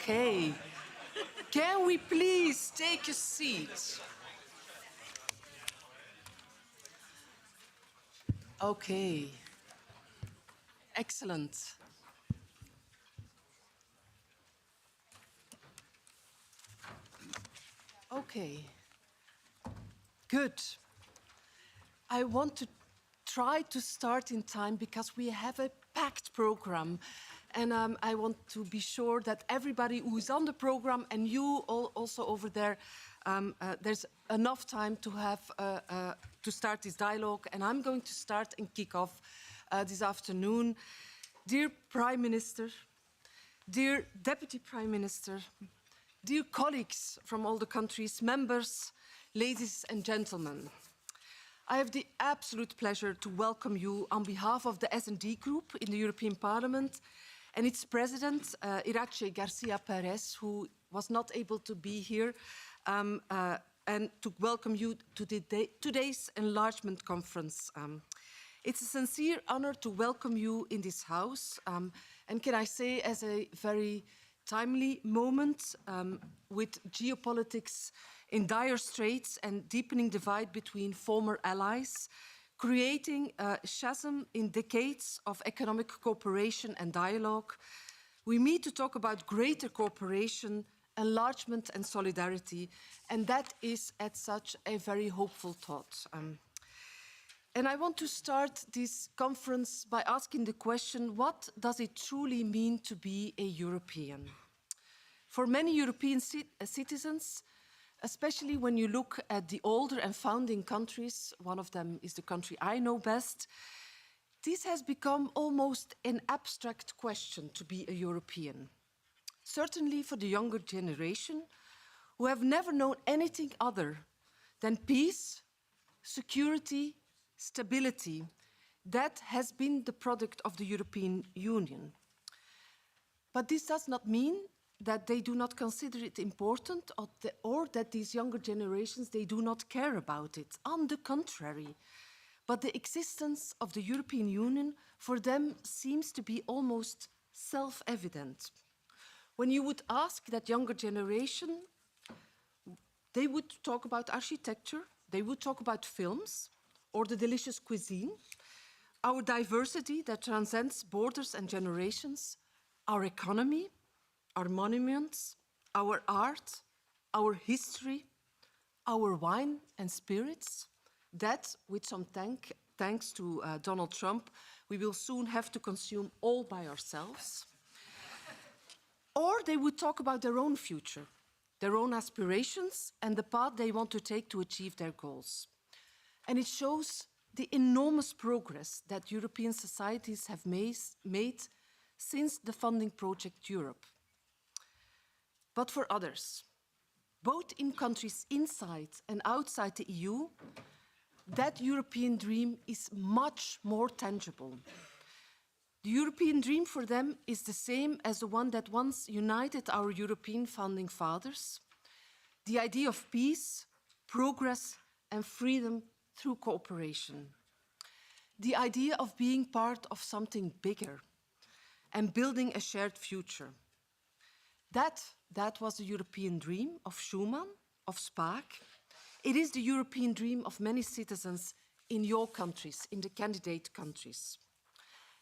Okay. Can we please take a seat? Okay. Excellent. Okay. Good. I want to try to start in time because we have a packed program. And I want to be sure that everybody who is on the program and you all also over there, there's enough time to have to start this dialogue. And I'm going to start and kick off this afternoon. Dear Prime Minister, dear Deputy Prime Minister, dear colleagues from all the countries, members, ladies and gentlemen, I have the absolute pleasure to welcome you on behalf of the S&D Group in the European Parliament and its president, Irache Garcia Perez, who was not able to be here, and to welcome you to today's Enlargement Conference. It's a sincere honor to welcome you in this house, and can I say, as a very timely moment with geopolitics in dire straits and deepening divide between former allies, creating a chasm in decades of economic cooperation and dialogue, we meet to talk about greater cooperation, enlargement and solidarity, and that is at such a very hopeful thought. And I want to start this conference by asking the question, what does it truly mean to be a European? For many European citizens, especially when you look at the older and founding countries, one of them is the country I know best, this has become almost an abstract question to be a European. Certainly for the younger generation, who have never known anything other than peace, security, stability. That has been the product of the European Union. But this does not mean that they do not consider it important or that these younger generations, they do not care about it. On the contrary. But the existence of the European Union for them seems to be almost self-evident. When you would ask that younger generation, they would talk about architecture, they would talk about films or the delicious cuisine, our diversity that transcends borders and generations, our economy, our monuments, our art, our history, our wine and spirits, that, with some thanks to Donald Trump, we will soon have to consume all by ourselves. Or they would talk about their own future, their own aspirations, and the path they want to take to achieve their goals. And it shows the enormous progress that European societies have made since the funding project Europe. But for others, both in countries inside and outside the EU, that European dream is much more tangible. The European dream for them is the same as the one that once united our European founding fathers, the idea of peace, progress, and freedom through cooperation. The idea of being part of something bigger and building a shared future. That was the European dream of Schuman, of Spaak. It is the European dream of many citizens in your countries, in the candidate countries.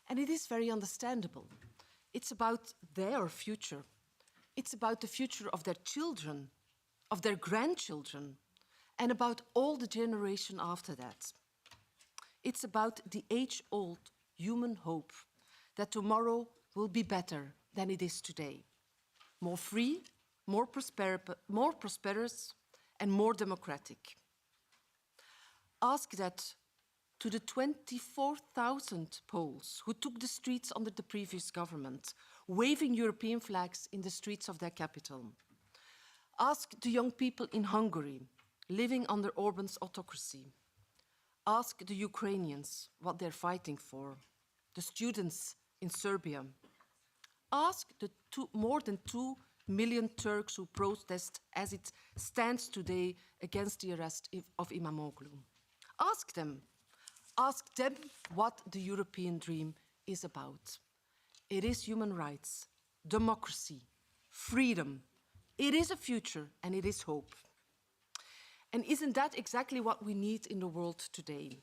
And it is very understandable. It's about their future. It's about the future of their children, of their grandchildren, and about all the generation after that. It's about the age-old human hope that tomorrow will be better than it is today. More free, more prosperous, and more democratic. Ask that to the 24,000 Poles who took the streets under the previous government, waving European flags in the streets of their capital. Ask the young people in Hungary, living under Orban's autocracy. Ask the Ukrainians what they're fighting for, the students in Serbia. Ask the more than 2 million Turks who protest as it stands today against the arrest of Imamoglu. Ask them what the European dream is about. It is human rights, democracy, freedom. It is a future and it is hope. And isn't that exactly what we need in the world today?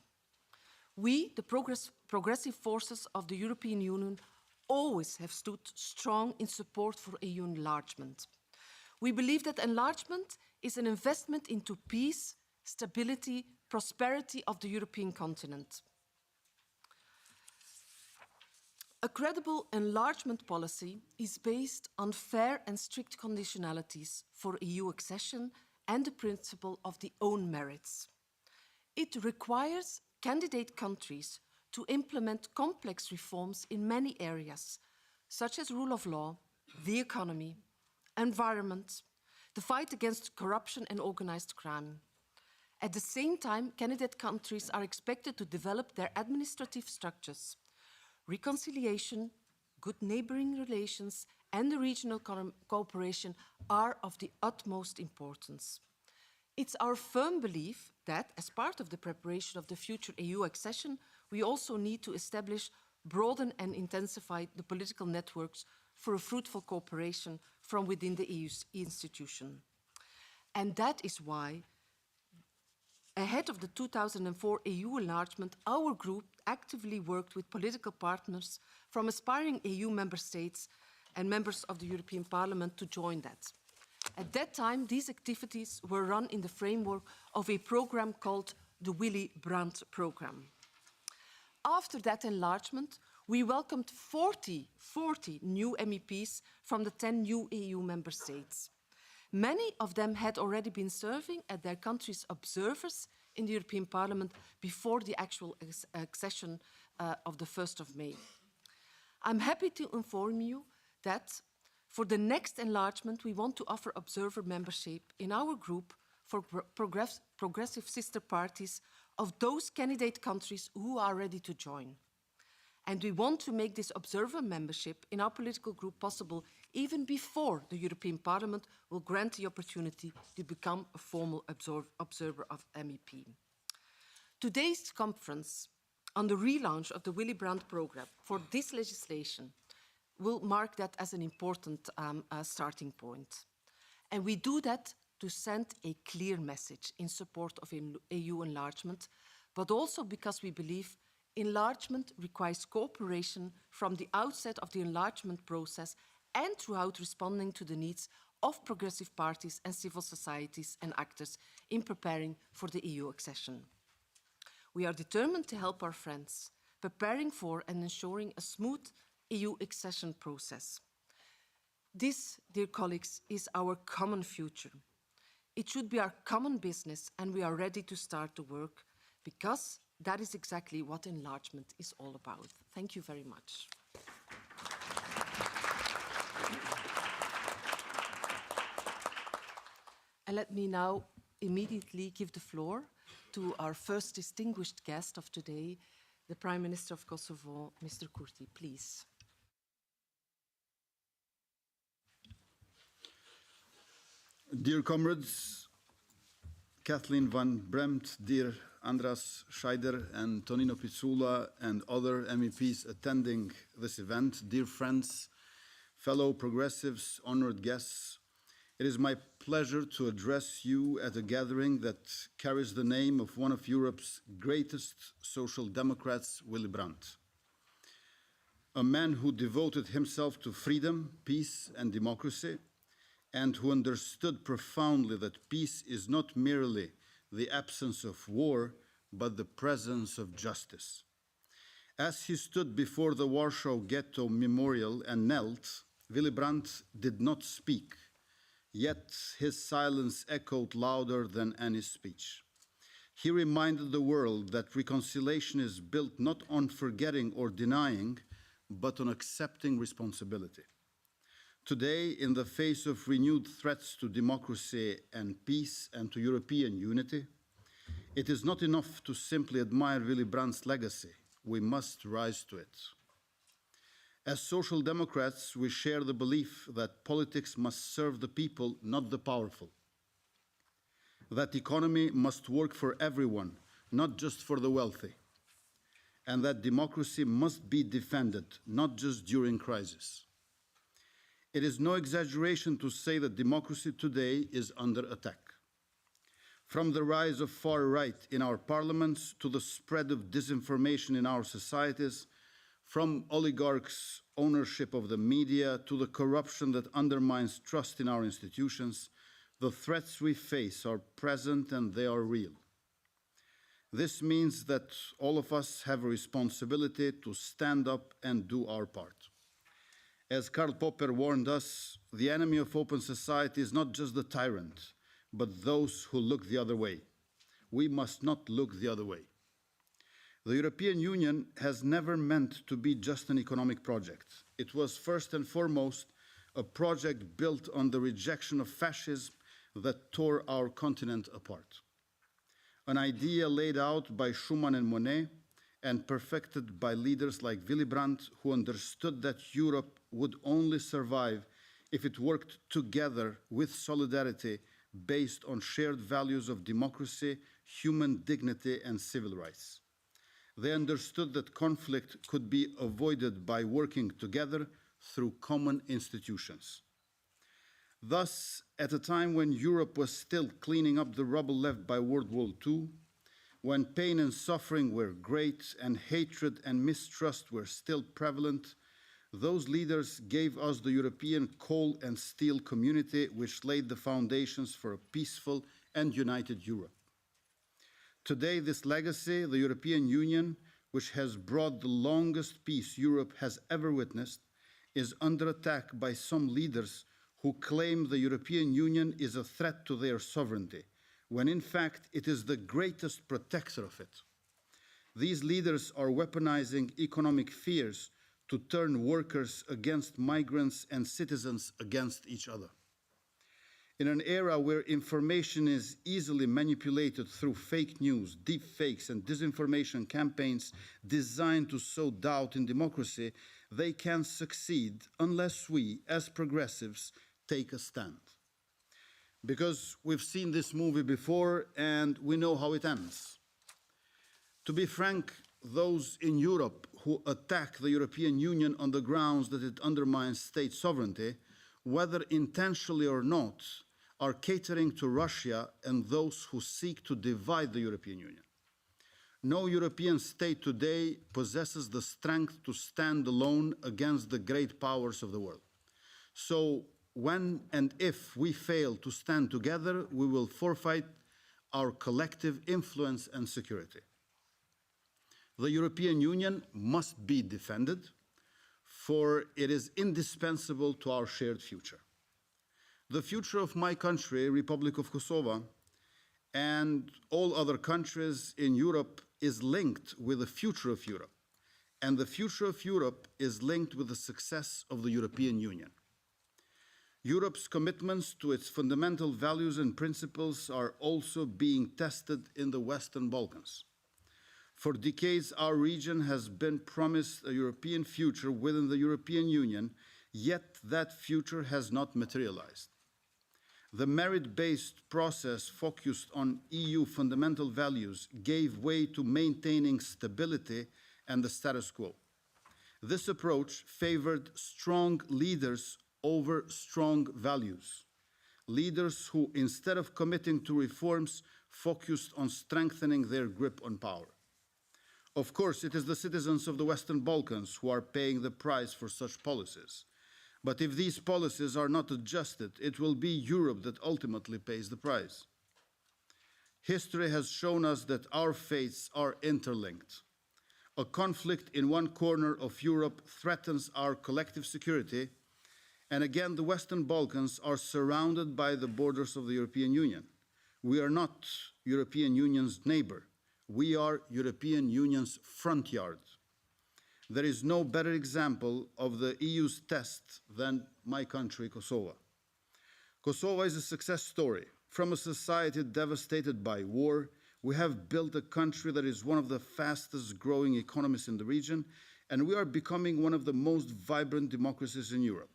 We, the progressive forces of the European Union, always have stood strong in support for EU enlargement. We believe that enlargement is an investment into peace, stability, prosperity of the European continent. A credible enlargement policy is based on fair and strict conditionalities for EU accession and the principle of the own merits. It requires candidate countries to implement complex reforms in many areas, such as rule of law, the economy, environment, the fight against corruption and organized crime. At the same time, candidate countries are expected to develop their administrative structures. Reconciliation, good neighboring relations, and the regional cooperation are of the utmost importance. It's our firm belief that, as part of the preparation of the future EU accession, we also need to establish, broaden and intensify the political networks for a fruitful cooperation from within the EU's institution. And that is why, ahead of the 2004 EU enlargement, our group actively worked with political partners from aspiring EU member states and members of the European Parliament to join that. At that time, these activities were run in the framework of a program called the Willy Brandt program. After that enlargement, we welcomed 40 new MEPs from the 10 new EU member states. Many of them had already been serving as their country's observers in the European Parliament before the actual accession of the 1st of May. I'm happy to inform you that for the next enlargement, we want to offer observer membership in our group for progressive sister parties of those candidate countries who are ready to join. And we want to make this observer membership in our political group possible even before the European Parliament will grant the opportunity to become a formal observer of MEP. Today's conference on the relaunch of the Willy Brandt programme for this legislation will mark that as an important starting point. And we do that to send a clear message in support of EU enlargement, but also because we believe enlargement requires cooperation from the outset of the enlargement process and throughout responding to the needs of progressive parties and civil societies and actors in preparing for the EU accession. We are determined to help our friends, preparing for and ensuring a smooth EU accession process. This, dear colleagues, is our common future. It should be our common business, and we are ready to start the work because that is exactly what enlargement is all about. Thank you very much. And let me now immediately give the floor to our first distinguished guest of today, the Prime Minister of Kosovo, Mr. Kurti, please. Dear comrades, Kathleen van Brandt, dear Andras Scheider and Tonino Pizzula and other MEPs attending this event, dear friends, fellow progressives, honored guests, it is my pleasure to address you at a gathering that carries the name of one of Europe's greatest social democrats, Willy Brandt. A man who devoted himself to freedom, peace, and democracy, and who understood profoundly that peace is not merely the absence of war, but the presence of justice. As he stood before the Warsaw Ghetto Memorial and knelt, Willy Brandt did not speak, yet his silence echoed louder than any speech. He reminded the world that reconciliation is built not on forgetting or denying, but on accepting responsibility. Today, in the face of renewed threats to democracy and peace and to European unity, it is not enough to simply admire Willy Brandt's legacy. We must rise to it. As social democrats, we share the belief that politics must serve the people, not the powerful. That economy must work for everyone, not just for the wealthy. And that democracy must be defended, not just during crisis. It is no exaggeration to say that democracy today is under attack. From the rise of far right in our parliaments to the spread of disinformation in our societies, from oligarchs' ownership of the media to the corruption that undermines trust in our institutions, the threats we face are present and they are real. This means that all of us have a responsibility to stand up and do our part. As Karl Popper warned us, the enemy of open society is not just the tyrant, but those who look the other way. We must not look the other way. The European Union has never meant to be just an economic project. It was first and foremost a project built on the rejection of fascism that tore our continent apart. An idea laid out by Schuman and Monnet and perfected by leaders like Willy Brandt, who understood that Europe would only survive if it worked together with solidarity based on shared values of democracy, human dignity, and civil rights. They understood that conflict could be avoided by working together through common institutions. Thus, at a time when Europe was still cleaning up the rubble left by World War II, when pain and suffering were great and hatred and mistrust were still prevalent, those leaders gave us the European coal and steel community, which laid the foundations for a peaceful and united Europe. Today, this legacy, the European Union, which has brought the longest peace Europe has ever witnessed, is under attack by some leaders who claim the European Union is a threat to their sovereignty, when in fact it is the greatest protector of it. These leaders are weaponizing economic fears to turn workers against migrants and citizens against each other. In an era where information is easily manipulated through fake news, deep fakes, and disinformation campaigns designed to sow doubt in democracy, they can succeed unless we, as progressives, take a stand. Because we've seen this movie before and we know how it ends. To be frank, those in Europe who attack the European Union on the grounds that it undermines state sovereignty, whether intentionally or not, are catering to Russia and those who seek to divide the European Union. No European state today possesses the strength to stand alone against the great powers of the world. So when and if we fail to stand together, we will forfeit our collective influence and security. The European Union must be defended, for it is indispensable to our shared future. The future of my country, Republic of Kosovo, and all other countries in Europe is linked with the future of Europe. And the future of Europe is linked with the success of the European Union. Europe's commitments to its fundamental values and principles are also being tested in the Western Balkans. For decades, our region has been promised a European future within the European Union, yet that future has not materialized. The merit-based process focused on EU fundamental values gave way to maintaining stability and the status quo. This approach favored strong leaders over strong values. Leaders who, instead of committing to reforms, focused on strengthening their grip on power. Of course, it is the citizens of the Western Balkans who are paying the price for such policies. But if these policies are not adjusted, it will be Europe that ultimately pays the price. History has shown us that our fates are interlinked. A conflict in one corner of Europe threatens our collective security, and again, the Western Balkans are surrounded by the borders of the European Union. We are not European Union's neighbor. We are European Union's front yard. There is no better example of the EU's test than my country, Kosovo. Kosovo is a success story. From a society devastated by war, we have built a country that is one of the fastest growing economies in the region, and we are becoming one of the most vibrant democracies in Europe.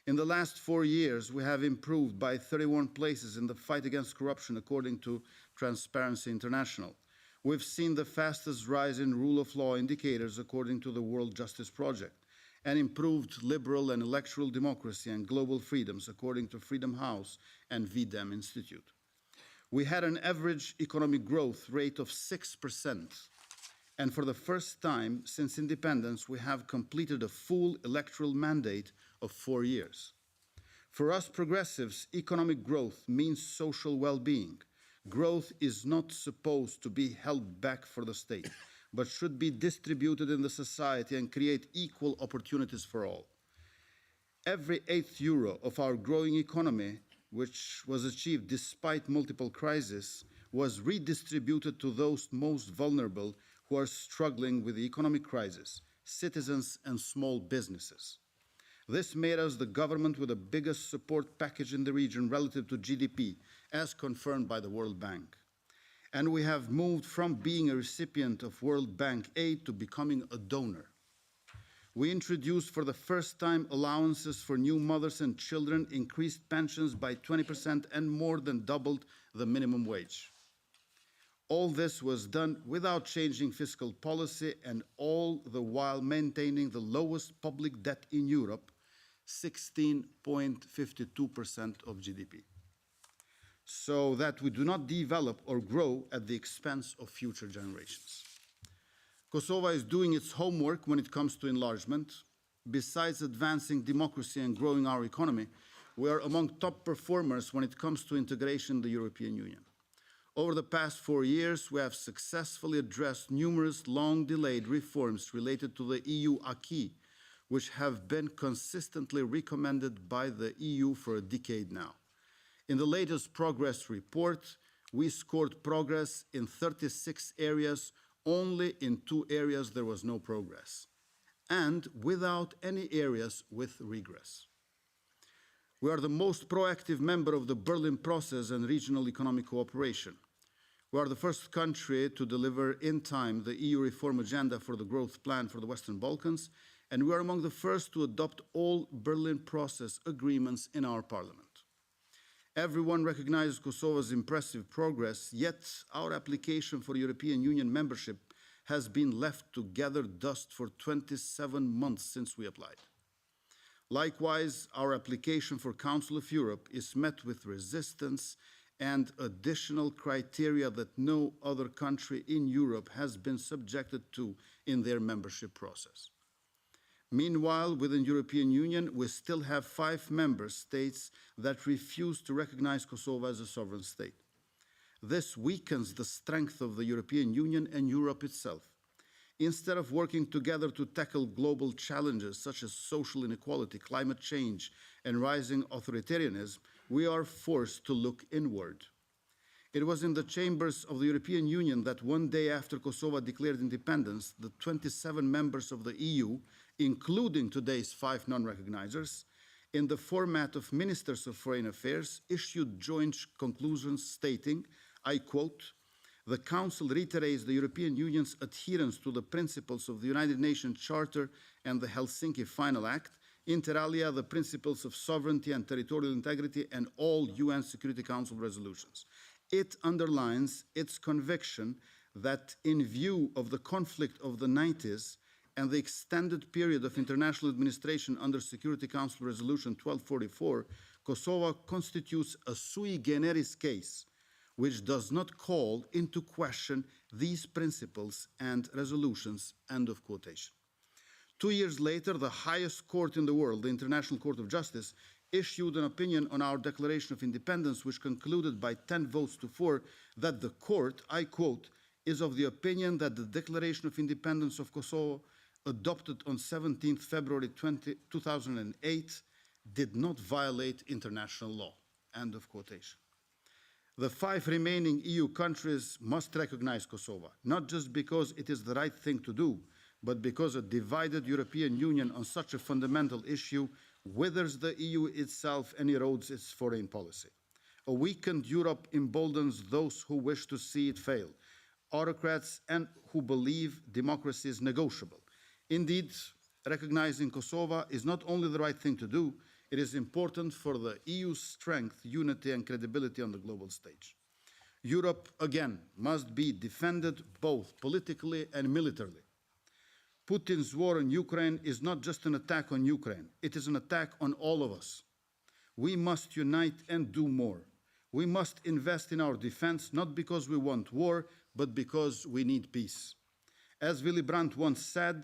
In the last 4 years, we have improved by 31 places in the fight against corruption, according to Transparency International. We've seen the fastest rise in rule of law indicators according to the World Justice Project. and improved liberal and electoral democracy and global freedoms, according to Freedom House and VDEM Institute. We had an average economic growth rate of 6%, and for the first time since independence, we have completed a full electoral mandate of 4 years. For us progressives, economic growth means social well-being. Growth is not supposed to be held back for the state, but should be distributed in the society and create equal opportunities for all. Every 8th euro of our growing economy, which was achieved despite multiple crises, was redistributed to those most vulnerable who are struggling with the economic crisis, citizens and small businesses. This made us the government with the biggest support package in the region relative to GDP, as confirmed by the World Bank. And we have moved from being a recipient of World Bank aid to becoming a donor. We introduced for the first time allowances for new mothers and children, increased pensions by 20% and more than doubled the minimum wage. All this was done without changing fiscal policy and all the while maintaining the lowest public debt in Europe, 16.52% of GDP, so that we do not develop or grow at the expense of future generations. Kosovo is doing its homework when it comes to enlargement. Besides advancing democracy and growing our economy, we are among top performers when it comes to integration in the European Union. Over the past 4 years, we have successfully addressed numerous long-delayed reforms related to the EU acquis, which have been consistently recommended by the EU for a decade now. In the latest progress report, we scored progress in 36 areas. Only in 2 areas there was no progress, and without any areas with regress. We are the most proactive member of the Berlin process and regional economic cooperation. We are the first country to deliver in time the EU reform agenda for the growth plan for the Western Balkans, and we are among the first to adopt all Berlin process agreements in our parliament. Everyone recognizes Kosovo's impressive progress, yet our application for European Union membership has been left to gather dust for 27 months since we applied. Likewise, our application for Council of Europe is met with resistance and additional criteria that no other country in Europe has been subjected to in their membership process. Meanwhile, within the European Union, we still have 5 member states that refuse to recognize Kosovo as a sovereign state. This weakens the strength of the European Union and Europe itself. Instead of working together to tackle global challenges such as social inequality, climate change, and rising authoritarianism, we are forced to look inward. It was in the chambers of the European Union that one day after Kosovo declared independence, the 27 members of the EU, including today's 5 non-recognizers, in the format of Ministers of Foreign Affairs, issued joint conclusions stating, I quote, "The Council reiterates the European Union's adherence to the principles of the United Nations Charter and the Helsinki Final Act, inter alia the principles of sovereignty and territorial integrity and all UN Security Council resolutions. It underlines its conviction that in view of the conflict of the 90s and the extended period of international administration under Security Council Resolution 1244, Kosovo constitutes a sui generis case which does not call into question these principles and resolutions," end of quotation. 2 years later, the highest court in the world, the International Court of Justice, issued an opinion on our Declaration of Independence, which concluded by 10 votes to 4 that the court, I quote, "is of the opinion that the Declaration of Independence of Kosovo, adopted on 17th February 2008, did not violate international law," end of quotation. The 5 remaining EU countries must recognize Kosovo, not just because it is the right thing to do, but because a divided European Union on such a fundamental issue withers the EU itself and erodes its foreign policy. A weakened Europe emboldens those who wish to see it fail, autocrats and who believe democracy is negotiable. Indeed, recognizing Kosovo is not only the right thing to do, it is important for the EU's strength, unity and credibility on the global stage. Europe, again, must be defended both politically and militarily. Putin's war in Ukraine is not just an attack on Ukraine, it is an attack on all of us. We must unite and do more. We must invest in our defense, not because we want war, but because we need peace. As Willy Brandt once said,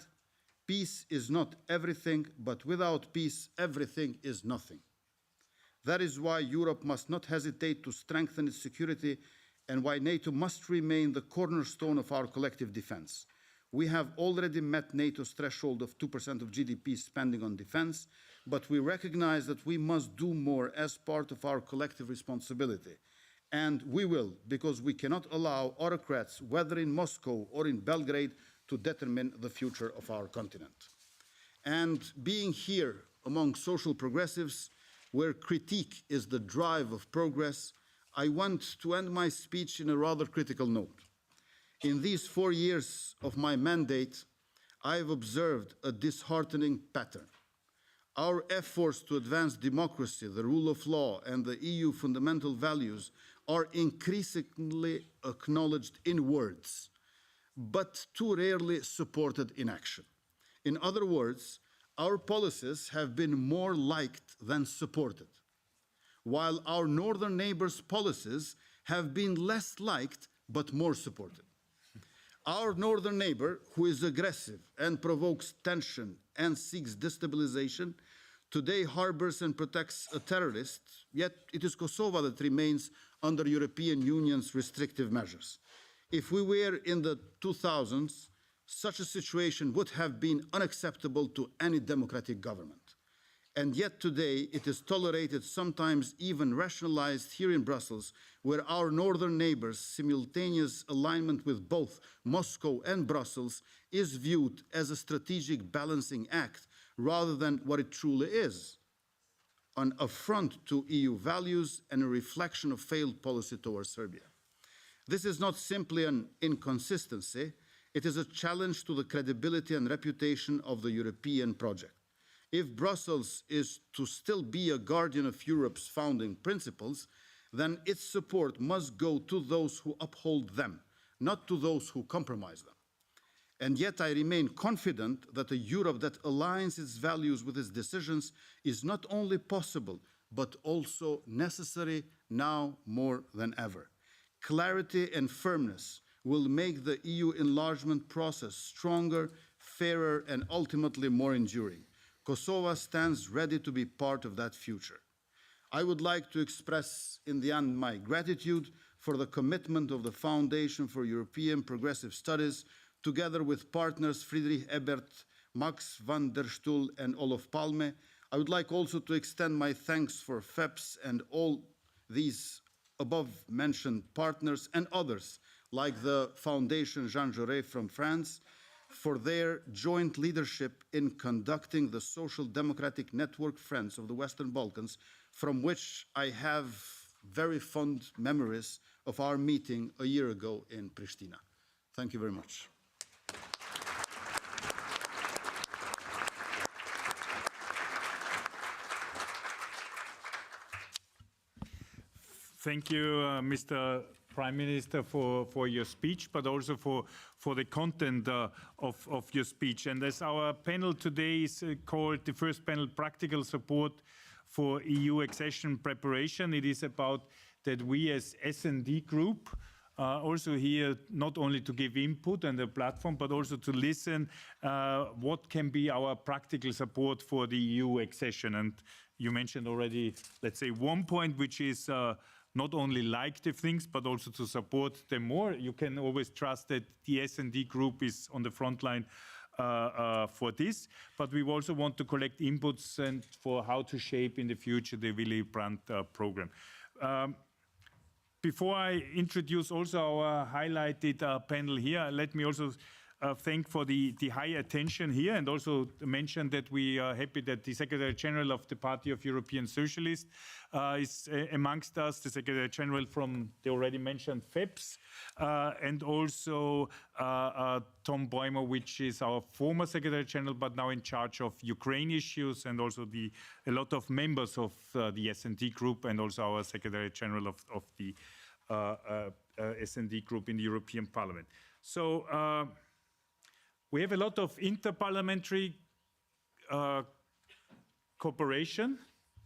peace is not everything, but without peace, everything is nothing. That is why Europe must not hesitate to strengthen its security and why NATO must remain the cornerstone of our collective defense. We have already met NATO's threshold of 2% of GDP spending on defense, but we recognize that we must do more as part of our collective responsibility. And we will, because we cannot allow autocrats, whether in Moscow or in Belgrade, to determine the future of our continent. And being here among social progressives, where critique is the drive of progress, I want to end my speech in a rather critical note. In these 4 years of my mandate, I have observed a disheartening pattern. Our efforts to advance democracy, the rule of law, and the EU fundamental values are increasingly acknowledged in words, but too rarely supported in action. In other words, our policies have been more liked than supported, while our northern neighbors' policies have been less liked but more supported. Our northern neighbor, who is aggressive and provokes tension and seeks destabilization, today harbors and protects a terrorist, yet it is Kosovo that remains under European Union's restrictive measures. If we were in the 2000s, such a situation would have been unacceptable to any democratic government. And yet today it is tolerated, sometimes even rationalized here in Brussels, where our northern neighbors' simultaneous alignment with both Moscow and Brussels is viewed as a strategic balancing act rather than what it truly is, an affront to EU values and a reflection of failed policy towards Serbia. This is not simply an inconsistency, it is a challenge to the credibility and reputation of the European project. If Brussels is to still be a guardian of Europe's founding principles, then its support must go to those who uphold them, not to those who compromise them. And yet I remain confident that a Europe that aligns its values with its decisions is not only possible, but also necessary now more than ever. Clarity and firmness will make the EU enlargement process stronger, fairer, and ultimately more enduring. Kosovo stands ready to be part of that future. I would like to express in the end my gratitude for the commitment of the Foundation for European Progressive Studies, together with partners Friedrich Ebert, Max van der Stoel, and Olof Palme. I would like also to extend my thanks for FEPS and all these above-mentioned partners and others, like the Foundation Jean Jaurès from France, for their joint leadership in conducting the Social Democratic Network Friends of the Western Balkans, from which I have very fond memories of our meeting a year ago in Pristina. Thank you very much. Thank you, Mr. Prime Minister, for your speech, but also for the content of your speech. And as our panel today is called the first panel, Practical Support for EU Accession Preparation, it is about that we as S&D Group also here not only to give input and a platform, but also to listen what can be our practical support for the EU accession. And you mentioned already, let's say, one point, which is not only like the things, but also to support them more. You can always trust that the S&D Group is on the front line for this, but we also want to collect inputs and for how to shape in the future the Willy Brandt program. Before I introduce also our highlighted panel here, let me also thank for the high attention here, and also mention that we are happy that the Secretary General of the Party of European Socialists is amongst us, the Secretary General from the already mentioned FEPS, and also Tom Boymer, which is our former Secretary General, but now in charge of Ukraine issues, and also a lot of members of the S&D Group, and also our Secretary General of the S&D Group in the European Parliament. So, We have a lot of interparliamentary cooperation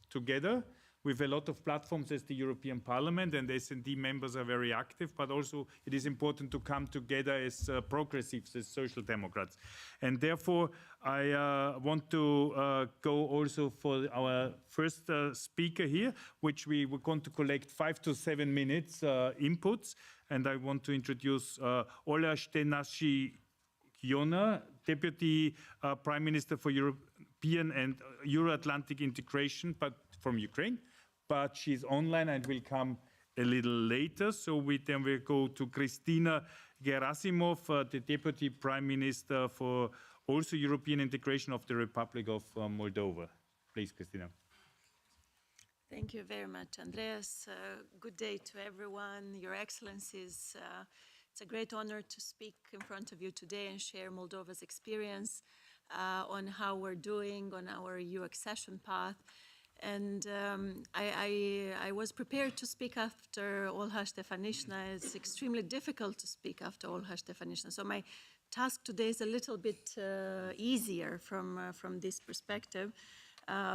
together with a lot of platforms as the European Parliament, and S&D members are very active, but also it is important to come together as progressives, as social democrats. And therefore, I want to go also for our first speaker here, which we were going to collect 5 to 7 minutes inputs, and I want to introduce Ola Stenashi-Yona, Deputy Prime Minister for European and Euro-Atlantic integration, but from Ukraine. But she's online and will come a little later. So then we go to Kristina Gerasimov, the Deputy Prime Minister for also European integration of the Republic of Moldova. Please, Kristina. Thank you very much, Andreas. Good day to everyone, Your Excellencies. It's a great honor to speak in front of you today and share Moldova's experience on how we're doing on our EU accession path. And I was prepared to speak after Olha Stefanishna. It's extremely difficult to speak after Olha Stefanishna. So my task today is a little bit easier from this perspective,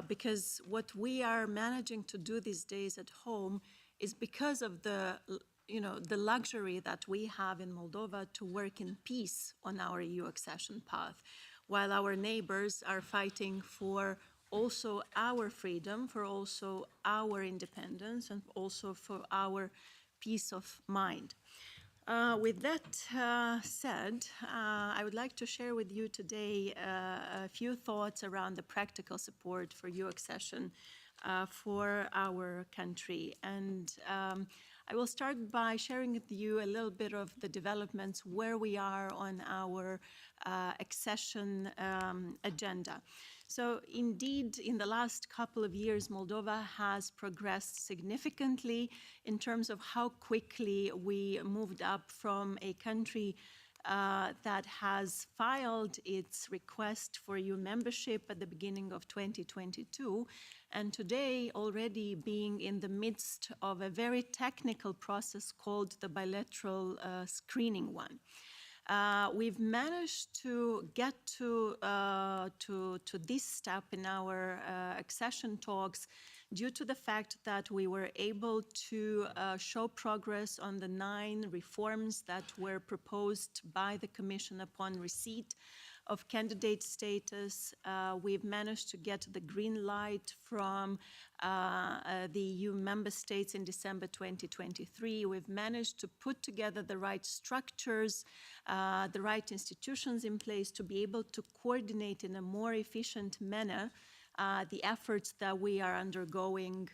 because what we are managing to do these days at home is because of the luxury that we have in Moldova to work in peace on our EU accession path, while our neighbors are fighting for also our freedom, for also our independence, and also for our peace of mind. With that said, I would like to share with you today a few thoughts around the practical support for EU accession for our country. And I will start by sharing with you a little bit of the developments where we are on our accession agenda. So indeed, in the last couple of years, Moldova has progressed significantly in terms of how quickly we moved up from a country that has filed its request for EU membership at the beginning of 2022, and today already being in the midst of a very technical process called the bilateral screening one. We've managed to get to this step in our accession talks due to the fact that we were able to show progress on the 9 reforms that were proposed by the Commission upon receipt of candidate status. We've managed to get the green light from the EU member states in December 2023. We've managed to put together the right structures, the right institutions in place to be able to coordinate in a more efficient manner the efforts that we are undergoing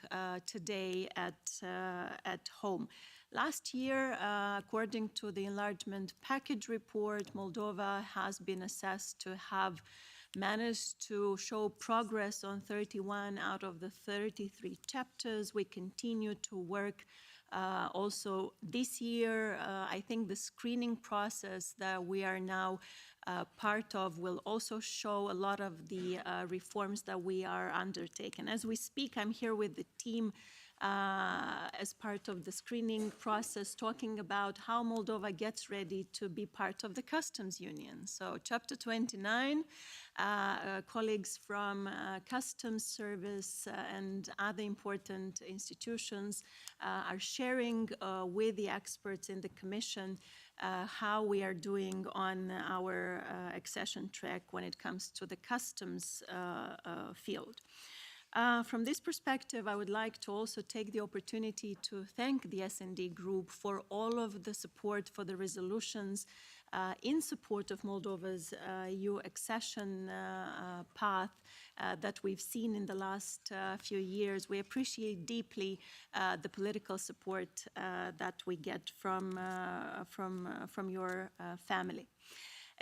today at home. Last year, according to the Enlargement package report, Moldova has been assessed to have managed to show progress on 31 out of the 33 chapters. We continue to work also this year. I think the screening process that we are now part of will also show a lot of the reforms that we are undertaking. As we speak, I'm here with the team as part of the screening process, talking about how Moldova gets ready to be part of the customs union. So chapter 29, colleagues from customs service and other important institutions are sharing with the experts in the Commission how we are doing on our accession track when it comes to the customs field. From this perspective, I would like to also take the opportunity to thank the S&D Group for all of the support for the resolutions in support of Moldova's EU accession path that we've seen in the last few years. We appreciate deeply the political support that we get from your family.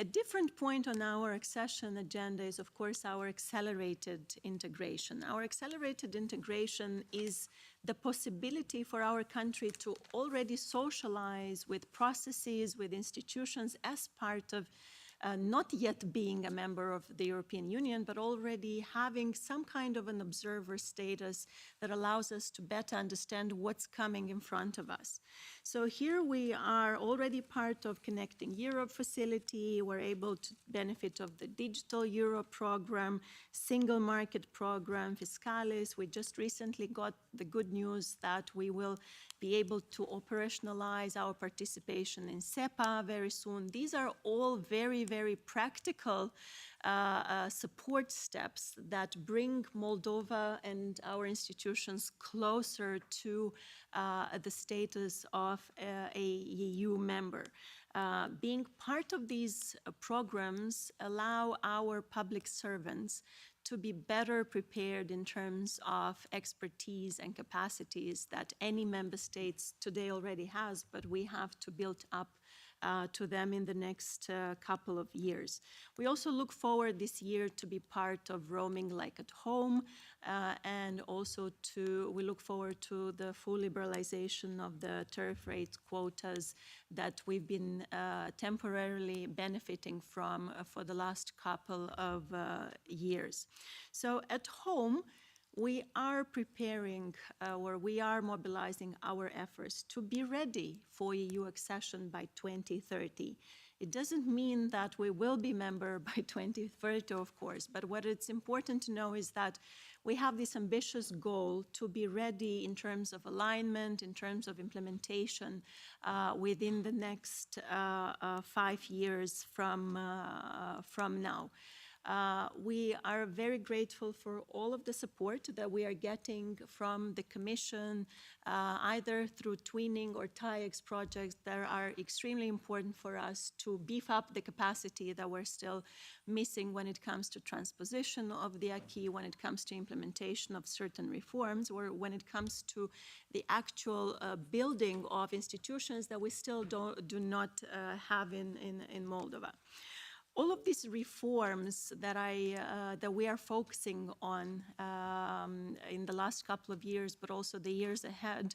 A different point on our accession agenda is, of course, our accelerated integration. Our accelerated integration is the possibility for our country to already socialize with processes, with institutions as part of not yet being a member of the European Union, but already having some kind of an observer status that allows us to better understand what's coming in front of us. So here we are already part of Connecting Europe facility. We're able to benefit of the Digital Europe program, Single Market program, Fiscalis. We just recently got the good news that we will be able to operationalize our participation in SEPA very soon. These are all very, very practical support steps that bring Moldova and our institutions closer to the status of a EU member. Being part of these programs allow our public servants to be better prepared in terms of expertise and capacities that any member states today already has, but we have to build up to them in the next couple of years. We also look forward this year to be part of Roaming Like at Home, and also we look forward to the full liberalization of the tariff rate quotas that we've been temporarily benefiting from for the last couple of years. So at home, we are preparing, or we are mobilizing our efforts to be ready for EU accession by 2030. It doesn't mean that we will be member by 2030, of course, but what it's important to know is that we have this ambitious goal to be ready in terms of alignment, in terms of implementation within the next 5 years from now. We are very grateful for all of the support that we are getting from the Commission, either through twinning or TIEX projects that are extremely important for us to beef up the capacity that we're still missing when it comes to transposition of the acquis, when it comes to implementation of certain reforms, or when it comes to the actual building of institutions that we still do not have in Moldova. All of these reforms that we are focusing on in the last couple of years, but also the years ahead,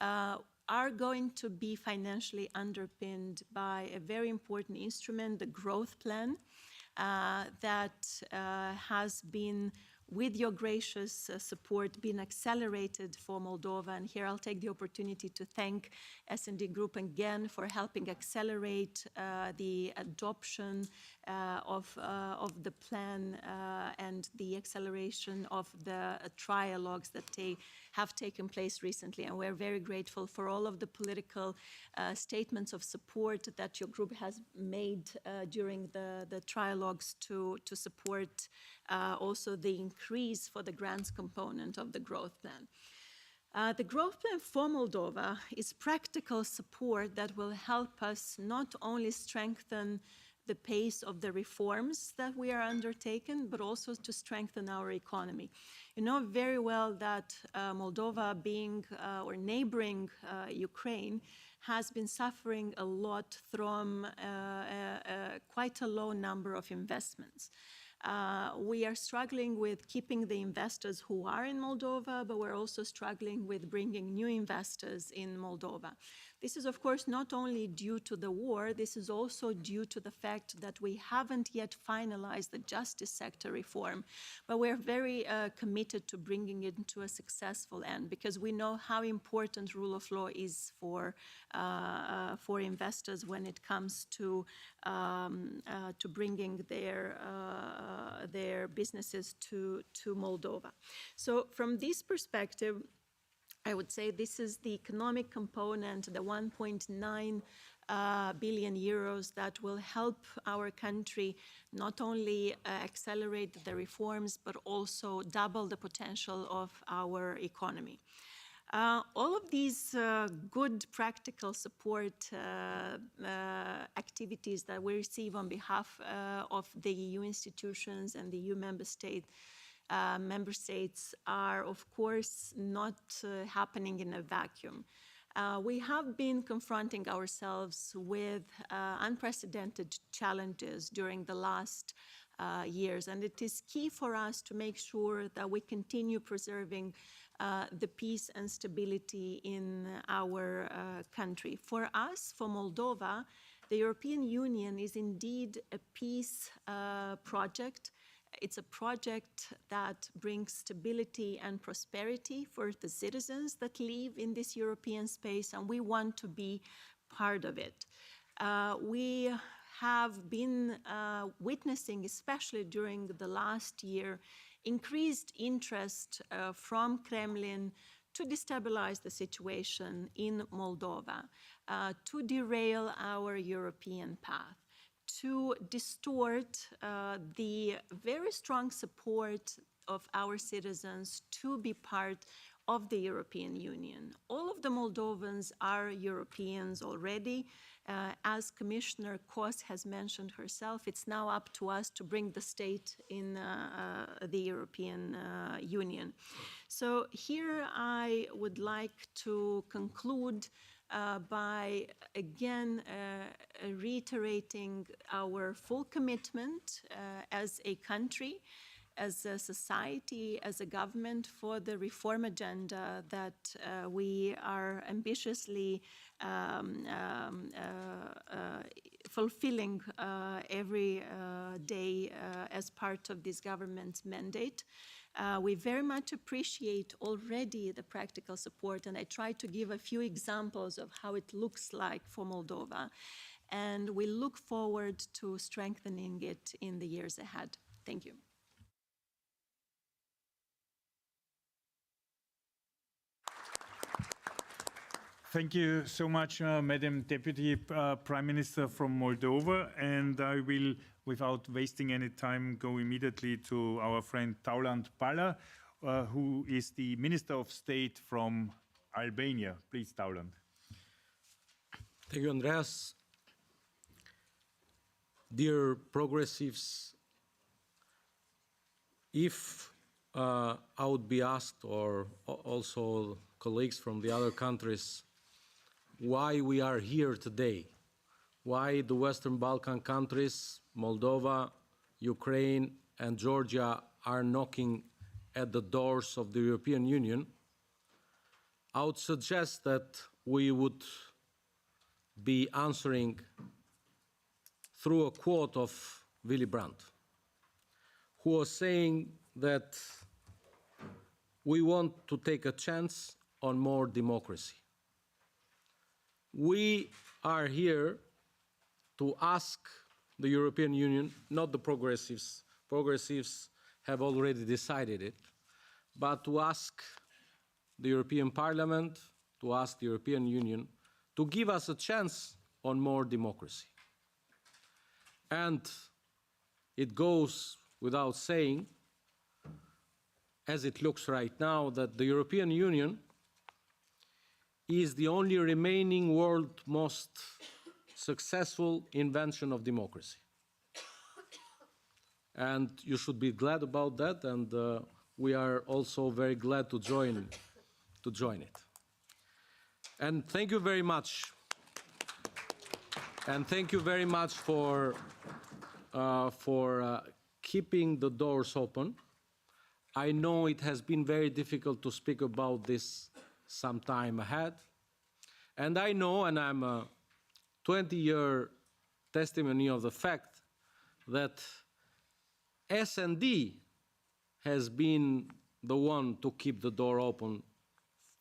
are going to be financially underpinned by a very important instrument, the growth plan, that has been, with your gracious support, been accelerated for Moldova. And here I'll take the opportunity to thank S&D Group again for helping accelerate the adoption of the plan and the acceleration of the trialogues that have taken place recently. And we're very grateful for all of the political statements of support that your group has made during the trialogues to support also the increase for the grants component of the growth plan. The growth plan for Moldova is practical support that will help us not only strengthen the pace of the reforms that we are undertaking, but also to strengthen our economy. You know very well that Moldova, being or neighboring Ukraine, has been suffering a lot from quite a low number of investments. We are struggling with keeping the investors who are in Moldova, but we're also struggling with bringing new investors in Moldova. This is, of course, not only due to the war, this is also due to the fact that we haven't yet finalized the justice sector reform, but we're very committed to bringing it to a successful end, because we know how important rule of law is for investors when it comes to bringing their businesses to Moldova. So from this perspective, I would say this is the economic component, the 1.9 billion euros that will help our country not only accelerate the reforms, but also double the potential of our economy. All of these good practical support activities that we receive on behalf of the EU institutions and the EU member states are, of course, not happening in a vacuum. We have been confronting ourselves with unprecedented challenges during the last years, and it is key for us to make sure that we continue preserving the peace and stability in our country. For us, for Moldova, The European Union is indeed a peace project. It's a project that brings stability and prosperity for the citizens that live in this European space, and we want to be part of it. We have been witnessing, especially during the last year, increased interest from Kremlin to destabilize the situation in Moldova, to derail our European path, to distort the very strong support of our citizens to be part of the European Union. All of the Moldovans are Europeans already. As Commissioner Kos has mentioned herself, it's now up to us to bring the state in the European Union. So here I would like to conclude by again reiterating our full commitment as a country, as a society, as a government for the reform agenda that we are ambitiously fulfilling every day as part of this government's mandate. We very much appreciate already the practical support, and I try to give a few examples of how it looks like for Moldova, and we look forward to strengthening it in the years ahead. Thank you. Thank you so much, Madam Deputy Prime Minister from Moldova. And I will, without wasting any time, go immediately to our friend Tauland Palla, who is the Minister of State from Albania. Please, Tauland. Thank you, Andreas. Dear progressives, if I would be asked, or also colleagues from the other countries, why we are here today, why the Western Balkan countries, Moldova, Ukraine, and Georgia are knocking at the doors of the European Union, I would suggest that we would be answering through a quote of Willy Brandt, who was saying that we want to take a chance on more democracy. We are here to ask the European Union, not the progressives, progressives have already decided it, but to ask the European Parliament, to ask the European Union to give us a chance on more democracy. And it goes without saying, as it looks right now, that the European Union is the only remaining world most successful invention of democracy. And you should be glad about that, and we are also very glad to join it. And thank you very much. And thank you very much for keeping the doors open. I know it has been very difficult to speak about this some time ahead. And I know, and I'm a 20-year testimony of the fact that S&D has been the one to keep the door open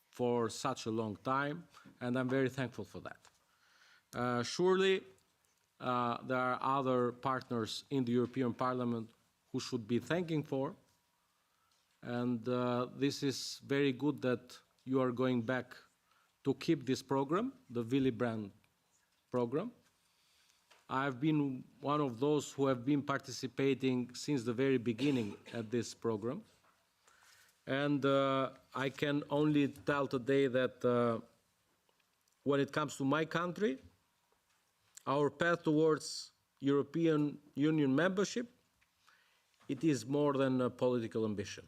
for such a long time, and I'm very thankful for that. Surely, there are other partners in the European Parliament who should be thanking for, and this is very good that you are going back to keep this program, the Willy Brandt program. I've been one of those who have been participating since the very beginning at this program. And I can only tell today that when it comes to my country, our path towards European Union membership, it is more than a political ambition.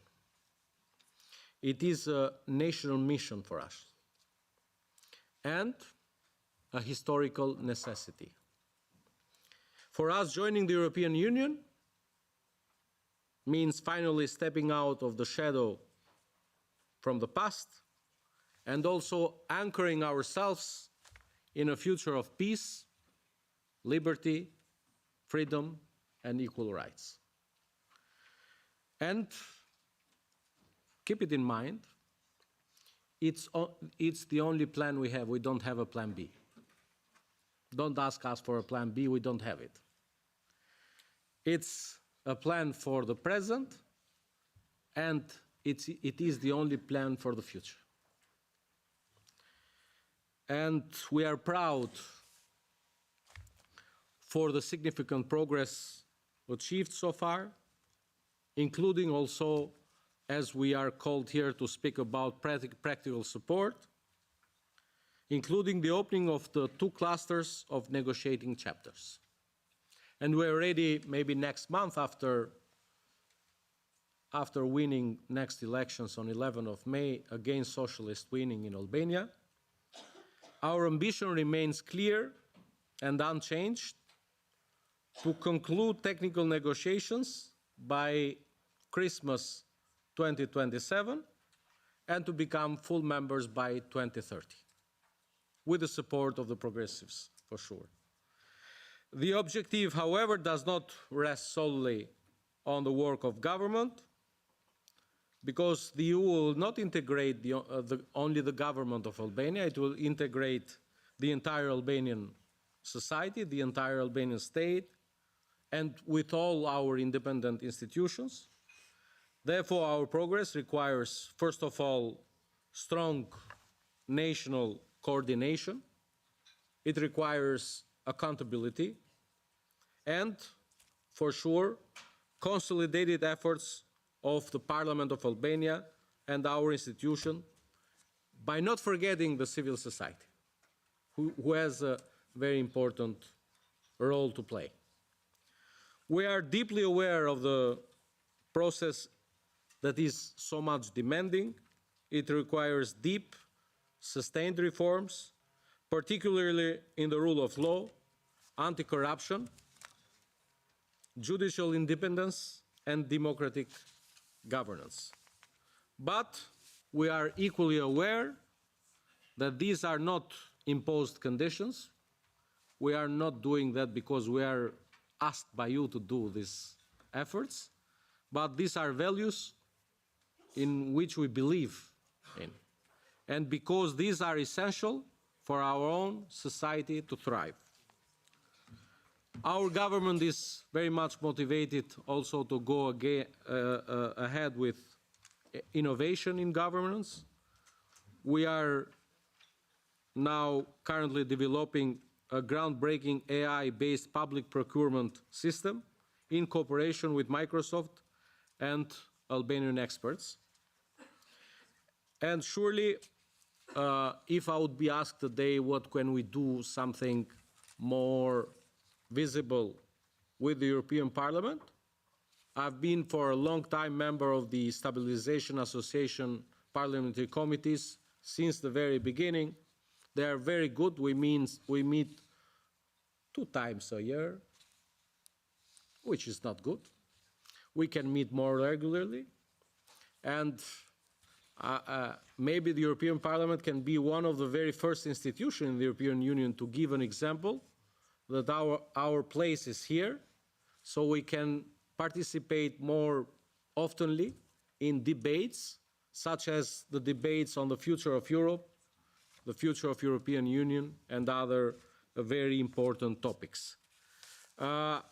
It is a national mission for us and a historical necessity. For us, joining the European Union means finally stepping out of the shadow from the past and also anchoring ourselves in a future of peace, liberty, freedom, and equal rights. And keep it in mind, it's the only plan we have. We don't have a plan B. Don't ask us for a plan B, we don't have it. It's a plan for the present, and it is the only plan for the future. And we are proud for the significant progress achieved so far, including also, as we are called here to speak about practical support, including the opening of the 2 clusters of negotiating chapters. And we're ready, maybe next month, after winning next elections on 11th of May against socialist winning in Albania. Our ambition remains clear and unchanged to conclude technical negotiations by Christmas 2027 and to become full members by 2030, with the support of the progressives, for sure. The objective, however, does not rest solely on the work of government, because the EU will not integrate only the government of Albania, it will integrate the entire Albanian society, the entire Albanian state, and with all our independent institutions. Therefore, our progress requires, first of all, strong national coordination. It requires accountability and, for sure, consolidated efforts of the Parliament of Albania and our institution, by not forgetting the civil society, who has a very important role to play. We are deeply aware of the process that is so much demanding. It requires deep, sustained reforms, particularly in the rule of law, anti-corruption, judicial independence, and democratic governance. But we are equally aware that these are not imposed conditions. We are not doing that because we are asked by you to do these efforts, but these are values in which we believe in, and because these are essential for our own society to thrive. Our government is very much motivated also to go ahead with innovation in governance. We are now currently developing a groundbreaking AI-based public procurement system in cooperation with Microsoft and Albanian experts. And surely, if I would be asked today what can we do something more visible with the European Parliament, I've been for a long time member of the Stabilization Association parliamentary committees since the very beginning. They are very good. We meet 2 times a year, which is not good. We can meet more regularly. And maybe the European Parliament can be one of the very first institutions in the European Union to give an example that our place is here, so we can participate more oftenly in debates, such as the debates on the future of Europe, the future of European Union, and other very important topics. I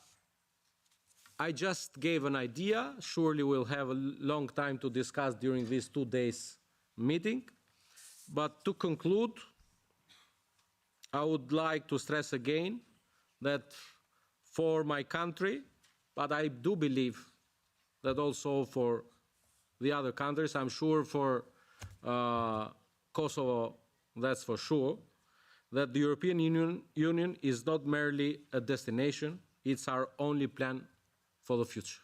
just gave an idea. Surely we'll have a long time to discuss during these 2 days meeting. But to conclude, I would like to stress again that for my country, but I do believe that also for the other countries, I'm sure for Kosovo, that's for sure, that the European Union is not merely a destination, it's our only plan for the future.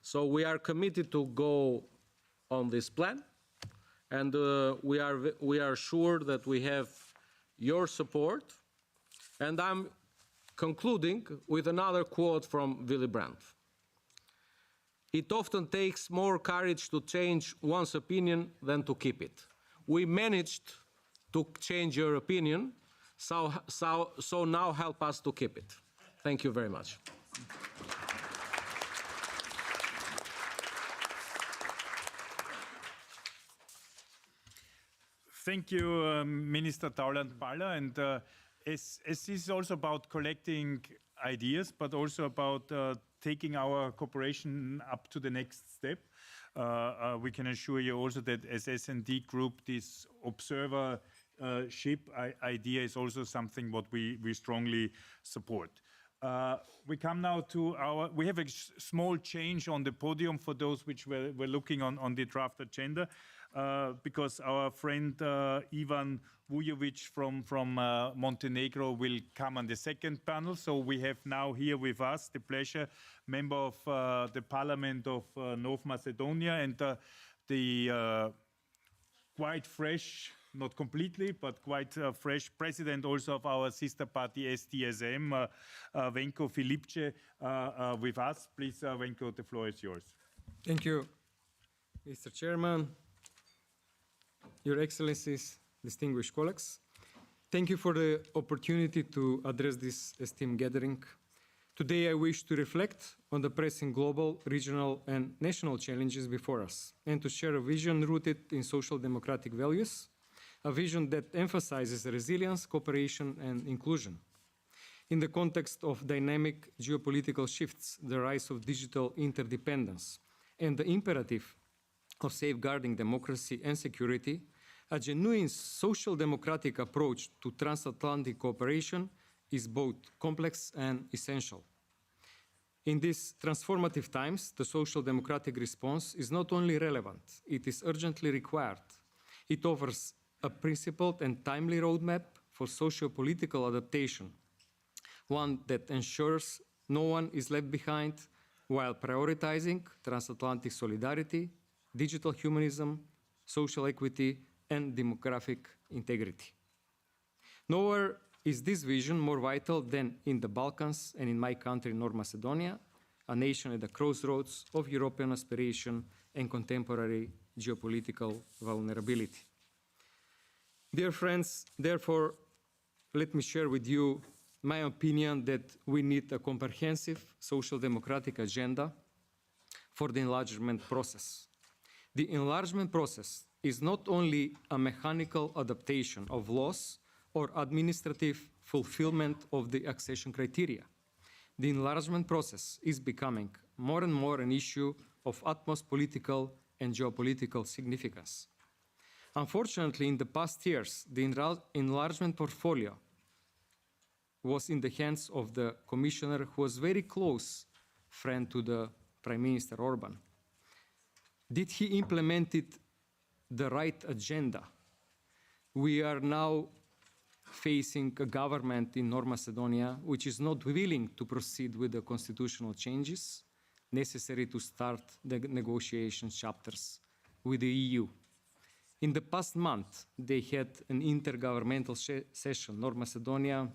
So we are committed to go on this plan, and we are sure that we have your support. And I'm concluding with another quote from Willy Brandt. It often takes more courage to change one's opinion than to keep it. We managed to change your opinion, So now help us to keep it. Thank you very much. Thank you, Minister Tauland-Baller. And as this is also about collecting ideas, but also about taking our cooperation up to the next step, we can assure you also that as S&D Group, this observership idea is also something what we strongly support. We come now to we have a small change on the podium for those which were looking on the draft agenda, because our friend Ivan Vujovic from Montenegro will come on the second panel. So we have now here with us the pleasure, member of the Parliament of North Macedonia, and the quite fresh, not completely, but quite fresh president also of our sister party STSM, Venko Filipce, with us. Please, Venko, the floor is yours. Thank you, Mr. Chairman, Your Excellencies, distinguished colleagues. Thank you for the opportunity to address this esteemed gathering. Today I wish to reflect on the pressing global, regional and national challenges before us, and to share a vision rooted in social democratic values, a vision that emphasizes resilience, cooperation and inclusion. In the context of dynamic geopolitical shifts, the rise of digital interdependence, and the imperative of safeguarding democracy and security, a genuine social democratic approach to transatlantic cooperation is both complex and essential. In these transformative times, the social democratic response is not only relevant, it is urgently required. It offers a principled and timely roadmap for socio-political adaptation, one that ensures no one is left behind while prioritizing transatlantic solidarity, digital humanism, social equity, and demographic integrity. Nowhere is this vision more vital than in the Balkans and in my country, North Macedonia, a nation at the crossroads of European aspiration and contemporary geopolitical vulnerability. Dear friends, therefore, let me share with you my opinion that we need a comprehensive social democratic agenda for the enlargement process. The enlargement process is not only a mechanical adaptation of laws or administrative fulfillment of the accession criteria. The enlargement process is becoming more and more an issue of utmost political and geopolitical significance. Unfortunately, in the past years, the enlargement portfolio was in the hands of the commissioner who was very close friend to the Prime Minister Orban. Did he implement the right agenda? We are now facing a government in North Macedonia which is not willing to proceed with the constitutional changes necessary to start the negotiation chapters with the EU. In the past month, they had an intergovernmental session. North Macedonia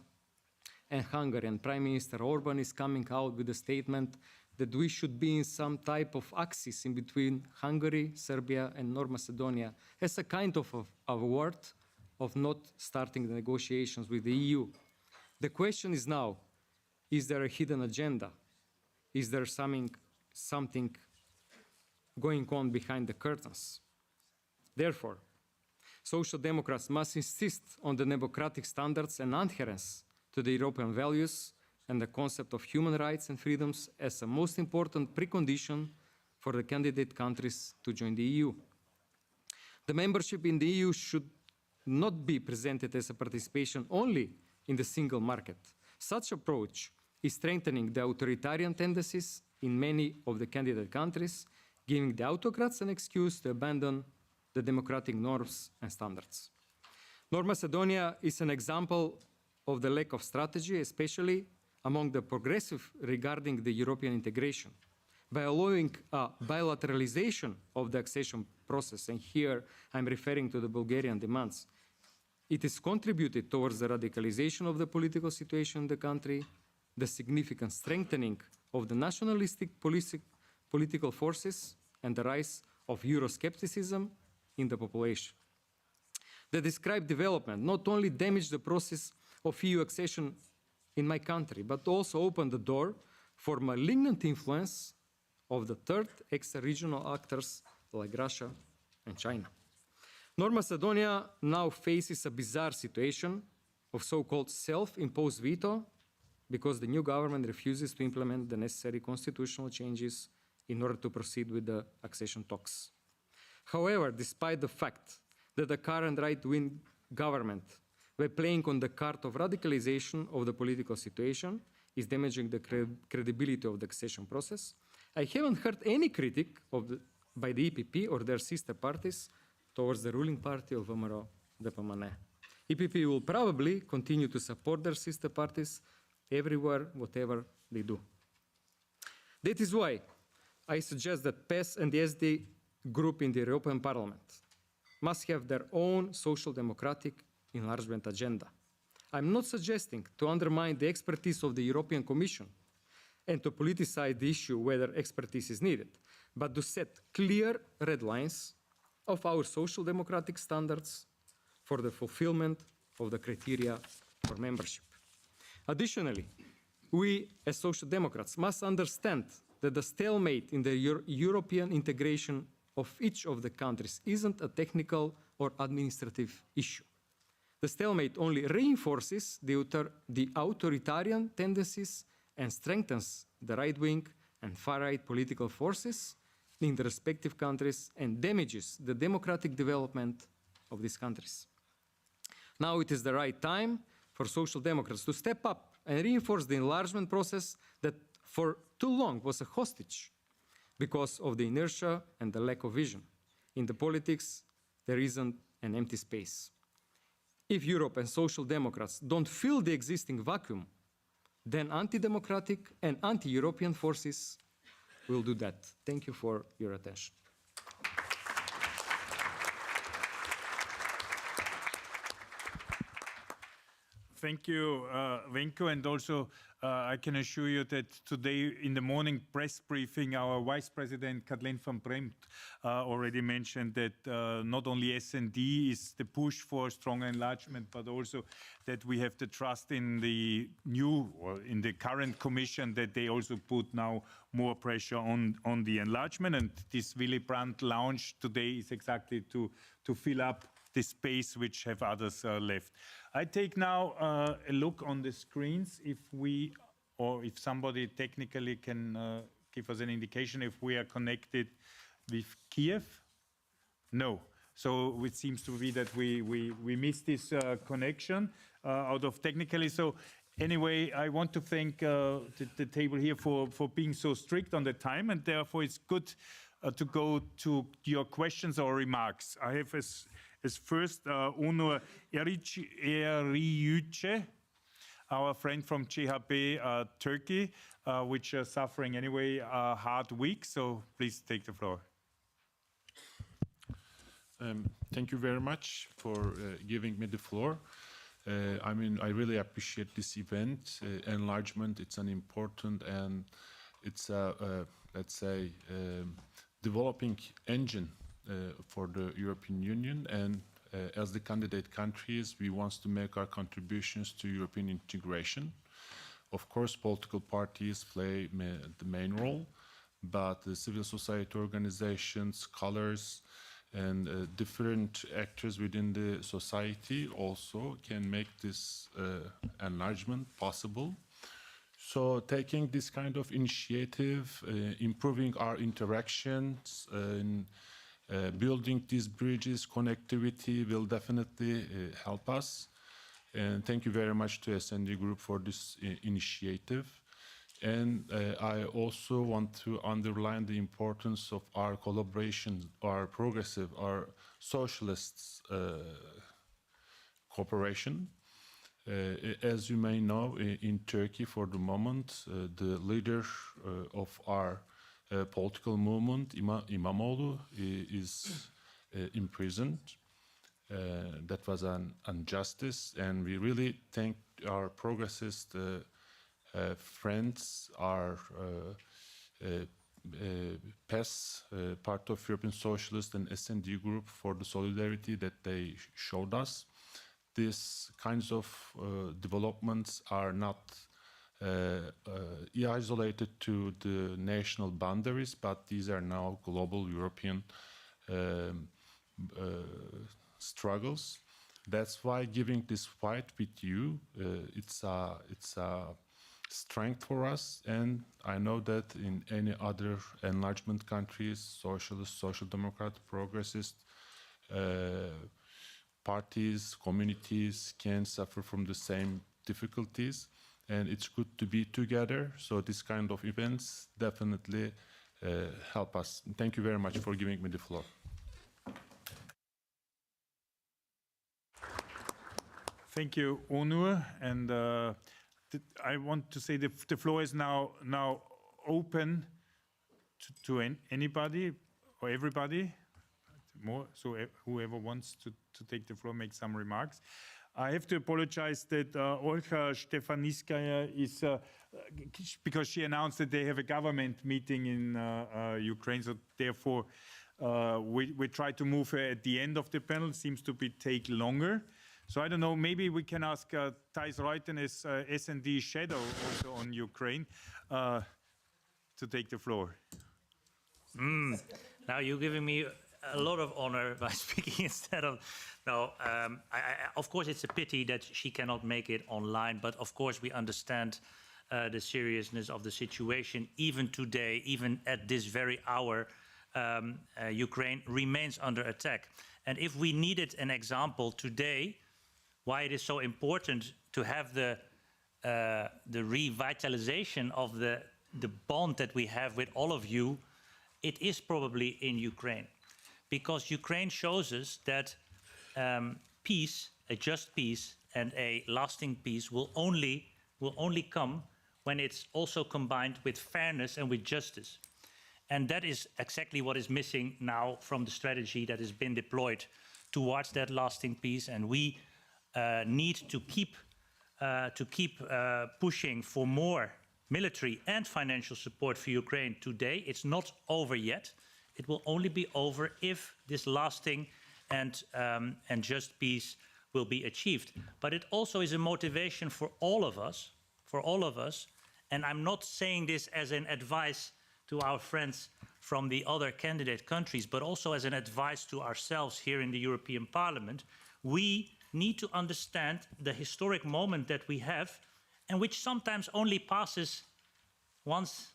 and Hungary, and Prime Minister Orban is coming out with a statement that we should be in some type of axis in between Hungary, Serbia, and North Macedonia as a kind of award of not starting the negotiations with the EU. The question is now, is there a hidden agenda? Is there something going on behind the curtains? Therefore, Social Democrats must insist on the democratic standards and adherence to the European values and the concept of human rights and freedoms as a most important precondition for the candidate countries to join the EU. The membership in the EU should not be presented as a participation only in the single market. Such approach is strengthening the authoritarian tendencies in many of the candidate countries, giving the autocrats an excuse to abandon the democratic norms and standards. North Macedonia is an example of the lack of strategy, especially among the progressive regarding the European integration. By allowing a bilateralization of the accession process, and here I'm referring to the Bulgarian demands, it is contributed towards the radicalization of the political situation in the country, the significant strengthening of the nationalistic political forces, and the rise of Euroscepticism in the population. The described development not only damaged the process of EU accession in my country, but also opened the door for malignant influence of the third extra-regional actors like Russia and China. North Macedonia now faces a bizarre situation of so-called self-imposed veto because the new government refuses to implement the necessary constitutional changes in order to proceed with the accession talks. However, despite the fact that the current right-wing government, by playing on the card of radicalization of the political situation, is damaging the credibility of the accession process, I haven't heard any critique by the EPP or their sister parties towards the ruling party of VMRO DPMNE. EPP will probably continue to support their sister parties everywhere, whatever they do. That is why I suggest that PES and the SD group in the European Parliament must have their own social democratic enlargement agenda. I'm not suggesting to undermine the expertise of the European Commission and to politicize the issue whether expertise is needed, but to set clear red lines of our social democratic standards for the fulfillment of the criteria for membership. Additionally, we as Social Democrats must understand that the stalemate in the European integration of each of the countries isn't a technical or administrative issue. The stalemate only reinforces the authoritarian tendencies and strengthens the right-wing and far-right political forces in the respective countries and damages the democratic development of these countries. Now it is the right time for Social Democrats to step up and reinforce the enlargement process that for too long was a hostage because of the inertia and the lack of vision. In the politics, there isn't an empty space. If Europe and Social Democrats don't fill the existing vacuum, then anti-democratic and anti-European forces will do that. Thank you for your attention. Thank you, Venko, and also I can assure you that today in the morning press briefing, our Vice President Kathleen van Brandt already mentioned that not only S&D is the push for strong enlargement, but also that we have the trust in the new or in the current Commission that they also put now more pressure on the enlargement. And this Willy Brandt launch today is exactly to fill up the space which have others left. I take now a look on the screens if we, or if somebody technically can give us an indication if we are connected with Kiev. No. So it seems to be that we missed this connection out of technically. So anyway, I want to thank the table here for being so strict on the time, and therefore it's good to go to your questions or remarks. I have as first Onur Eriyüce, our friend from CHP Turkey, which are suffering anyway a hard week. So please take the floor. Thank you very much for giving me the floor. I mean, I really appreciate this event. Enlargement, it's an important and it's a let's say, developing engine for the European Union, and as the candidate countries, we want to make our contributions to European integration. Of course, political parties play the main role, but the civil society organizations, scholars, and different actors within the society also can make this enlargement possible. So taking this kind of initiative, improving our interactions, and building these bridges, connectivity will definitely help us. And thank you very much to S&D Group for this initiative. And I also want to underline the importance of our collaboration, our progressive, our socialists cooperation. As you may know, in Turkey for the moment, the leader of our political movement, İmamoğlu, is imprisoned. That was an injustice, and we really thank our progressist friends, our PES, part of European Socialist and S&D Group, for the solidarity that they showed us. these kinds of developments are not isolated to the national boundaries, but these are now global European struggles. That's why giving this fight with you, it's a strength for us. And I know that in any other enlargement countries, socialist, social democrat, progressist parties, communities can suffer from the same difficulties. And it's good to be together. So this kind of events definitely help us. Thank you very much for giving me the floor. Thank you, Onur. And I want to say the floor is now open to anybody or everybody. More, so whoever wants to take the floor, make some remarks. I have to apologize that Olga Stefaniskaya is, because she announced that they have a government meeting in Ukraine, so therefore we try to move her at the end of the panel. Seems to take longer. So I don't know, maybe we can ask Thijs Ruiten as S&D shadow also on Ukraine to take the floor. Now you're giving me a lot of honor by speaking instead of... No, of course it's a pity that she cannot make it online, but of course we understand the seriousness of the situation. Even today, even at this very hour, Ukraine remains under attack. And if we needed an example today, why it is so important to have the revitalization of the bond that we have with all of you, it is probably in Ukraine. Because Ukraine shows us that peace, a just peace and a lasting peace will only come when it's also combined with fairness and with justice. And that is exactly what is missing now from the strategy that has been deployed towards that lasting peace. And we need to keep pushing for more military and financial support for Ukraine today. It's not over yet. It will only be over if this lasting and just peace will be achieved. But it also is a motivation for all of us, and I'm not saying this as an advice to our friends from the other candidate countries, but also as an advice to ourselves here in the European Parliament. We need to understand the historic moment that we have, and which sometimes only passes once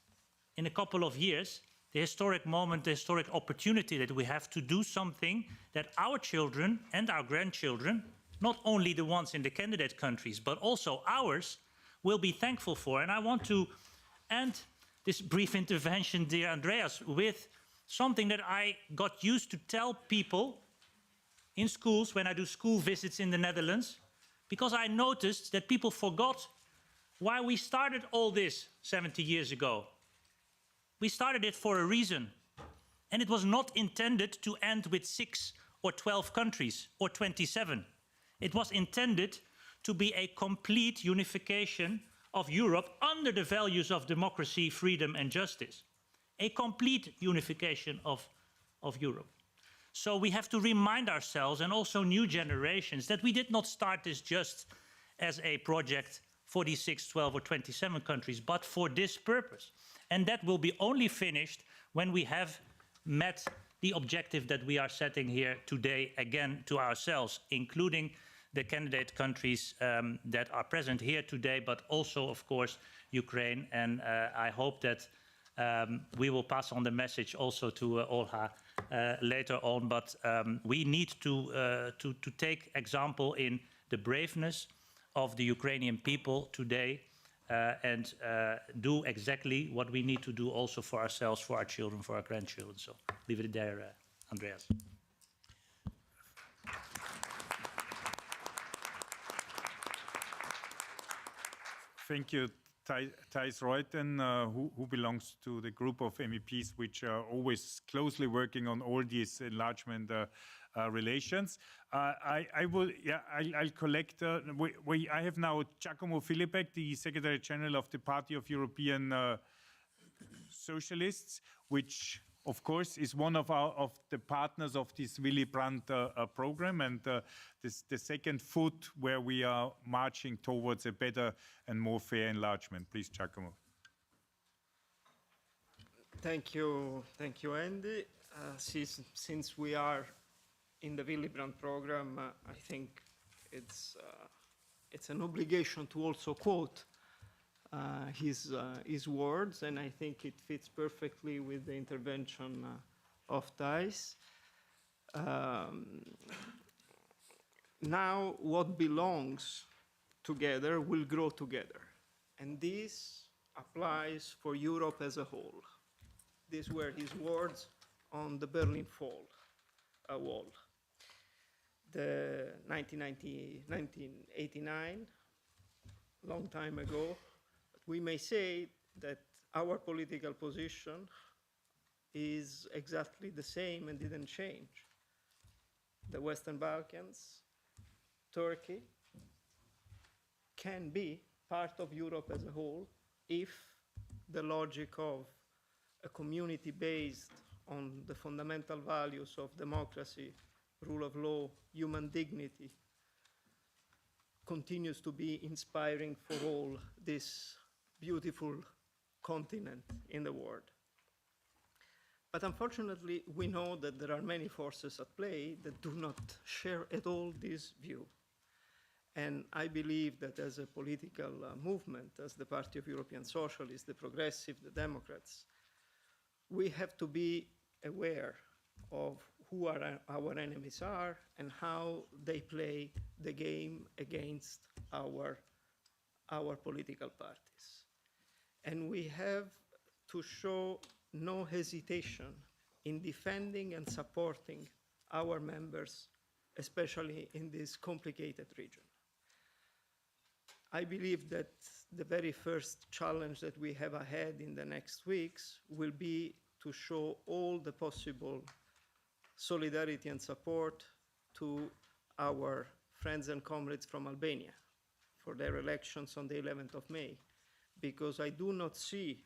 in a couple of years, the historic moment, the historic opportunity that we have to do something that our children and our grandchildren, not only the ones in the candidate countries, but also ours, will be thankful for. And I want to end this brief intervention, dear Andreas, with something that I got used to tell people in schools when I do school visits in the Netherlands, because I noticed that people forgot why we started all this 70 years ago. We started it for a reason, and it was not intended to end with 6 or 12 countries or 27. It was intended to be a complete unification of Europe under the values of democracy, freedom and justice. A complete unification of Europe. So we have to remind ourselves, and also new generations, that we did not start this just as a project for these 6, 12 or 27 countries, but for this purpose. And that will be only finished when we have met the objective that we are setting here today again to ourselves, including the candidate countries that are present here today, but also, of course, Ukraine. And I hope that we will pass on the message also to Olga later on. But we need to take example in the braveness of the Ukrainian people today, and do exactly what we need to do also for ourselves, for our children, for our grandchildren. So leave it there, Andreas. Thank you, Thijs Ruiten, who belongs to the group of MEPs which are always closely working on all these enlargement relations. I'll collect. I have now Giacomo Filipek, the Secretary General of the Party of European Socialists, which of course, is one of the partners of this Willy Brandt program, and this the second foot where we are marching towards a better and more fair enlargement. Please, Giacomo. Thank you, Andy. Since we are in the Willy Brandt program, I think it's an obligation to also quote his words, and I think it fits perfectly with the intervention of Thijs. Now, what belongs together will grow together, and this applies for Europe as a whole. These were his words on the Berlin Wall. The 1989, long time ago, we may say that our political position is exactly the same and didn't change. The Western Balkans, Turkey, can be part of Europe as a whole if the logic of a community based on the fundamental values of democracy, rule of law, human dignity, continues to be inspiring for all this beautiful continent in the world. But unfortunately, we know that there are many forces at play that do not share at all this view. And I believe that as a political movement, as the Party of European Socialists, the Progressive, the Democrats, we have to be aware of who our enemies are and how they play the game against our political parties. And we have to show no hesitation in defending and supporting our members, especially in this complicated region. I believe that the very first challenge that we have ahead in the next weeks will be to show all the possible solidarity and support to our friends and comrades from Albania for their elections on the 11th of May, because I do not see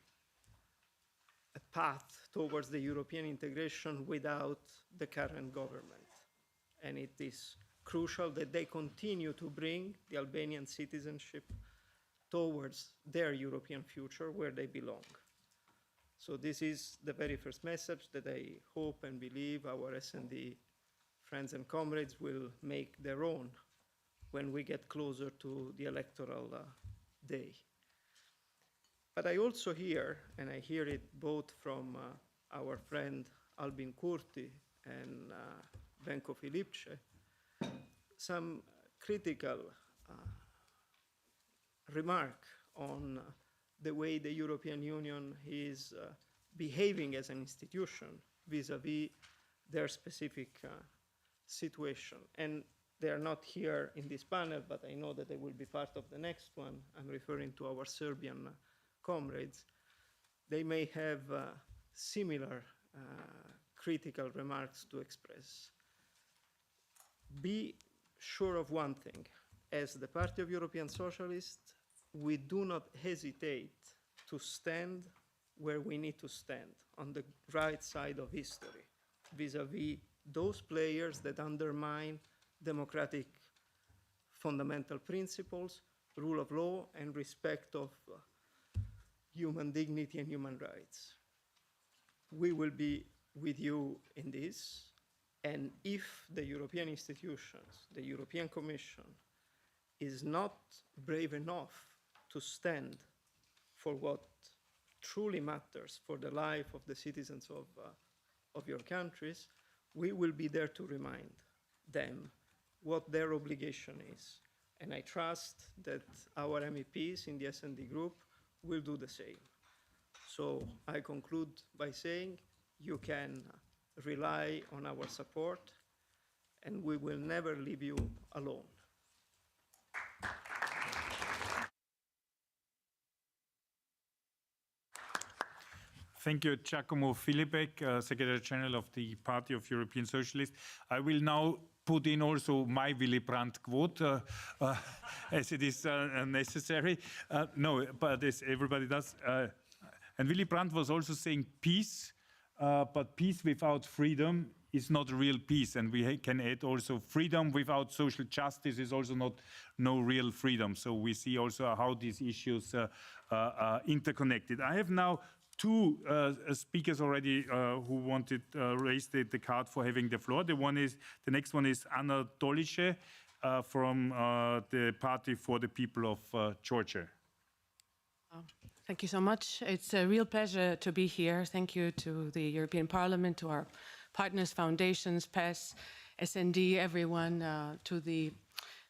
a path towards the European integration without the current government. And it is crucial that they continue to bring the Albanian citizenship towards their European future where they belong. So this is the very first message that I hope and believe our S&D friends and comrades will make their own when we get closer to the electoral day. But I also hear, and I hear it both from our friend Albin Kurti and Venko Filipce, some critical remark on the way the European Union is behaving as an institution vis-à-vis their specific situation. And they are not here in this panel, but I know that they will be part of the next one. I'm referring to our Serbian comrades. They may have similar critical remarks to express. Be sure of one thing. As the Party of European Socialists, we do not hesitate to stand where we need to stand, on the right side of history, vis-à-vis those players that undermine democratic fundamental principles, rule of law, and respect of human dignity and human rights. We will be with you in this, and if the European institutions, the European Commission, is not brave enough to stand for what truly matters for the life of the citizens of your countries, we will be there to remind them what their obligation is. And I trust that our MEPs in the S&D group will do the same. So I conclude by saying you can rely on our support, and we will never leave you alone. Thank you, Giacomo Filipek, Secretary General of the Party of European Socialists. I will now put in also my Willy Brandt quote, as it is necessary. No, but as everybody does. And Willy Brandt was also saying peace but peace without freedom is not real peace. And we can add also freedom without social justice is also no real freedom. So we see also how these issues are interconnected. I have now two speakers already who wanted raised the card for having the floor. The next one is Anna Dolice from the Party for the People of Georgia. Thank you so much. It's a real pleasure to be here. Thank you to the European Parliament, to our partners, foundations, PES, SND, everyone,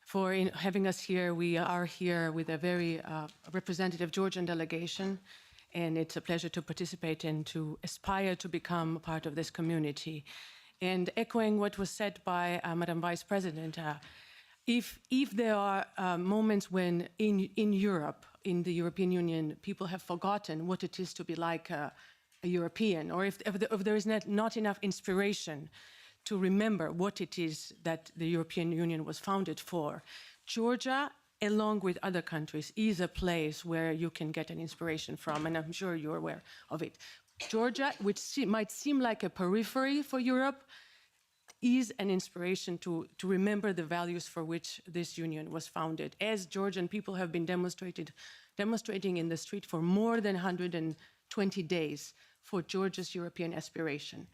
for having us here. We are here with a very representative Georgian delegation, and it's a pleasure to participate and to aspire to become part of this community. And echoing what was said by Madam Vice President, if there are moments when in Europe, in the European Union, people have forgotten what it is to be like a European, or if there is not enough inspiration to remember what it is that the European Union was founded for, Georgia, along with other countries, is a place where you can get an inspiration from, and I'm sure you're aware of it. Georgia, which might seem like a periphery for Europe, is an inspiration to remember the values for which this union was founded, as Georgian people have been demonstrating in the street for more than 120 days for Georgia's European aspiration.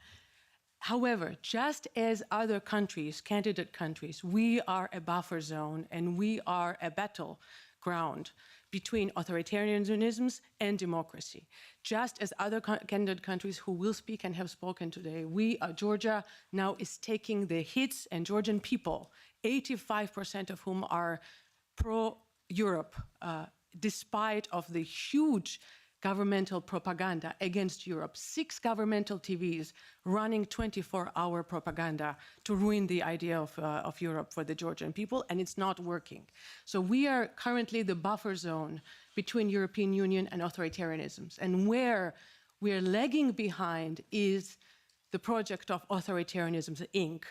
However, just as other countries, candidate countries, we are a buffer zone and we are a battleground between authoritarianisms and democracy. Just as other candidate countries who will speak and have spoken today, Georgia now is taking the hits, and Georgian people, 85% of whom are pro-Europe, despite of the huge governmental propaganda against Europe, 6 governmental TVs running 24-hour propaganda to ruin the idea of Europe for the Georgian people, and it's not working. So we are currently the buffer zone between European Union and authoritarianisms, and where we're lagging behind is the project of Authoritarianism Inc.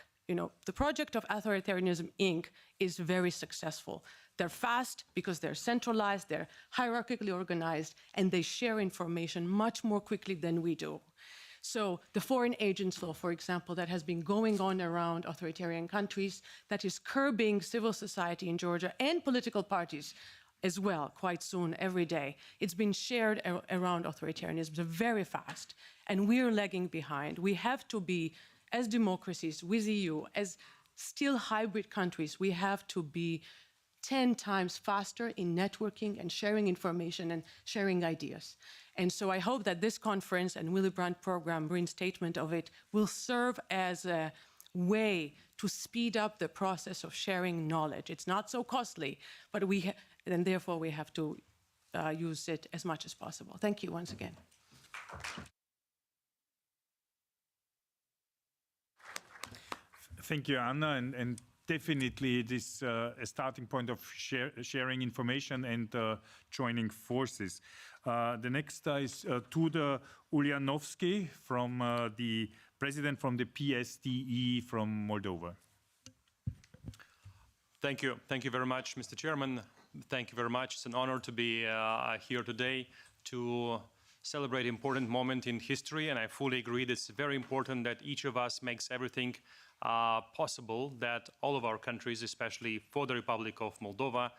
The project of Authoritarianism Inc. is very successful. They're fast because they're centralized, they're hierarchically organized, and they share information much more quickly than we do. So the foreign agents law, for example, that has been going on around authoritarian countries, that is curbing civil society in Georgia and political parties as well, quite soon, every day. It's been shared around authoritarianism very fast, and we're lagging behind. We have to be, as democracies with EU, as still hybrid countries, we have to be 10 times faster in networking and sharing information and sharing ideas. And so I hope that this conference and Willy Brandt program, reinstatement of it, will serve as a way to speed up the process of sharing knowledge. It's not so costly, but and therefore we have to use it as much as possible. Thank you once again. Thank you, Anna, and definitely this a starting point of sharing information and joining forces. The next is Tudor Ulyanovsky, from the president from the PSDE from Moldova. Thank you. Thank you very much, Mr. Chairman. Thank you very much. It's an honor to be here today to celebrate an important moment in history, and I fully agree that it's very important that each of us makes everything possible that all of our countries, especially for the Republic of Moldova,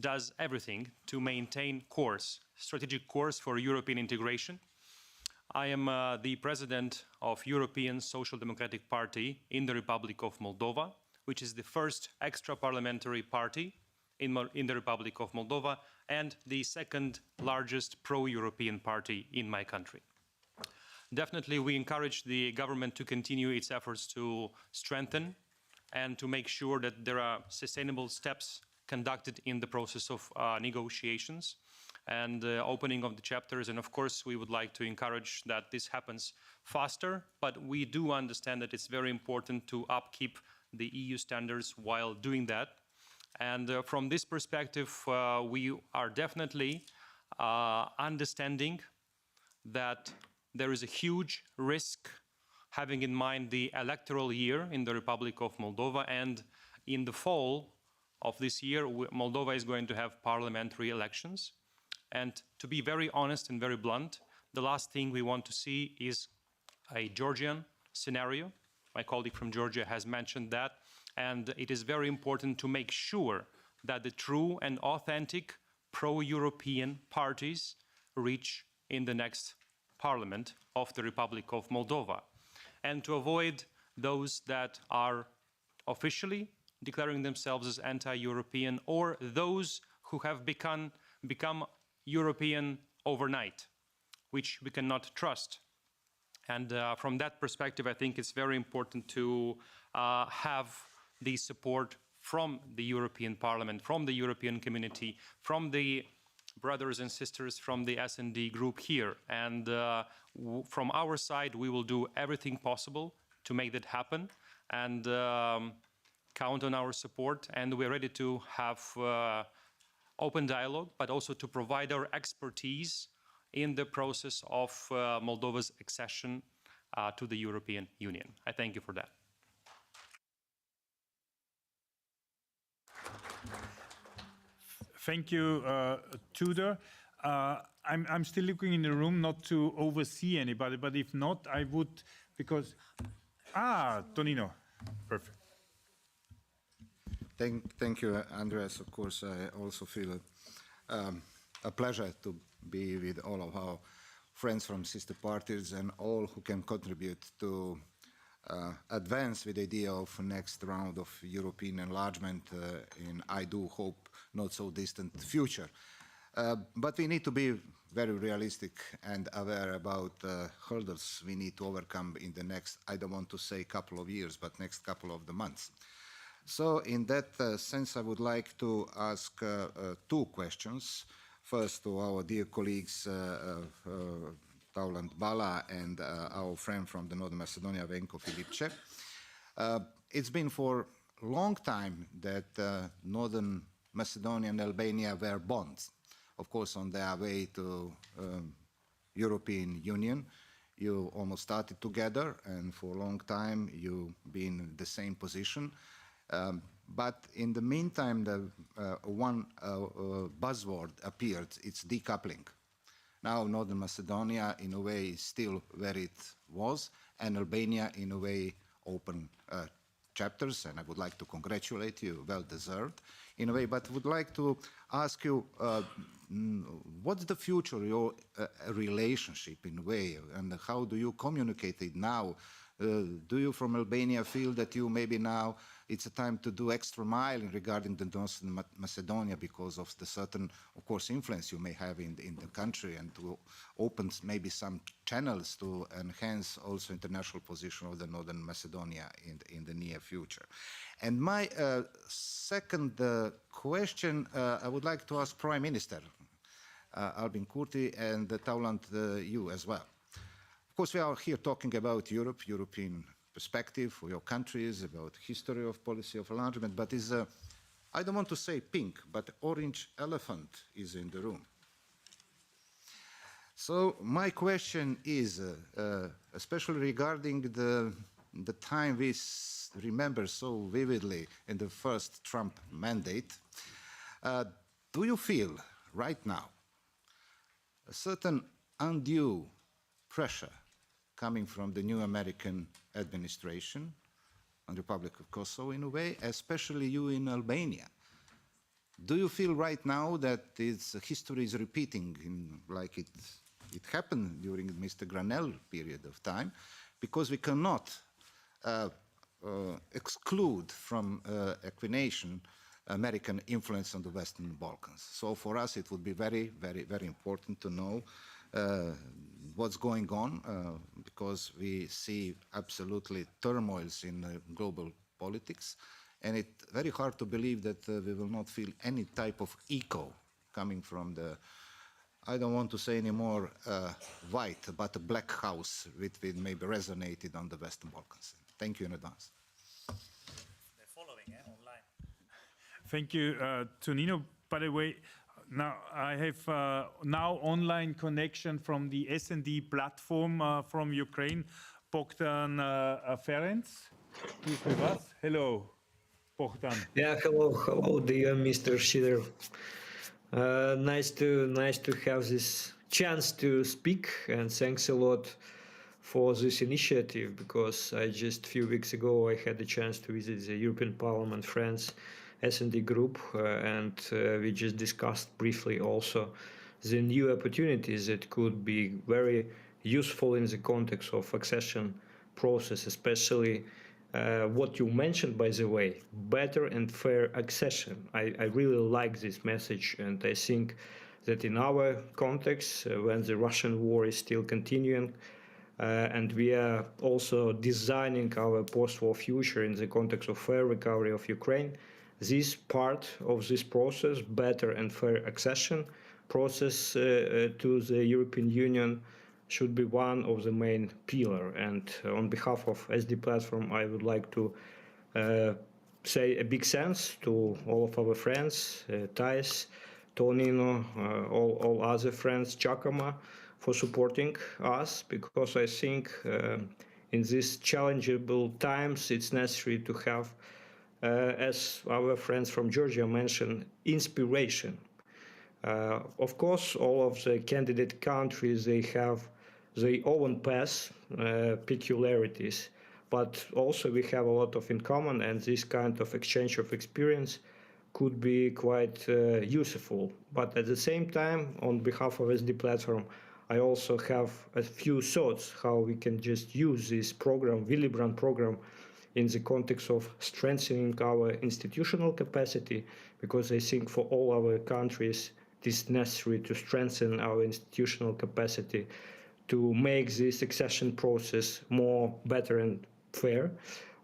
does everything to maintain strategic course for European integration. I am the president of European Social Democratic Party in the Republic of Moldova, which is the first extra-parliamentary party in the Republic of Moldova and the second largest pro-European party in my country. Definitely, we encourage the government to continue its efforts to strengthen and to make sure that there are sustainable steps conducted in the process of negotiations and opening of the chapters. And of course, we would like to encourage that this happens faster, but we do understand that it's very important to upkeep the EU standards while doing that. And from this perspective, we are definitely understanding that there is a huge risk, having in mind the electoral year in the Republic of Moldova, and in the fall of this year, Moldova is going to have parliamentary elections. And to be very honest and very blunt, the last thing we want to see is a Georgian scenario. My colleague from Georgia has mentioned that. And it is very important to make sure that the true and authentic pro-European parties reach in the next parliament of the Republic of Moldova, and to avoid those that are officially declaring themselves as anti-European, or those who have become European overnight, which we cannot trust. And from that perspective, I think it's very important to have the support from the European Parliament, from the European community, from the brothers and sisters from the S&D group here. And from our side, we will do everything possible to make that happen, and count on our support. And we're ready to have open dialogue, but also to provide our expertise in the process of Moldova's accession to the European Union. I thank you for that. Thank you, Tudor. I'm still looking in the room not to oversee anybody, but if not, I would, because... Tonino, perfect. Thank you, Andreas. Of course, I also feel a pleasure to be with all of our friends from sister parties and all who can contribute to advance with the idea of next round of European enlargement in, I do hope, not so distant future. But we need to be very realistic and aware about hurdles we need to overcome in the next, I don't want to say couple of years, but next couple of the months. So in that sense, I would like to ask two questions. First, to our dear colleagues, Taulant Bala and our friend from the Northern Macedonia, Venko Filipce. It's been for a long time that Northern Macedonia and Albania were bonds. Of course, on their way to European Union, you almost started together, and for a long time you've been in the same position. But in the meantime, the one buzzword appeared, it's decoupling. Now Northern Macedonia, in a way, is still where it was, and Albania, in a way, open chapters, and I would like to congratulate you, well deserved, in a way, but would like to ask you, what's the future of your relationship, in a way, and how do you communicate it now? Do you from Albania feel that you maybe now it's a time to do extra mile regarding the Northern Macedonia because of the certain, of course, influence you may have in the country, and to open maybe some channels to enhance also international position of the Northern Macedonia in the near future? And my second question, I would like to ask Prime Minister Albin Kurti and Taulant, you as well. Of course, we are here talking about Europe, European perspective for your countries, about history of policy of enlargement, but is I don't want to say pink, but orange elephant is in the room. So my question is, especially regarding the time we remember so vividly in the first Trump mandate, do you feel right now a certain undue pressure coming from the new American administration on the Republic of Kosovo, in a way, especially you in Albania? Do you feel right now that its history is repeating like it happened during Mr. Granell period of time? Because we cannot exclude from equation American influence on the Western Balkans. So for us, it would be very, very, very important to know what's going on, because we see absolutely turmoils in global politics, and it's very hard to believe that we will not feel any type of echo coming from the, I don't want to say anymore white, but a black house which maybe resonated on the Western Balkans. Thank you in advance. They're following online. Thank you, Tonino. By the way, now I have now online connection from the S&D platform from Ukraine. Bogdan Ferenc is with us. Hello, Bogdan. Yeah, hello, dear Mr. Schieder. Nice to have this chance to speak, and thanks a lot for this initiative, because just a few weeks ago I had the chance to visit the European Parliament France S&D group, and we just discussed briefly also the new opportunities that could be very useful in the context of accession process, especially what you mentioned, by the way, better and fair accession. I really like this message, and I think that in our context, when the Russian war is still continuing, and we are also designing our post-war future in the context of fair recovery of Ukraine, this part of this process, better and fair accession process to the European Union, should be one of the main pillar. And on behalf of SD Platform, I would like to say a big thanks to all of our friends, Thais, Tonino, all other friends, Giacomo, for supporting us, because I think in these challengeable times it's necessary to have, as our friends from Georgia mentioned, inspiration. Of course, all of the candidate countries, they have their own path, peculiarities, but also we have a lot of in common, and this kind of exchange of experience could be quite useful. But at the same time, on behalf of SD Platform, I also have a few thoughts how we can just use this program, Willy Brandt program, in the context of strengthening our institutional capacity, because I think for all our countries it is necessary to strengthen our institutional capacity to make this accession process more better and fair.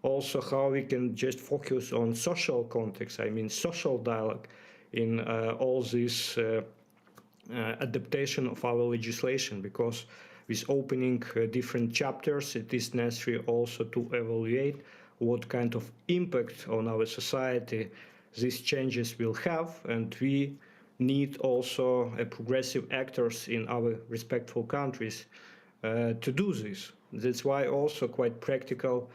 Also, how we can just focus on social context, I mean social dialogue in all this adaptation of our legislation, because with opening different chapters, it is necessary also to evaluate what kind of impact on our society these changes will have, and we need also progressive actors in our respectful countries to do this. That's why also quite practical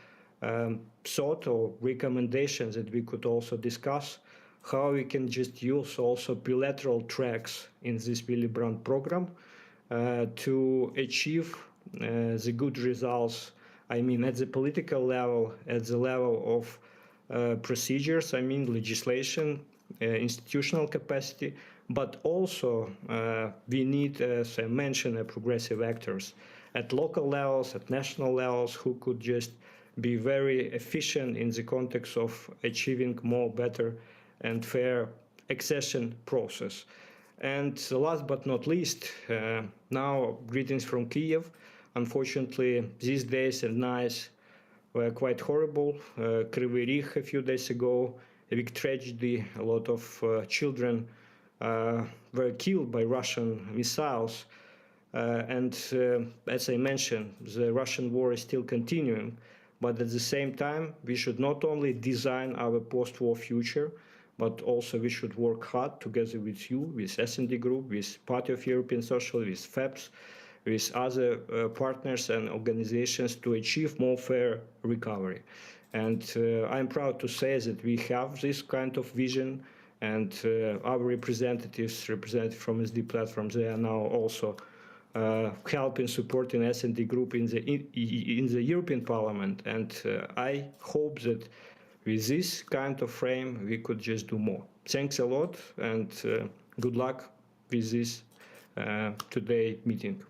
thought or recommendations that we could also discuss, how we can just use also bilateral tracks in this Willy Brandt program to achieve the good results. I mean, at the political level, at the level of procedures, I mean, legislation, institutional capacity, but also we need, as I mentioned, progressive actors at local levels, at national levels, who could just be very efficient in the context of achieving more better and fair accession process. And last but not least, now greetings from Kiev. Unfortunately, these days and nights were quite horrible. Kryvyi Rih a few days ago, a big tragedy. A lot of children were killed by Russian missiles. And as I mentioned, the Russian war is still continuing. But at the same time, we should not only design our post-war future, but also we should work hard together with you, with S&D Group, with Party of European Socialists, with FEPS, with other partners and organizations to achieve more fair recovery. And I'm proud to say that we have this kind of vision, and our representatives from SD Platforms, they are now also helping, supporting S&D Group in the European Parliament. And I hope that with this kind of frame, we could just do more. Thanks a lot, and good luck with this today meeting.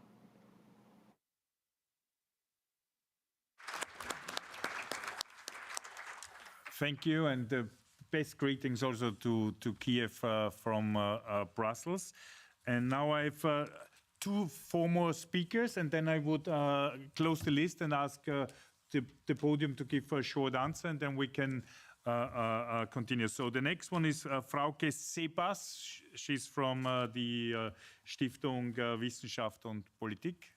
Thank you, and best greetings also to Kiev from Brussels. And now I have four more speakers, and then I would close the list and ask the podium to give a short answer, and then we can continue. So the next one is Frauke Sebas. She's from the Stiftung Wissenschaft und Politik.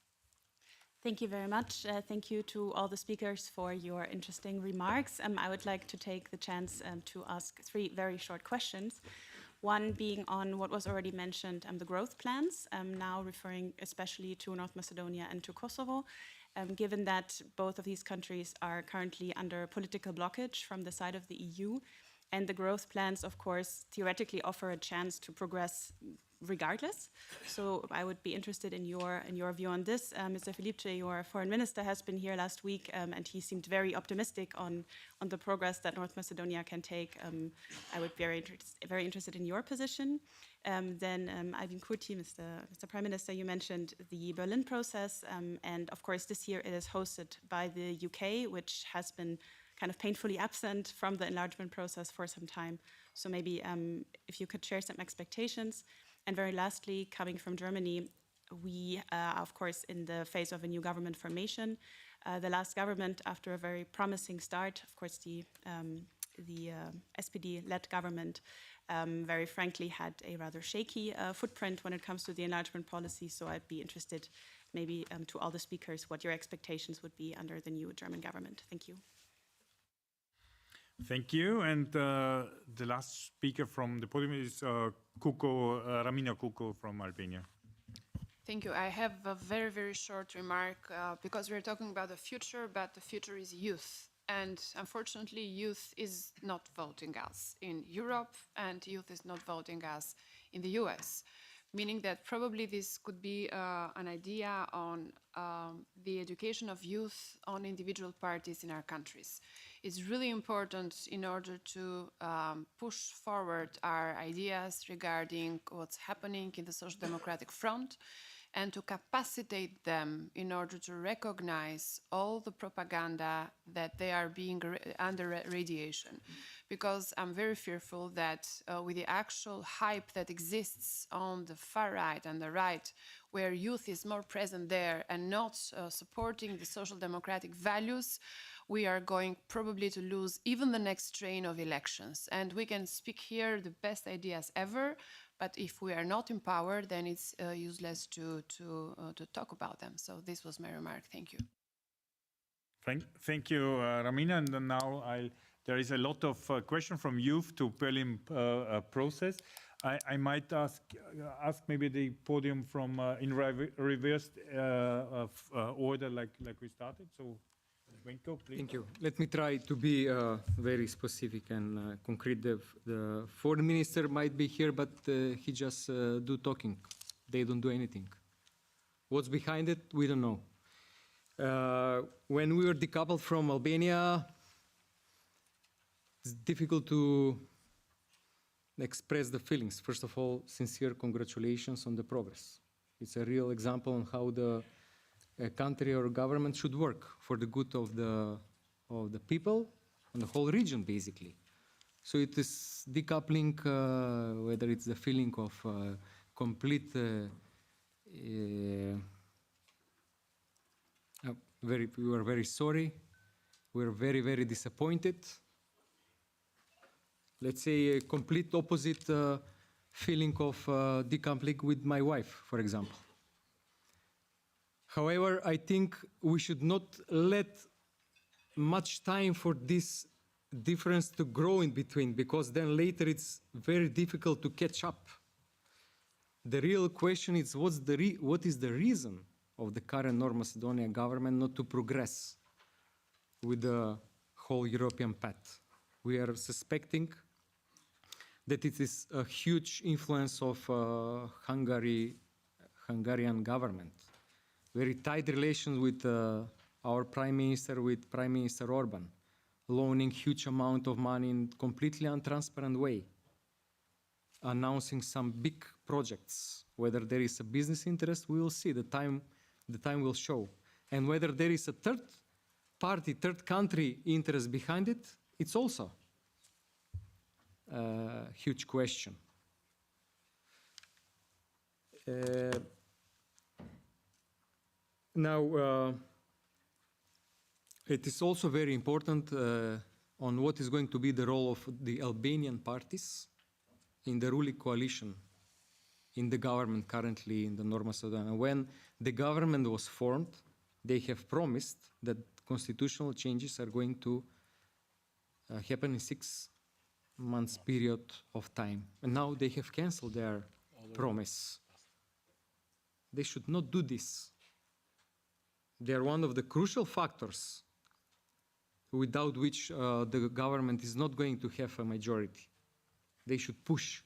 Thank you very much. Thank you to all the speakers for your interesting remarks. I would like to take the chance to ask three very short questions. One being on what was already mentioned, the growth plans, now referring especially to North Macedonia and to Kosovo, given that both of these countries are currently under political blockage from the side of the EU, and the growth plans, of course, theoretically offer a chance to progress regardless. So I would be interested in your view on this. Mr. Filipe, your foreign minister has been here last week, and he seemed very optimistic on the progress that North Macedonia can take. I would be very interested in your position. Then, Ivan Kurti, Mr. Prime Minister, you mentioned the Berlin process, and of course this year it is hosted by the UK, which has been kind of painfully absent from the enlargement process for some time. So maybe if you could share some expectations. And very lastly, coming from Germany, we are of course in the phase of a new government formation. The last government, after a very promising start, of course the SPD-led government, very frankly had a rather shaky footprint when it comes to the enlargement policy. So I'd be interested maybe to all the speakers what your expectations would be under the new German government. Thank you. Thank you. And the last speaker from the podium is Ramina Kuko from Albania. Thank you. I have a very, very short remark because we're talking about the future, but the future is youth. And unfortunately, youth is not voting us in Europe, and youth is not voting us in the US, meaning that probably this could be an idea on the education of youth on individual parties in our countries. It's really important in order to push forward our ideas regarding what's happening in the social democratic front, and to capacitate them in order to recognize all the propaganda that they are being under radiation. Because I'm very fearful that with the actual hype that exists on the far right and the right, where youth is more present there and not supporting the social democratic values, we are going probably to lose even the next train of elections. And we can speak here the best ideas ever, but if we are not in power, then it's useless to talk about them. So this was my remark. Thank you. Thank you, Ramina. And then now there is a lot of questions from youth to Berlin process. I might ask maybe the podium from in reversed order like we started. So, Wenko, please. Thank you. Let me try to be very specific and concrete. The foreign minister might be here, but he just do talking. They don't do anything. What's behind it, we don't know. When we were decoupled from Albania, it's difficult to express the feelings. First of all, sincere congratulations on the progress. It's a real example on how a country or government should work for the good of the people and the whole region, basically. So it is decoupling, whether it's the feeling of complete, we were very sorry, we were very, very disappointed. Let's say a complete opposite feeling of decoupling with my wife, for example. However, I think we should not let much time for this difference to grow in between, because then later it's very difficult to catch up. The real question is what is the reason of the current North Macedonia government not to progress with the whole European path? We are suspecting that it is a huge influence of Hungarian government. Very tight relations with our Prime Minister, with Prime Minister Orban, loaning huge amount of money in completely untransparent way, announcing some big projects. Whether there is a business interest, we will see. The time will show. And whether there is a third party, third country interest behind it, it's also a huge question. Now, it is also very important on what is going to be the role of the Albanian parties in the ruling coalition in the government currently in the North Macedonia. When the government was formed, they have promised that constitutional changes are going to happen in 6 months period of time. And now they have cancelled their promise. They should not do this. They are one of the crucial factors without which the government is not going to have a majority. They should push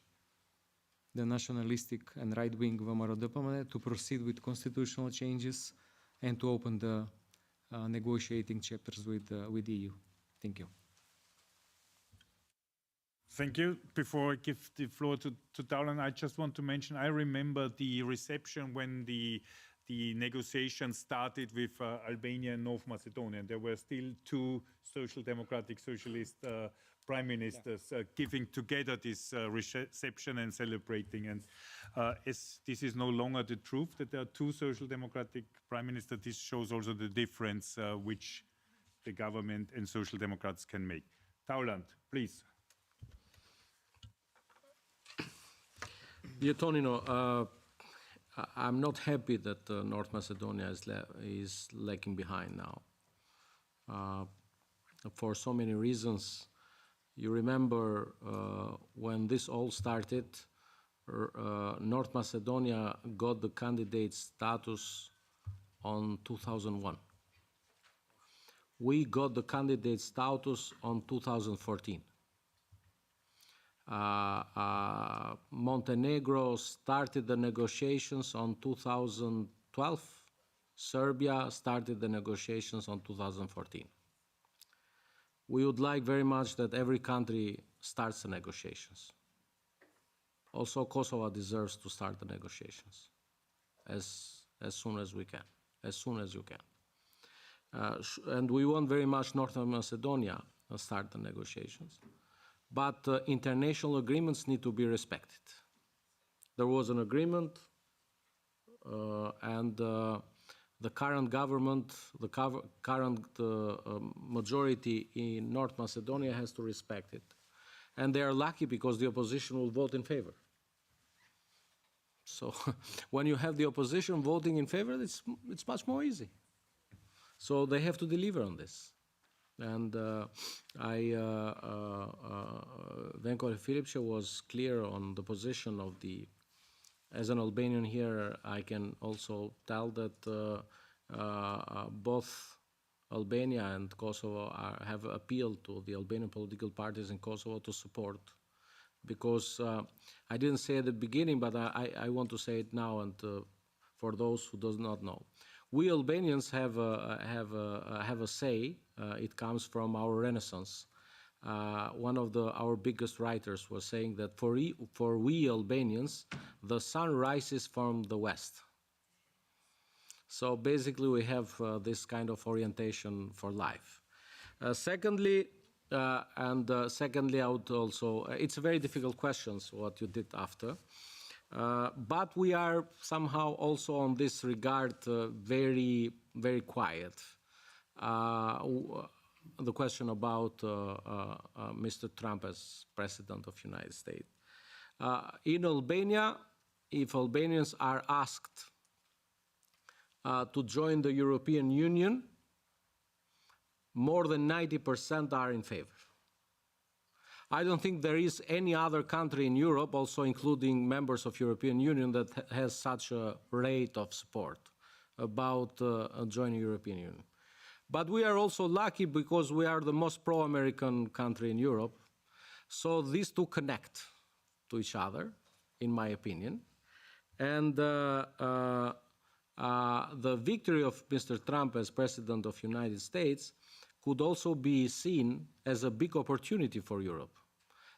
the nationalistic and right-wing Vămărodăpămâne to proceed with constitutional changes and to open the negotiating chapters with the EU. Thank you. Thank you. Before I give the floor to Taulan, I just want to mention, I remember the reception when the negotiations started with Albania and North Macedonia. And there were still two social democratic socialist prime ministers giving together this reception and celebrating. And as this is no longer the truth that there are two social democratic prime ministers, this shows also the difference which the government and social democrats can make. Tauland, please. Dear Tonino, I'm not happy that North Macedonia is lagging behind now. For so many reasons. You remember when this all started, North Macedonia got the candidate status on 2001. We got the candidate status on 2014. Montenegro started the negotiations on 2012. Serbia started the negotiations on 2014. We would like very much that every country starts the negotiations. Also, Kosovo deserves to start the negotiations as soon as we can, as soon as you can. And we want very much North Macedonia to start the negotiations. But international agreements need to be respected. There was an agreement, and the current government, the current majority in North Macedonia has to respect it. And they are lucky because the opposition will vote in favor. So when you have the opposition voting in favor, it's much more easy. So they have to deliver on this. And Venko Filipce was clear on the position of the, as an Albanian here, I can also tell that both Albania and Kosovo have appealed to the Albanian political parties in Kosovo to support, because I didn't say at the beginning, but I want to say it now, and for those who do not know. We Albanians have a say. It comes from our Renaissance. One of our biggest writers was saying that for we Albanians, the sun rises from the west. So basically, we have this kind of orientation for life. Secondly, I would also, it's a very difficult question, what you did after. But we are somehow also on this regard very, very quiet. The question about Mr. Trump as President of the United States. In Albania, if Albanians are asked to join the European Union, more than 90% are in favor. I don't think there is any other country in Europe, also including members of the European Union, that has such a rate of support about joining the European Union. But we are also lucky because we are the most pro-American country in Europe. So these two connect to each other, in my opinion. And the victory of Mr. Trump as President of the United States could also be seen as a big opportunity for Europe.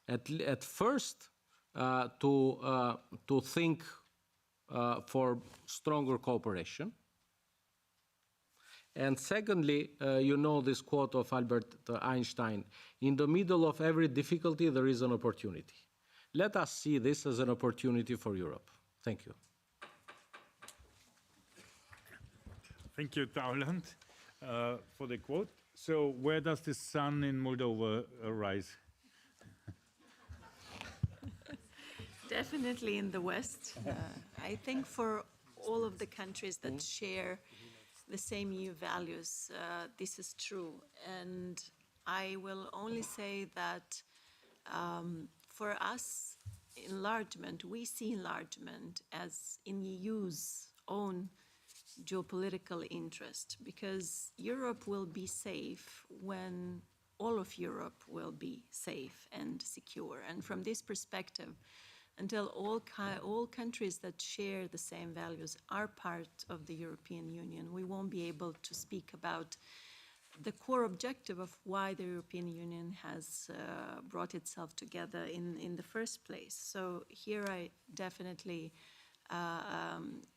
At first, to think for stronger cooperation. And secondly, you know this quote of Albert Einstein, in the middle of every difficulty, there is an opportunity. Let us see this as an opportunity for Europe. Thank you. Thank you, Tauland, for the quote. So where does the sun in Moldova rise? Definitely in the West. I think for all of the countries that share the same EU values, this is true. And I will only say that for us, enlargement, we see enlargement as in the EU's own geopolitical interest, because Europe will be safe when all of Europe will be safe and secure. And from this perspective, until all countries that share the same values are part of the European Union, we won't be able to speak about the core objective of why the European Union has brought itself together in the first place. So here I definitely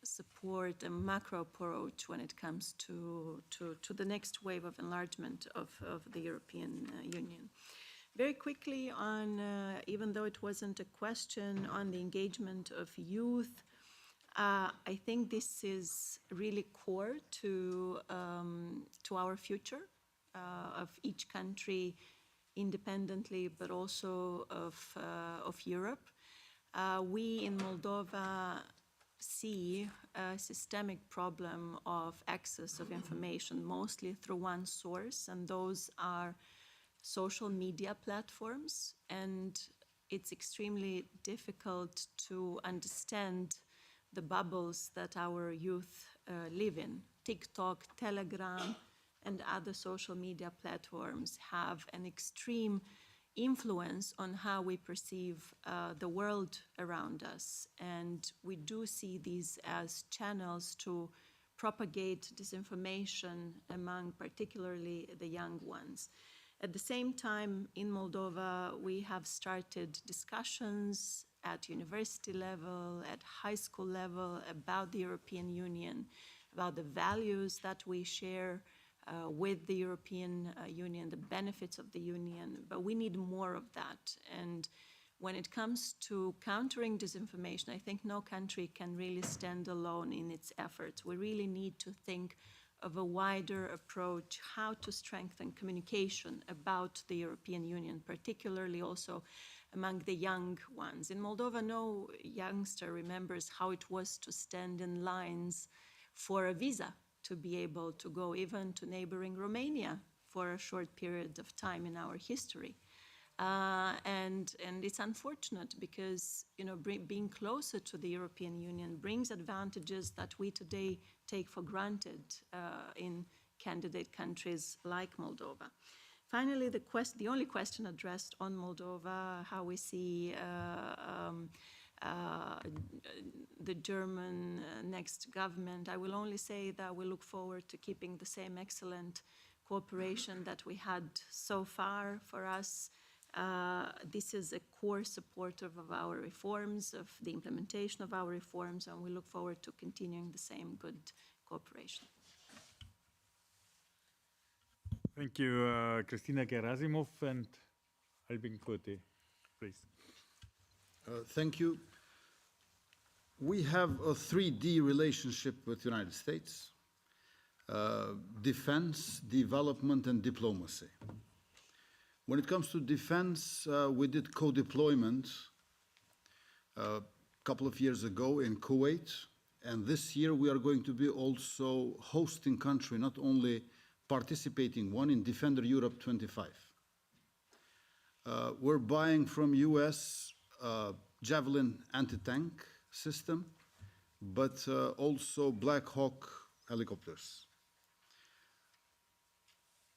support a macro approach when it comes to the next wave of enlargement of the European Union. Very quickly on, even though it wasn't a question, on the engagement of youth, I think this is really core to our future of each country independently, but also of Europe. We in Moldova see a systemic problem of access of information, mostly through one source, and those are social media platforms. And it's extremely difficult to understand the bubbles that our youth live in. TikTok, Telegram, and other social media platforms have an extreme influence on how we perceive the world around us. And we do see these as channels to propagate disinformation among particularly the young ones. At the same time, in Moldova, we have started discussions at university level, at high school level, about the European Union, about the values that we share with the European Union, the benefits of the Union, but we need more of that. And when it comes to countering disinformation, I think no country can really stand alone in its efforts. We really need to think of a wider approach, how to strengthen communication about the European Union, particularly also among the young ones. In Moldova, no youngster remembers how it was to stand in lines for a visa, to be able to go even to neighboring Romania for a short period of time in our history. And it's unfortunate because, you know, being closer to the European Union brings advantages that we today take for granted in candidate countries like Moldova. Finally, the only question addressed on Moldova, how we see the German next government, I will only say that we look forward to keeping the same excellent cooperation that we had so far. For us, this is a core supporter of our reforms, of the implementation of our reforms, and we look forward to continuing the same good cooperation. Thank you, Kristina Gerasimov and Albin Kurti, please. Thank you. We have a 3D relationship with the United States: defense, development, and diplomacy. When it comes to defense, we did co-deployment a couple of years ago in Kuwait, and this year we are going to be also hosting country, not only participating one in Defender Europe 25. We're buying from US Javelin anti-tank system, but also Black Hawk helicopters.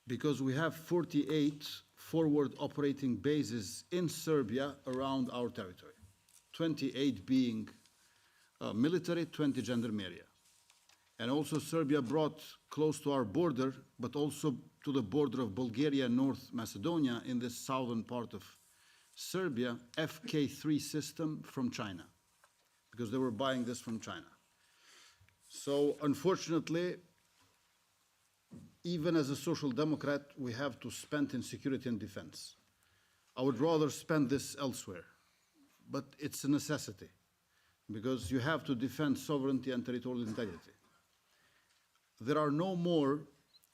Because we have 48 forward operating bases in Serbia around our territory, 28 being military, 20 gendarmeria. And also Serbia brought close to our border, but also to the border of Bulgaria and North Macedonia in the southern part of Serbia, FK3 system from China, because they were buying this from China. So unfortunately, even as a social democrat, we have to spend in security and defense. I would rather spend this elsewhere, but it's a necessity, because you have to defend sovereignty and territorial integrity. There are no more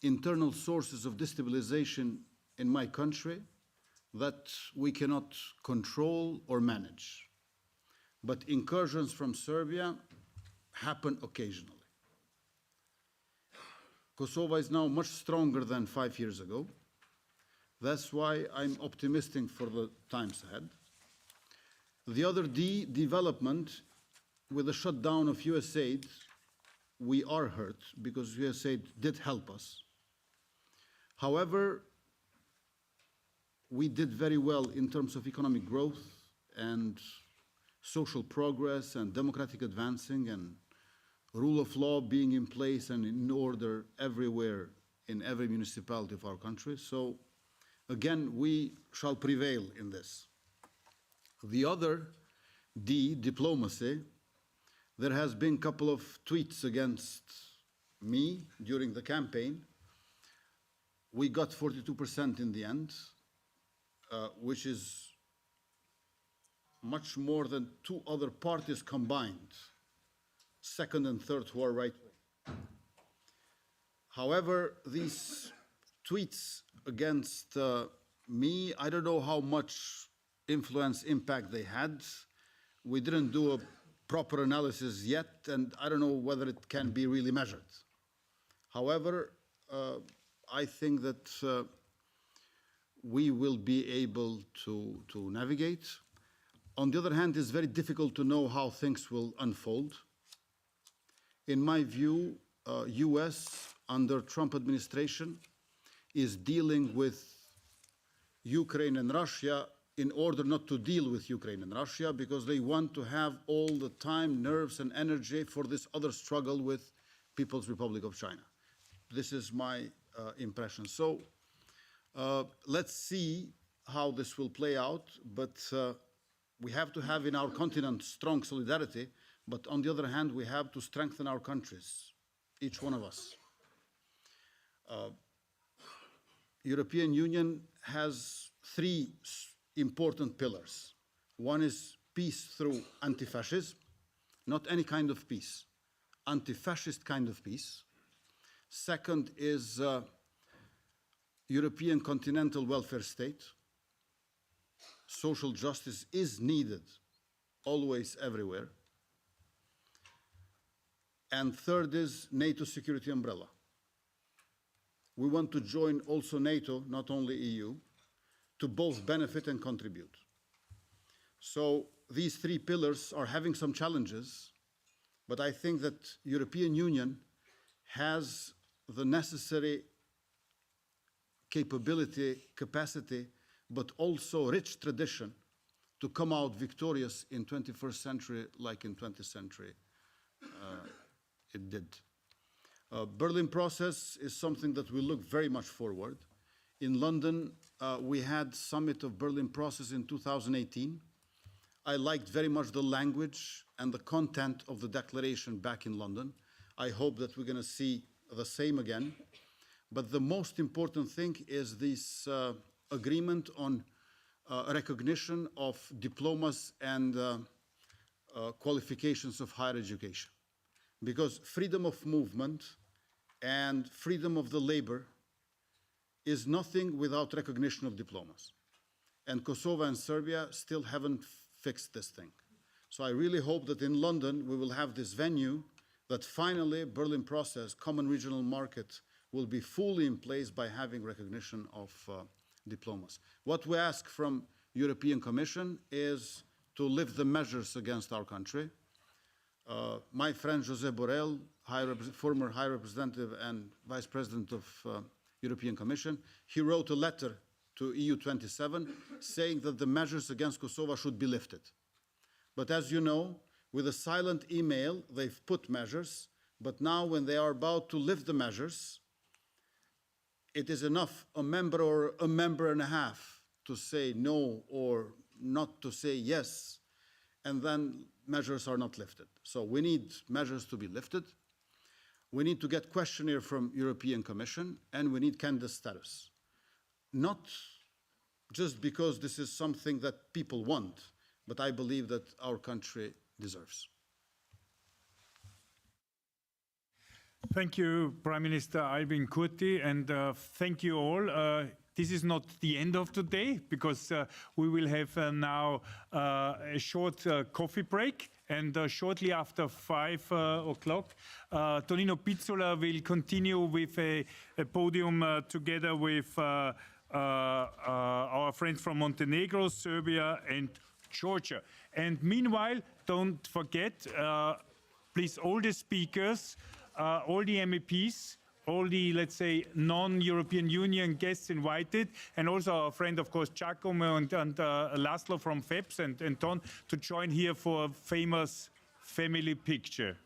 internal sources of destabilization in my country that we cannot control or manage. But incursions from Serbia happen occasionally. Kosovo is now much stronger than 5 years ago. That's why I'm optimistic for the times ahead. The other D, development, with the shutdown of USAID, we are hurt because USAID did help us. However, we did very well in terms of economic growth and social progress and democratic advancing and rule of law being in place and in order everywhere in every municipality of our country. So again, we shall prevail in this. The other D, diplomacy, there has been a couple of tweets against me during the campaign. We got 42% in the end, which is much more than two other parties combined, second and third, who are right-wing. However, these tweets against me, I don't know how much influence, impact they had. We didn't do a proper analysis yet, and I don't know whether it can be really measured. However, I think that we will be able to navigate. On the other hand, it's very difficult to know how things will unfold. In my view, US under Trump administration is dealing with Ukraine and Russia in order not to deal with Ukraine and Russia, because they want to have all the time, nerves and energy for this other struggle with People's Republic of China. This is my impression. So let's see how this will play out, but we have to have in our continent strong solidarity, but on the other hand, we have to strengthen our countries, each one of us. European Union has three important pillars. One is peace through anti-fascism, not any kind of peace, anti-fascist kind of peace. Second is European continental welfare state. Social justice is needed always, everywhere. And third is NATO security umbrella. We want to join also NATO, not only EU, to both benefit and contribute. So these three pillars are having some challenges, but I think that European Union has the necessary capability, capacity, but also rich tradition to come out victorious in 21st century like in 20th century it did. Berlin process is something that we look very much forward. In London, we had Summit of Berlin process in 2018. I liked very much the language and the content of the declaration back in London. I hope that we're going to see the same again. But the most important thing is this agreement on recognition of diplomas and qualifications of higher education. Because freedom of movement and freedom of the labor is nothing without recognition of diplomas. And Kosovo and Serbia still haven't fixed this thing. So I really hope that in London we will have this venue that finally Berlin process, common regional market, will be fully in place by having recognition of diplomas. What we ask from European Commission is to lift the measures against our country. My friend José Borrell, former High Representative and Vice President of European Commission, he wrote a letter to EU27 saying that the measures against Kosovo should be lifted. But as you know, with a silent email, they've put measures, but now when they are about to lift the measures, it is enough a member or a member and a half to say no or not to say yes, and then measures are not lifted. So we need measures to be lifted. We need to get questionnaire from European Commission, and we need candidate status. Not just because this is something that people want, but I believe that our country deserves. Thank you, Prime Minister Albin Kurti, and thank you all. This is not the end of today, because we will have now a short coffee break, and shortly after 5 o'clock, Tonino Pizzola will continue with a podium together with our friends from Montenegro, Serbia, and Georgia. And meanwhile, don't forget, please, all the speakers, all the MEPs, all the, let's say, non-European Union guests invited, and also our friend, of course, Giacomo and Laszlo from FEPS and Ton to join here for a famous family picture.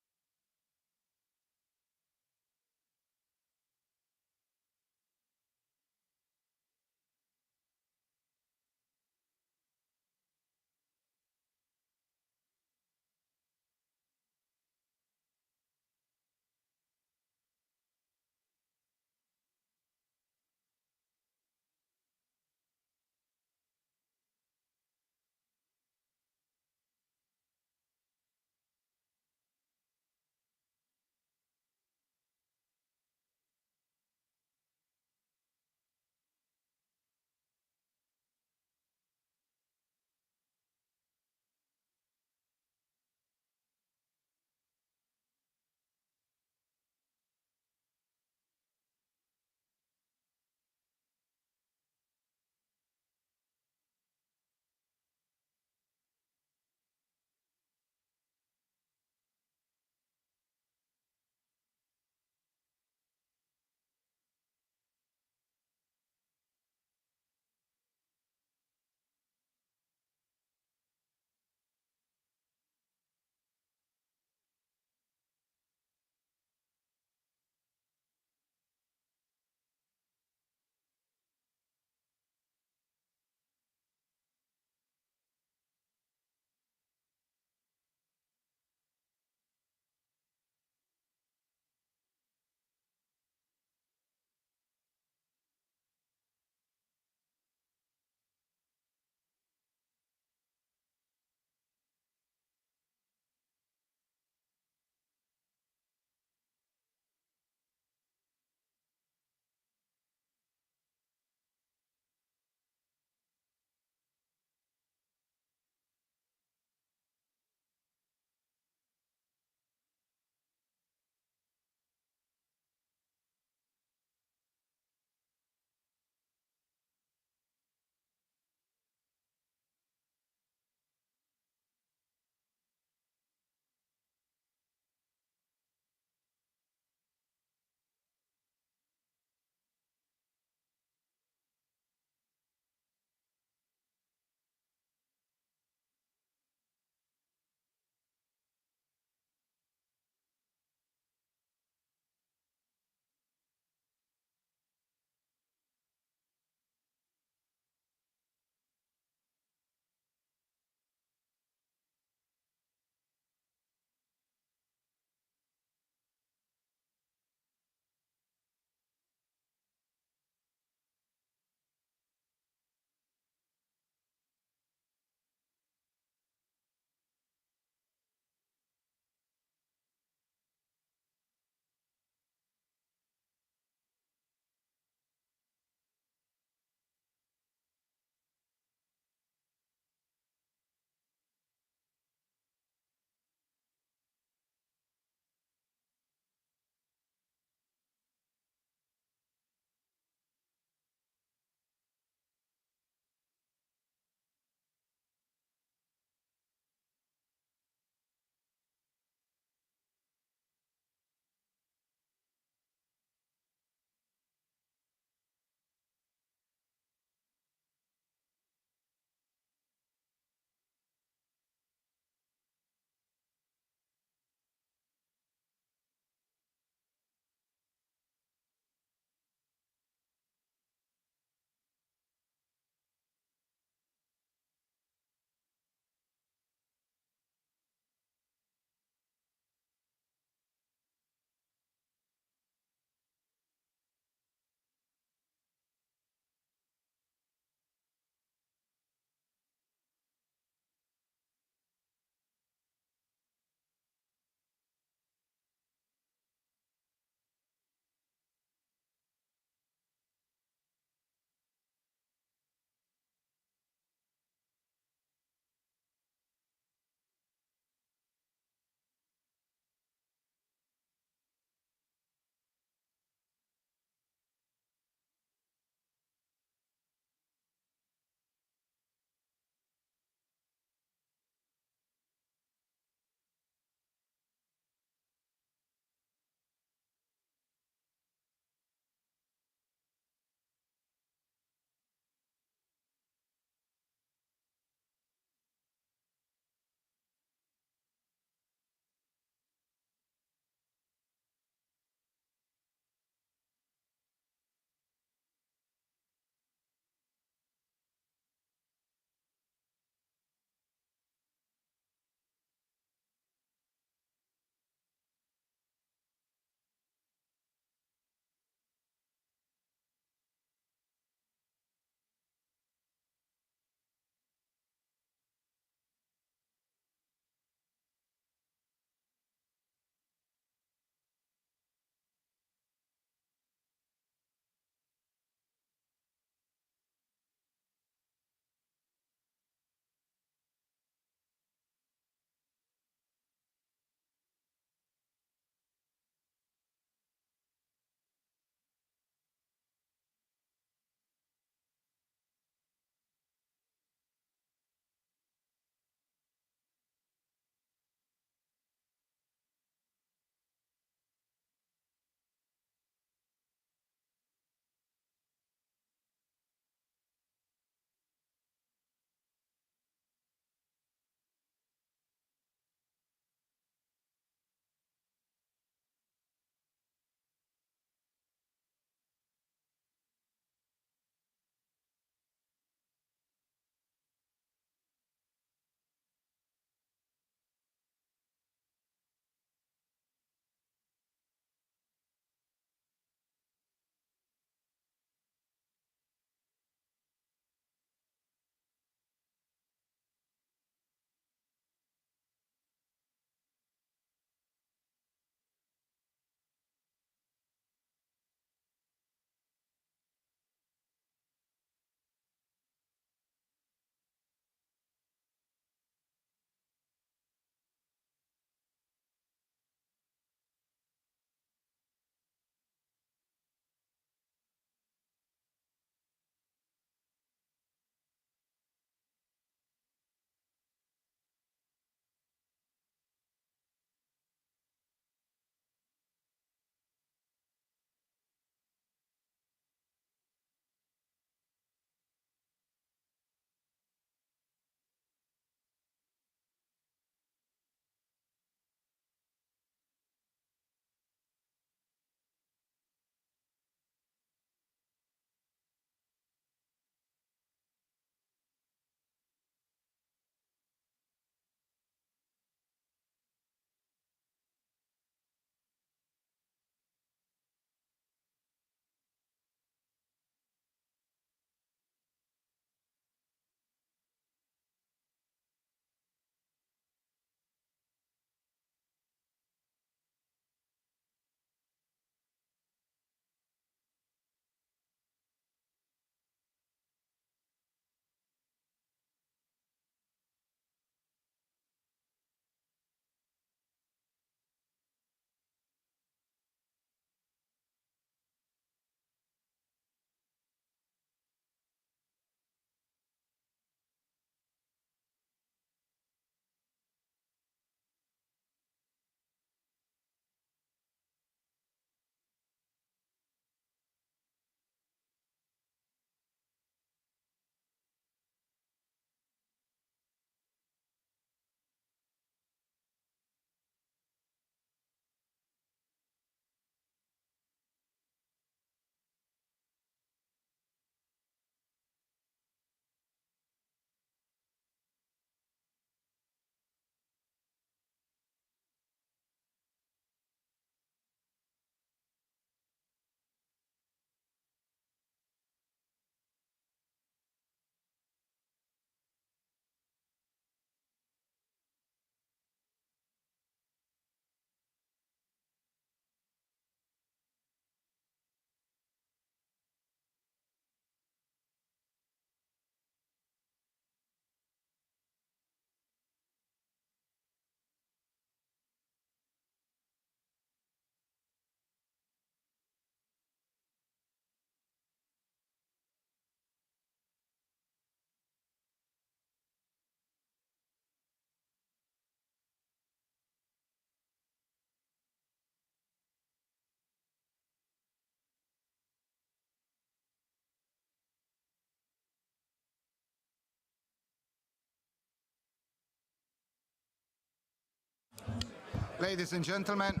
Ladies and gentlemen,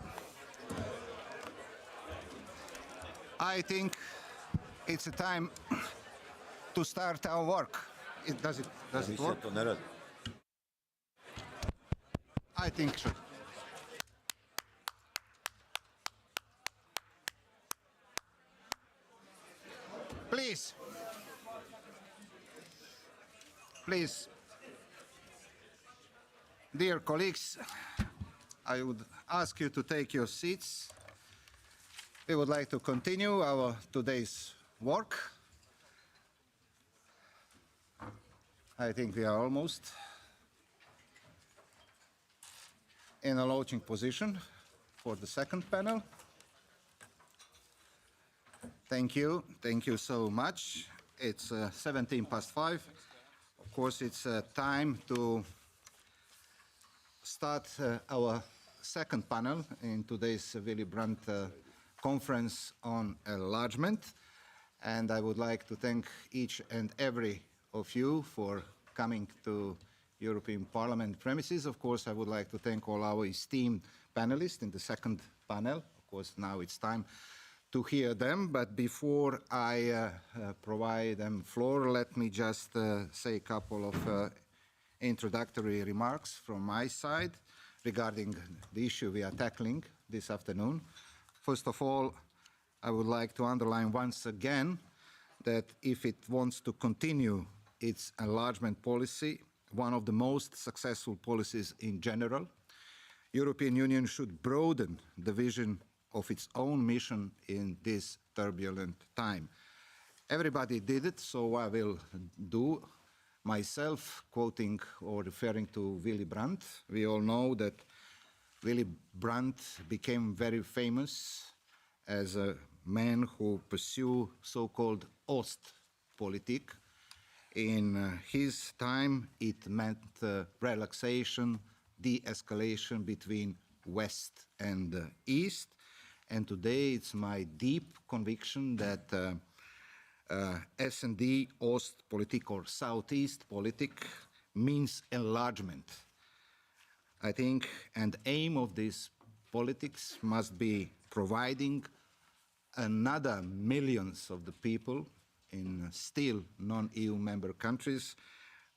I think it's a time to start our work. Does it work? I think so. Please. Please. Dear colleagues, I would ask you to take your seats. We would like to continue our today's work. I think we are almost in a launching position for the second panel. Thank you so much. It's 5:17. Of course, it's time to start our second panel in today's Willy Brandt conference on enlargement. And I would like to thank each and every of you for coming to European Parliament premises. Of course, I would like to thank all our esteemed panelists in the second panel. Of course, now it's time to hear them, but before I provide them floor, let me just say a couple of introductory remarks from my side regarding the issue we are tackling this afternoon. First of all, I would like to underline once again that if it wants to continue its enlargement policy, one of the most successful policies in general, European Union should broaden the vision of its own mission in this turbulent time. Everybody did it, so I will do myself, quoting or referring to Willy Brandt. We all know that Willy Brandt became very famous as a man who pursued so-called Ostpolitik. In his time, it meant relaxation, de-escalation between West and East. And today it's my deep conviction that S&D Ostpolitik or Southeast politic means enlargement. I think and aim of this politics must be providing another millions of the people in still non-EU member countries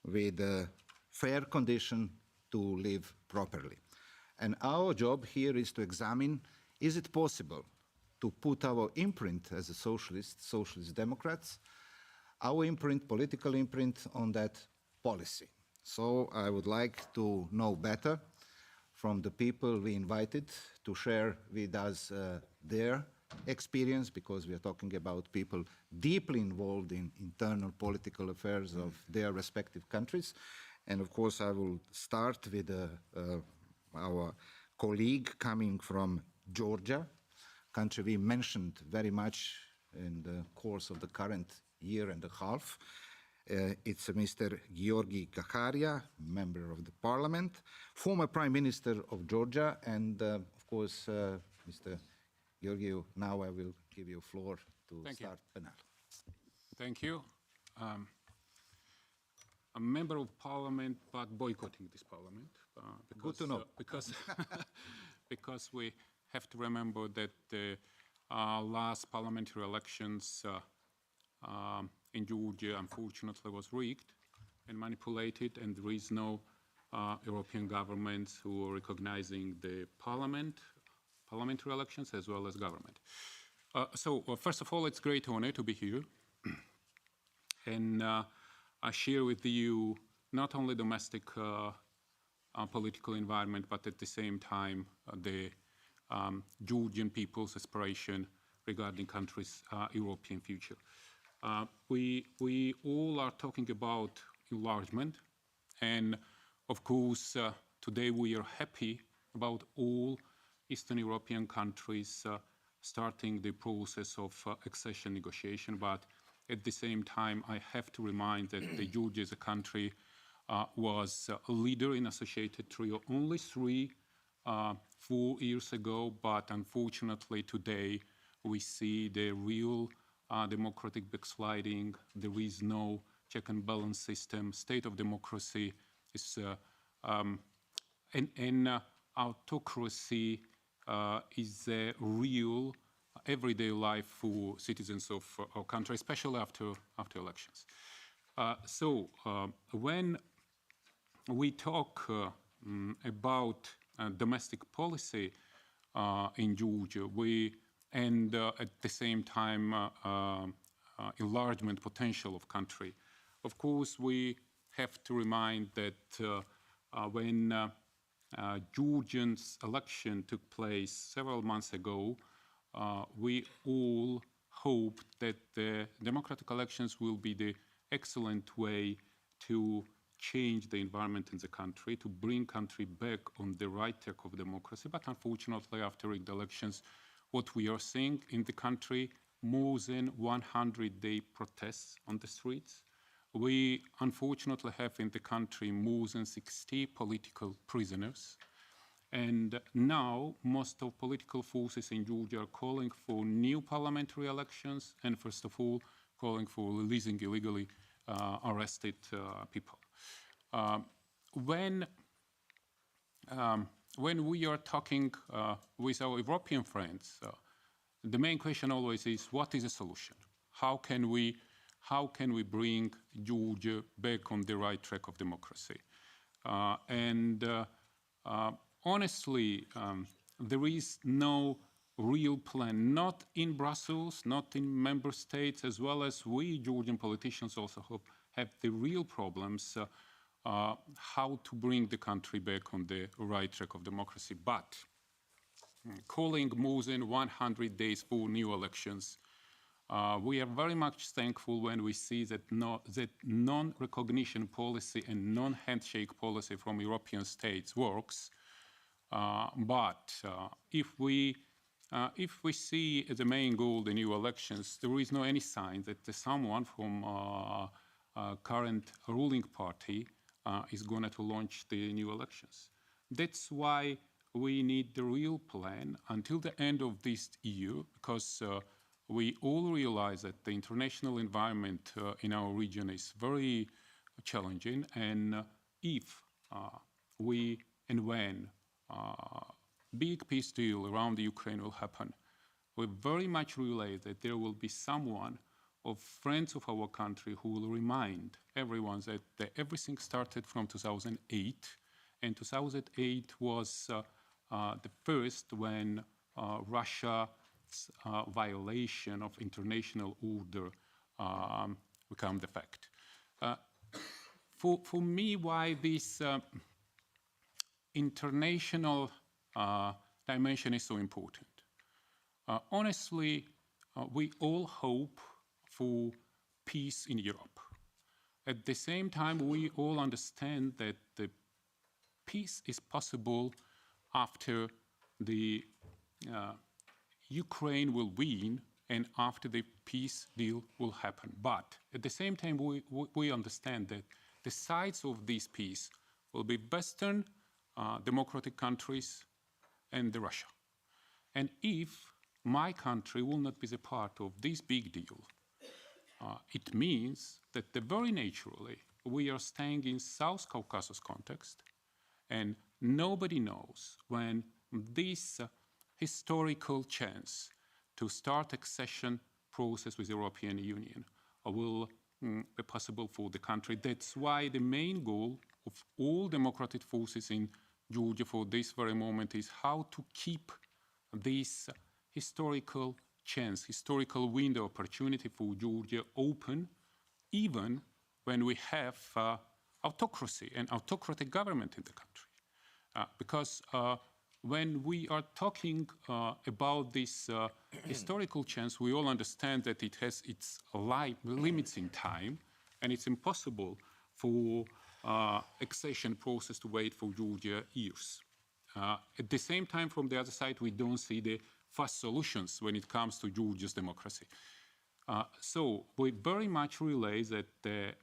with a fair condition to live properly. And our job here is to examine, is it possible to put our imprint as a socialist democrats, our imprint, political imprint on that policy? So I would like to know better from the people we invited to share with us their experience, because we are talking about people deeply involved in internal political affairs of their respective countries. And of course, I will start with our colleague coming from Georgia, country we mentioned very much in the course of the current year and a half. It's Mr. Georgi Kakharia, member of the parliament, former prime minister of Georgia, and of course, Mr. Georgiou, now I will give you floor to start panel. Thank you. I'm a member of parliament, but boycotting this parliament. Good to know. Because we have to remember that the last parliamentary elections in Georgia, unfortunately, was rigged and manipulated, and there is no European governments who are recognizing the parliamentary elections as well as government. So first of all, it's a great honor to be here. And I share with you not only domestic political environment, but at the same time, the Georgian people's aspiration regarding country's European future. We all are talking about enlargement. And of course, today we are happy about all Eastern European countries starting the process of accession negotiation. But at the same time, I have to remind that Georgia as a country was a leader in associated trio only 4 years ago. But unfortunately, today we see the real democratic backsliding. There is no check and balance system. State of democracy is autocracy is a real everyday life for citizens of our country, especially after elections. When we talk about domestic policy in Georgia, and at the same time enlargement potential of country, of course we have to remind that when Georgians election took place several months ago, we all hoped that the democratic elections will be the excellent way to change the environment in the country, to bring country back on the right track of democracy. But unfortunately, after the elections, what we are seeing in the country, more than 100-day protests on the streets. We unfortunately have in the country more than 60 political prisoners. And now most of political forces in Georgia are calling for new parliamentary elections and first of all calling for releasing illegally arrested people. When we are talking with our European friends, the main question always is, what is the solution? How can we bring Georgia back on the right track of democracy? Honestly, there is no real plan, not in Brussels, not in member states, as well as we Georgian politicians also have the real problems how to bring the country back on the right track of democracy. But calling more than 100 days for new elections, we are very much thankful when we see that non-recognition policy and non-handshake policy from European states works. But if we see as the main goal the new elections, there is no any sign that someone from current ruling party is going to launch the new elections. That's why we need the real plan until the end of this year, because we all realize that the international environment in our region is very challenging, and if we and when big peace deal around the Ukraine will happen, we very much realize that there will be someone of friends of our country who will remind everyone that everything started from 2008, and 2008 was the first when Russia's violation of international order became the fact. For me, why this international dimension is so important? Honestly, we all hope for peace in Europe. At the same time, we all understand that the peace is possible after the Ukraine will win and after the peace deal will happen. But at the same time, we understand that the sides of this peace will be Western democratic countries and Russia. And if my country will not be the part of this big deal, it means that very naturally we are staying in South Caucasus context, and nobody knows when this historical chance to start accession process with the European Union will be possible for the country. That's why the main goal of all democratic forces in Georgia for this very moment is how to keep this historical chance, historical window opportunity for Georgia open, even when we have autocracy and autocratic government in the country. Because when we are talking about this historical chance, we all understand that it has its limits in time, and it's impossible for accession process to wait for Georgia years. At the same time, from the other side, we don't see the fast solutions when it comes to Georgia's democracy. So we very much realize that the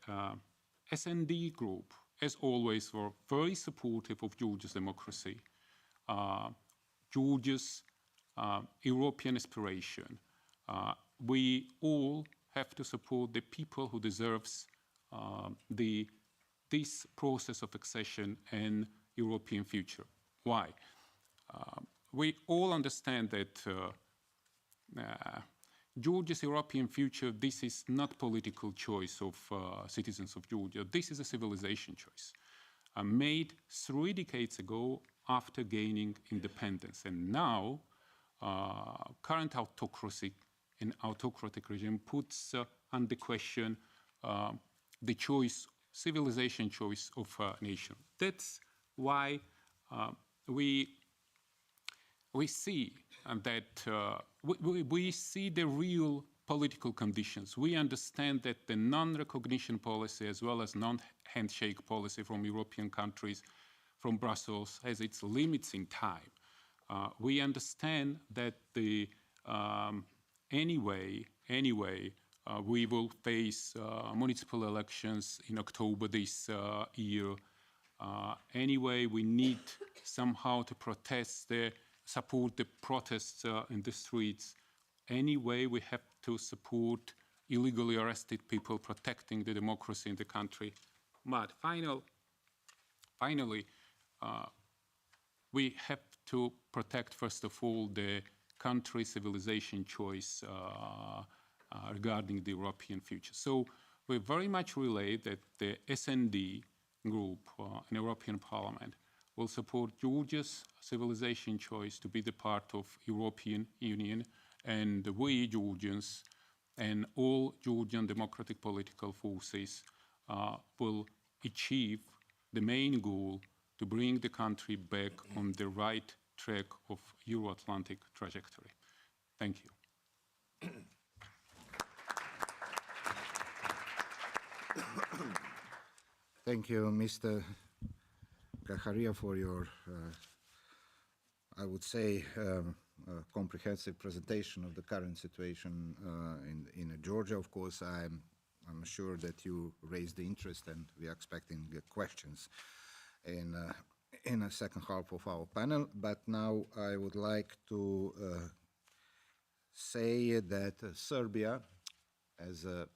SND group, as always, were very supportive of Georgia's democracy, Georgia's European aspiration. We all have to support the people who deserves this process of accession and European future. Why? we all understand that Georgia's European future, this is not political choice of citizens of Georgia. This is a civilization choice made 3 decades ago after gaining independence. And now, current autocracy and autocratic regime puts under question the choice, civilization choice of a nation. That's why we see that we see the real political conditions. We understand that the non-recognition policy as well as non-handshake policy from European countries, from Brussels, has its limits in time. We understand that the anyway, we will face municipal elections in October this year. Anyway, we need somehow to support the protests in the streets. Anyway, we have to support illegally arrested people, protecting the democracy in the country. But finally, we have to protect, first of all, the country civilization choice regarding the European future. So we very much relate that the SND group in European Parliament will support Georgia's civilization choice to be the part of European Union, and we Georgians and all Georgian democratic political forces will achieve the main goal to bring the country back on the right track of Euro-Atlantic trajectory. Thank you. Thank you, Mr. Gacharia, for your, I would say, comprehensive presentation of the current situation in Georgia. Of course, I'm sure that you raised the interest, and we are expecting questions in the second half of our panel. But now I would like to say that Serbia, as a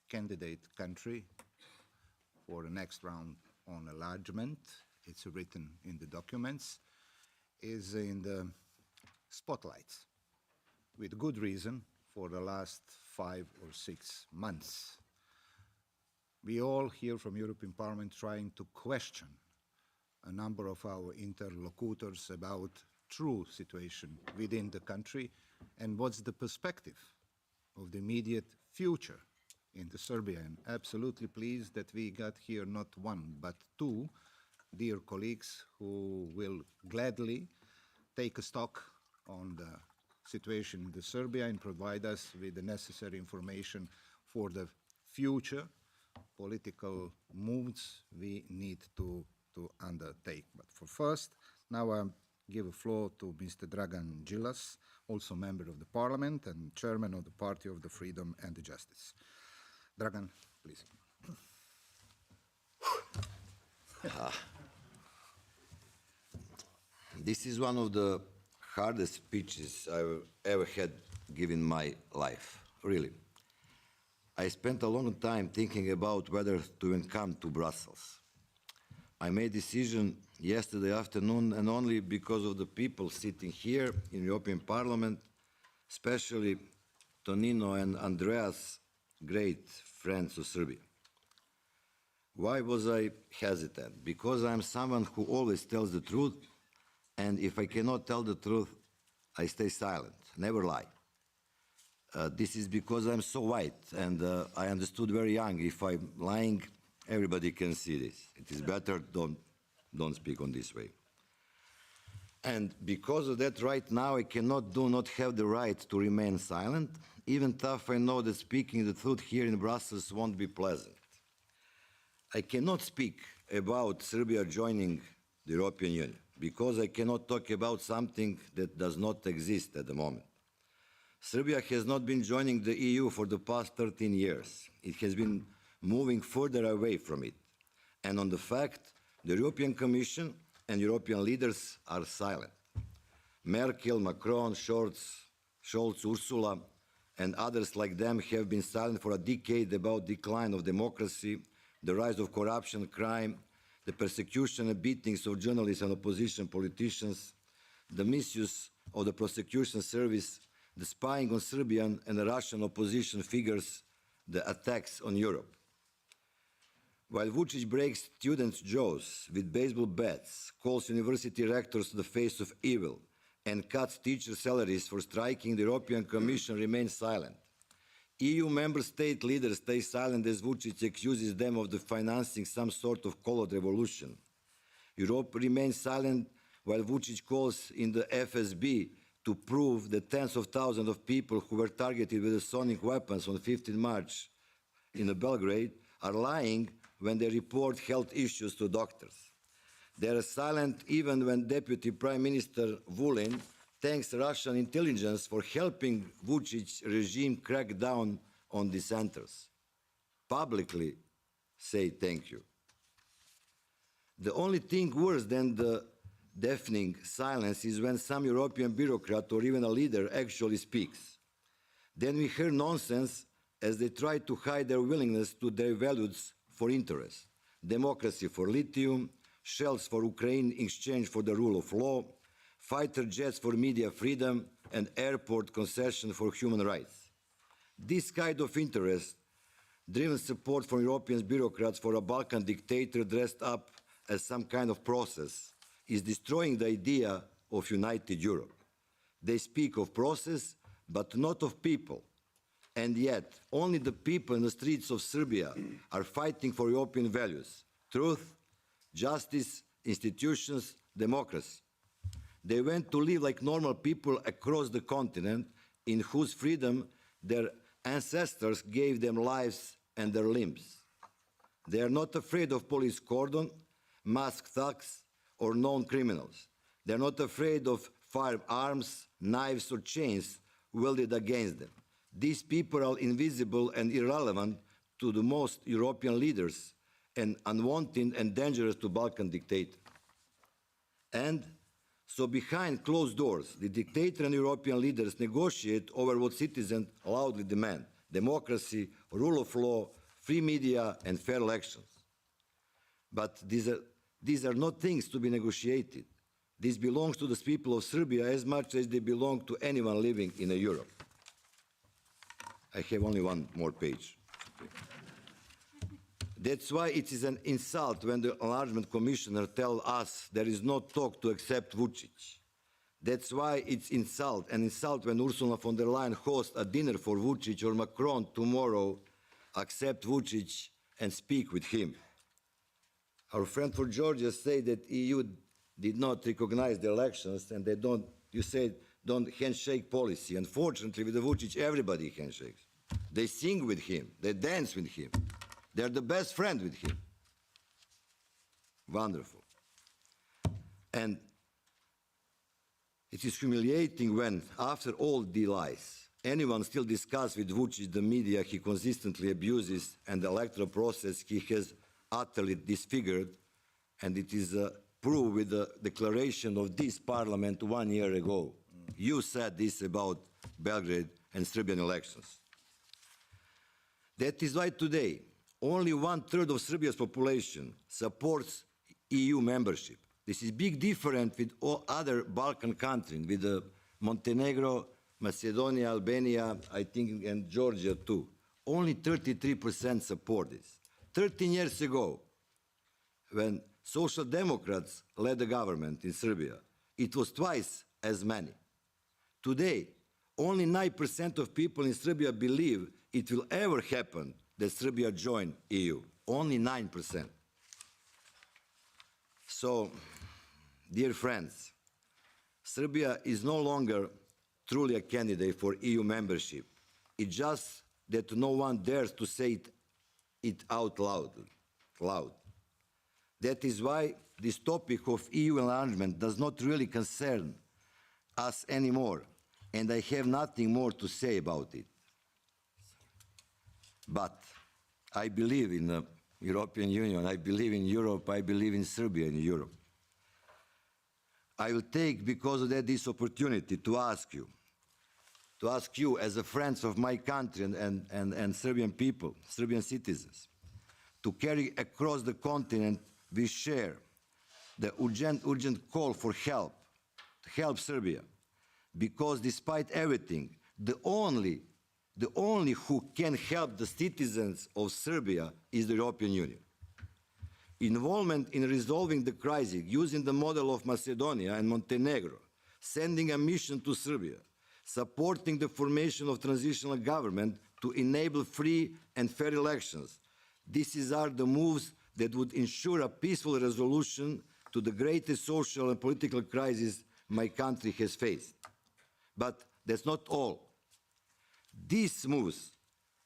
candidate country for the next round on enlargement, it's written in the documents, is in the spotlights with good reason for the last 5 or 6 months. We all here from European Parliament trying to question a number of our interlocutors about true situation within the country and what's the perspective of the immediate future in the Serbia. And absolutely pleased that we got here not 1 but 2 dear colleagues who will gladly take a stock on the situation in the Serbia and provide us with the necessary information for the future political moves we need to undertake. But for first, now I give the floor to Mr. Dragan Đilas, also member of the Parliament and chairman of the Party of the Freedom and the Justice. Dragan, please. This is one of the hardest speeches I've ever had given my life, really. I spent a long time thinking about whether to even come to Brussels. I made a decision yesterday afternoon, and only because of the people sitting here in European Parliament, especially Tonino and Andreas, great friends of Serbia. Why was I hesitant? Because I'm someone who always tells the truth, and if I cannot tell the truth, I stay silent, never lie. This is because I'm so white, and I understood very young, if I'm lying, everybody can see this. It is better don't speak on this way. And because of that, right now, I do not have the right to remain silent, even though I know that speaking the truth here in Brussels won't be pleasant. I cannot speak about Serbia joining the European Union, because I cannot talk about something that does not exist at the moment. Serbia has not been joining the EU for the past 13 years. It has been moving further away from it. And on the fact, the European Commission and European leaders are silent. Merkel, Macron, Scholz, Ursula, and others like them have been silent for a decade about decline of democracy, the rise of corruption, crime, the persecution and beatings of journalists and opposition politicians, the misuse of the prosecution service, the spying on Serbian and Russian opposition figures, the attacks on Europe. While Vučić breaks students' jaws with baseball bats, calls university rectors to the face of evil, and cuts teacher salaries for striking, the European Commission remains silent. EU member state leaders stay silent as Vučić accuses them of financing some sort of colored revolution. Europe remains silent while Vučić calls in the FSB to prove that tens of thousands of people who were targeted with sonic weapons on 15 March in Belgrade are lying when they report health issues to doctors. They are silent even when Deputy Prime Minister Willy thanks Russian intelligence for helping Vučić regime crack down on dissenters. Publicly say thank you. The only thing worse than the deafening silence is when some European bureaucrat or even a leader actually speaks. Then we hear nonsense as they try to hide their willingness to their values for interest. Democracy for lithium, shells for Ukraine in exchange for the rule of law, fighter jets for media freedom, and airport concession for human rights. This kind of interest-driven support from European bureaucrats for a Balkan dictator dressed up as some kind of process is destroying the idea of united Europe. They speak of process, but not of people. And yet, only the people in the streets of Serbia are fighting for European values: truth, justice, institutions, democracy. They went to live like normal people across the continent in whose freedom their ancestors gave them lives and their limbs. They are not afraid of police cordon, masked thugs, or known criminals. They are not afraid of firearms, knives, or chains wielded against them. These people are invisible and irrelevant to the most European leaders and unwanted and dangerous to Balkan dictators. And so behind closed doors, the dictator and European leaders negotiate over what citizens loudly demand: democracy, rule of law, free media, and fair elections. But these are not things to be negotiated. This belongs to the people of Serbia as much as they belong to anyone living in Europe. I have only one more page. That's why it is an insult when the Enlargement Commissioner tells us there is no talk to accept Vučić. That's why it's an insult when Ursula von der Leyen hosts a dinner for Vučić or Macron tomorrow, accept Vučić and speak with him. Our friend from Georgia said that EU did not recognize the elections and they don't, you said, don't handshake policy. Unfortunately, with the Vučić, everybody handshakes. They sing with him, they dance with him. They're the best friend with him. Wonderful. And it is humiliating when, after all the lies, anyone still discusses with Vučić the media he consistently abuses and the electoral process he has utterly disfigured, and it is proved with the declaration of this parliament 1 year ago. You said this about Belgrade and Serbian elections. That is why today, only 1/3 of Serbia's population supports EU membership. This is big different with all other Balkan countries, with Montenegro, Macedonia, Albania, I think, and Georgia too. Only 33% support this. 13 years ago, when Social Democrats led the government in Serbia, it was twice as many. Today, only 9% of people in Serbia believe it will ever happen that Serbia join EU. Only 9%. So, dear friends, Serbia is no longer truly a candidate for EU membership. It's just that no one dares to say it out loud. That is why this topic of EU enlargement does not really concern us anymore, and I have nothing more to say about it. But I believe in the European Union, I believe in Europe, I believe in Serbia and Europe. I will take, because of that, this opportunity to ask you as a friends of my country and Serbian people, Serbian citizens, to carry across the continent we share the urgent call for help help Serbia, because despite everything, the only who can help the citizens of Serbia is the European Union. Involvement in resolving the crisis using the model of Macedonia and Montenegro, sending a mission to Serbia, supporting the formation of transitional government to enable free and fair elections. These are the moves that would ensure a peaceful resolution to the greatest social and political crisis my country has faced. But that's not all. These moves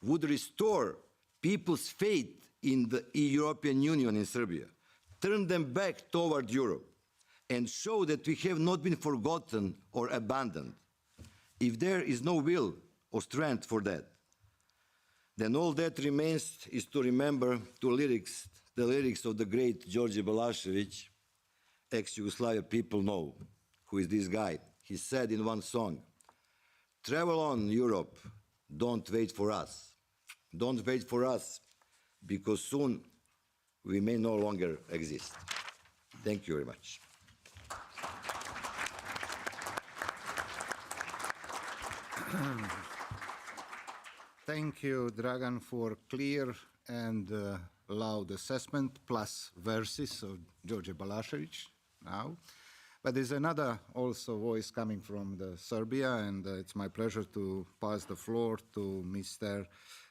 would restore people's faith in the European Union in Serbia, turn them back toward Europe, and show that we have not been forgotten or abandoned. If there is no will or strength for that, then all that remains is to remember the lyrics of the great George Balašević, ex-Yugoslavia people know who is this guy. He said in one song, "Travel on, Europe, don't wait for us. Don't wait for us, because soon we may no longer exist." Thank you very much. Thank you, Dragan, for clear and loud assessment, plus verses of George Balašević now. But there's another also voice coming from Serbia, and it's my pleasure to pass the floor to Mr.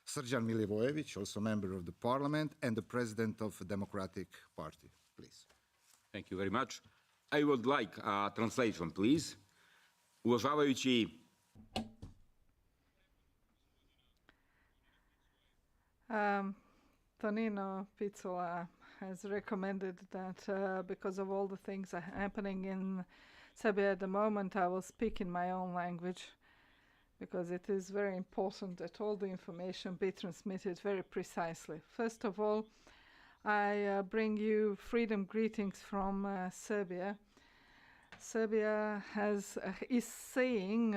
Srđan Milivojević, also member of the parliament and the president of the Democratic Party. Please. Thank you very much. I would like a translation, please. Uvažavajući Tonino Picula has recommended that because of all the things that are happening in Serbia at the moment, I will speak in my own language, because it is very important that all the information be transmitted very precisely. First of all, I bring you freedom greetings from Serbia. Serbia is seeing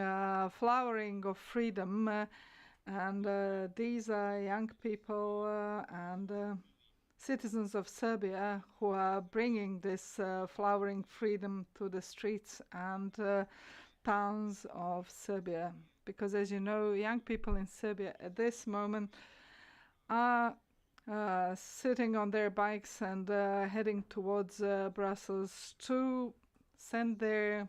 flowering of freedom, and these are young people and citizens of Serbia who are bringing this flowering freedom to the streets and towns of Serbia. Because, as you know, young people in Serbia at this moment are sitting on their bikes and heading towards Brussels to send their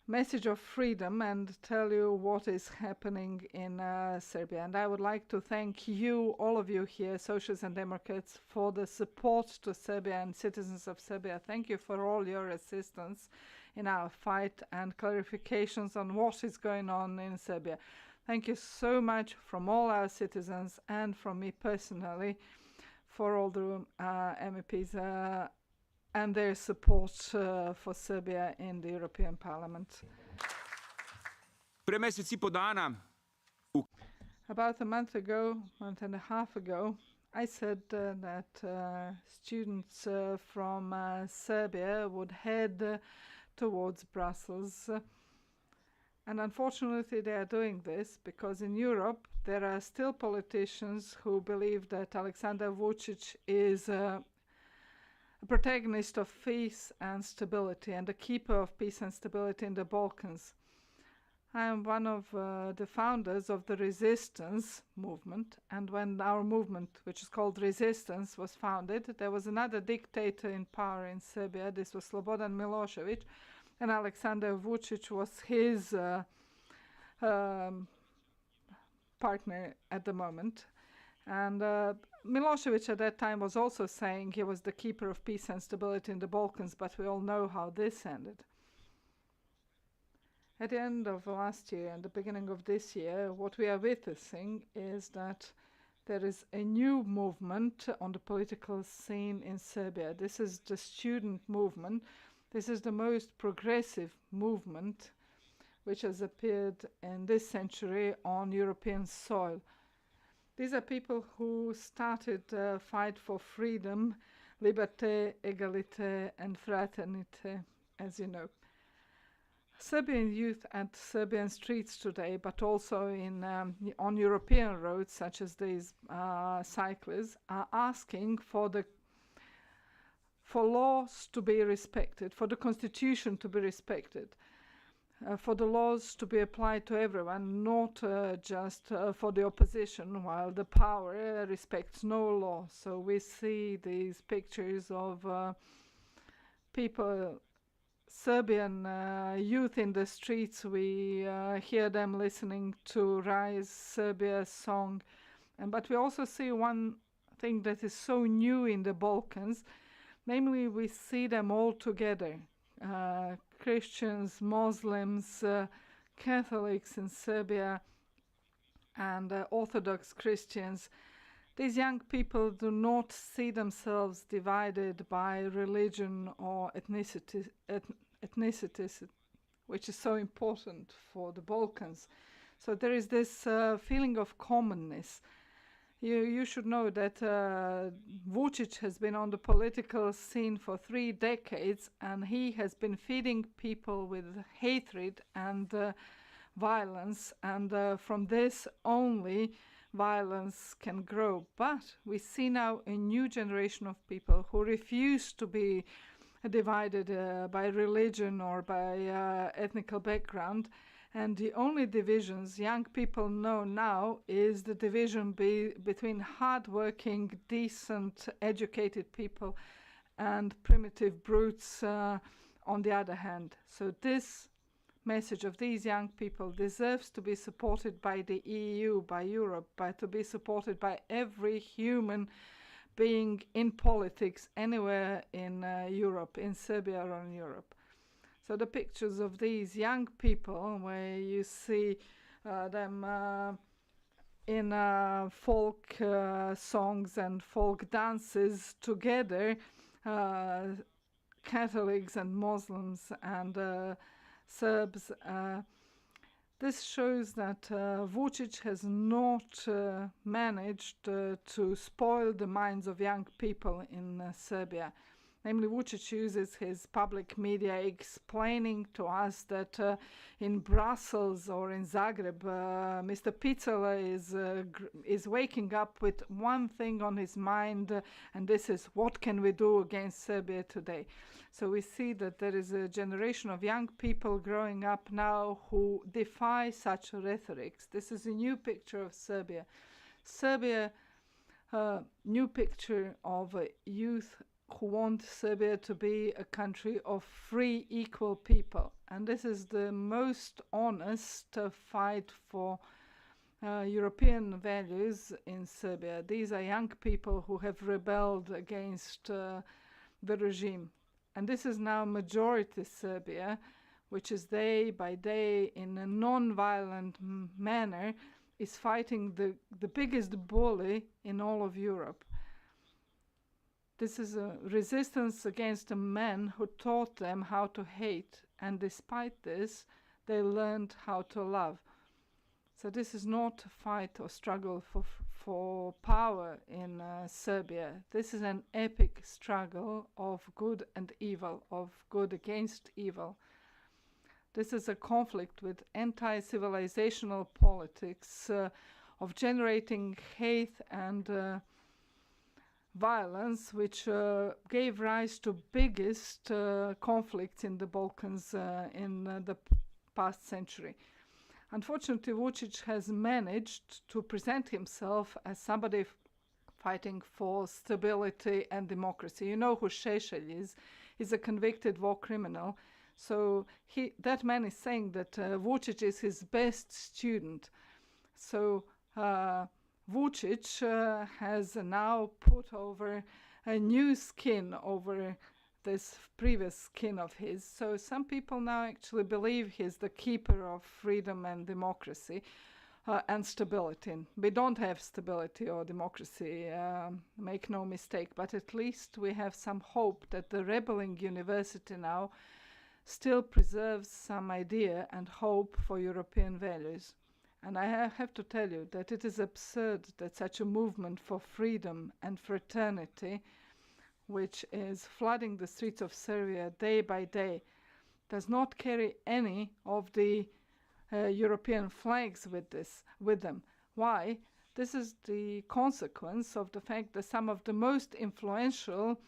message of freedom and tell you what is happening in Serbia. And I would like to thank you, all of you here, Socialists and Democrats, for the support to Serbia and citizens of Serbia. Thank you for all your assistance in our fight and clarifications on what is going on in Serbia. Thank you so much from all our citizens and from me personally for all the MEPs and their support for Serbia in the European Parliament. About a month and a half ago, I said that students from Serbia would head towards Brussels. And unfortunately, they are doing this because in Europe, there are still politicians who believe that Aleksandar Vučić is a protagonist of peace and stability and a keeper of peace and stability in the Balkans. I am one of the founders of the resistance movement, and when our movement, which is called Resistance, was founded, there was another dictator in power in Serbia. This was Slobodan Milošević, and Aleksandar Vučić was his partner at the moment. And Milošević at that time was also saying he was the keeper of peace and stability in the Balkans, but we all know how this ended. At the end of last year and the beginning of this year, what we are witnessing is that there is a new movement on the political scene in Serbia. This is the student movement. This is the most progressive movement which has appeared in this century on European soil. These are people who started a fight for freedom, liberté, égalité, and fraternité, as you know. Serbian youth at Serbian streets today, but also on European roads, such as these cyclists, are asking for the for laws to be respected, for the constitution to be respected, for the laws to be applied to everyone, not just for the opposition, while the power respects no law. So we see these pictures of people, Serbian youth in the streets. We hear them listening to Rise Serbia song. But we also see one thing that is so new in the Balkans, namely we see them all together. Christians, Muslims, Catholics in Serbia, and Orthodox Christians. These young people do not see themselves divided by religion or ethnicity, which is so important for the Balkans. So there is this feeling of commonness. You should know that Vučić has been on the political scene for 3 decades, and he has been feeding people with hatred and violence, and from this only violence can grow. But we see now a new generation of people who refuse to be divided by religion or by ethnic background. And the only divisions young people know now is the division between hardworking, decent, educated people and primitive brutes on the other hand. So this message of these young people deserves to be supported by the EU, by Europe, to be supported by every human being in politics anywhere in Europe, in Serbia or in Europe. So the pictures of these young people, where you see them in folk songs and folk dances together, Catholics and Muslims and Serbs. This shows that Vučić has not managed to spoil the minds of young people in Serbia. Namely, Vučić uses his public media explaining to us that in Brussels or in Zagreb, Mr. Picula is waking up with one thing on his mind, and this is, what can we do against Serbia today? So we see that there is a generation of young people growing up now who defy such rhetorics. This is a new picture of Serbia. Serbia, new picture of youth who want Serbia to be a country of free, equal people. And this is the most honest fight for European values in Serbia. These are young people who have rebelled against the regime. And this is now majority Serbia, which is day by day in a non-violent manner is fighting the biggest bully in all of Europe. This is a resistance against a man who taught them how to hate, and despite this, they learned how to love. So this is not a fight or struggle for power in Serbia. This is an epic struggle of good and evil, of good against evil. This is a conflict with anti-civilizational politics, of generating hate and violence, which gave rise to biggest conflicts in the Balkans in the past century. Unfortunately, Vučić has managed to present himself as somebody fighting for stability and democracy. You know who Šešelj is. He's a convicted war criminal. So that man is saying that Vučić is his best student. So Vučić has now put over a new skin over this previous skin of his. So some people now actually believe he's the keeper of freedom and democracy and stability. We don't have stability or democracy, make no mistake, but at least we have some hope that the rebelling university now still preserves some idea and hope for European values. And I have to tell you that it is absurd that such a movement for freedom and fraternity, which is flooding the streets of Serbia day by day, does not carry any of the European flags with them. Why? This is the consequence of the fact that some of the most influential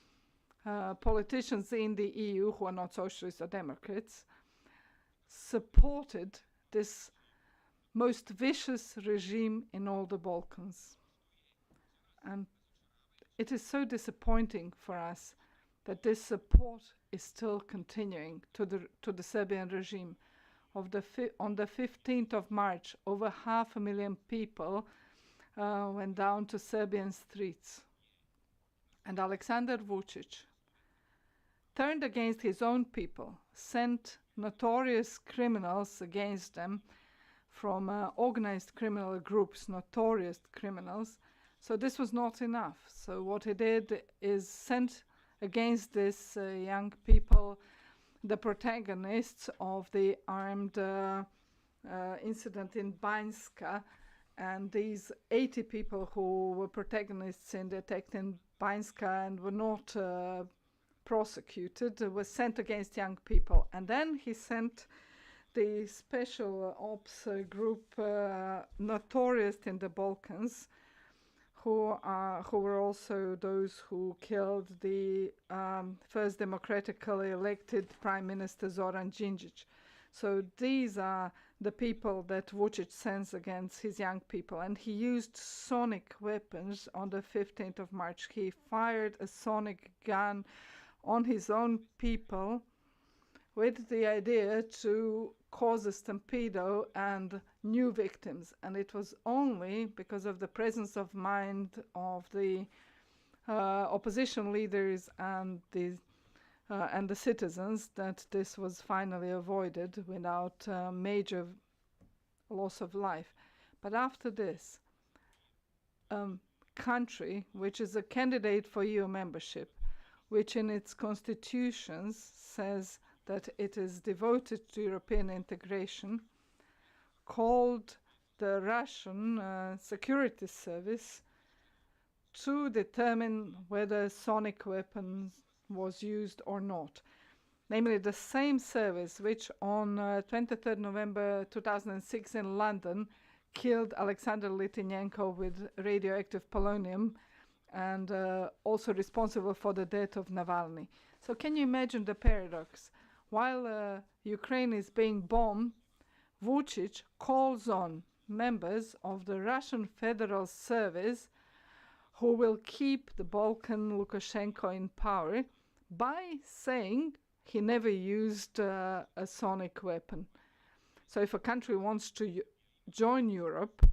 politicians in the EU who are not socialists or democrats supported this most vicious regime in all the Balkans. And it is so disappointing for us that this support is still continuing to the Serbian regime. On the 15th of March, over 500,000 people went down to Serbian streets. And Aleksandar Vučić turned against his own people, sent notorious criminals against them from organized criminal groups, notorious criminals. So this was not enough. So what he did is sent against these young people the protagonists of the armed incident in Banjska, and these 80 people who were protagonists in the attack in Banjska and were not prosecuted were sent against young people. And then he sent the special ops group notorious in the Balkans, who were also those who killed the first democratically elected Prime Minister Zoran Đinđić. So these are the people that Vučić sends against his young people. And he used sonic weapons on the 15th of March. He fired a sonic gun on his own people with the idea to cause a stampedo and new victims. And it was only because of the presence of mind of the opposition leaders and the citizens that this was finally avoided without major loss of life. But after this, country which is a candidate for EU membership, which in its constitutions says that it is devoted to European integration, called the Russian security service to determine whether sonic weapons was used or not. Namely, the same service which on 23rd November 2006 in London killed Alexander Litvinenko with radioactive polonium and also responsible for the death of Navalny. So can you imagine the paradox? While Ukraine is being bombed, Vučić calls on members of the Russian Federal Service who will keep the Balkan Lukashenko in power by saying he never used a sonic weapon. So if a country wants to join Europe,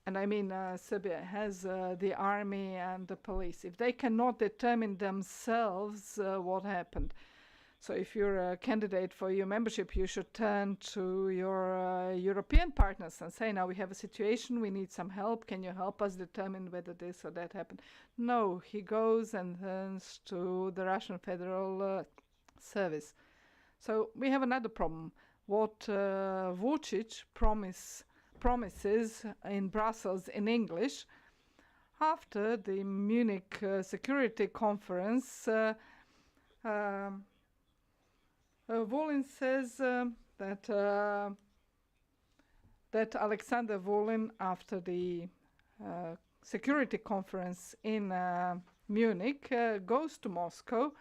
and I mean Serbia has the army and the police, if they cannot determine themselves what happened, so if you're a candidate for EU membership, you should turn to your European partners and say, now we have a situation, we need some help, can you help us determine whether this or that happened? No, he goes and turns to the Russian Federal Service. So we have another problem. What Vučić promises in Brussels in English, after the Munich Security Conference, Volin says that Alexander Volin, after the security conference in Munich, goes to Moscow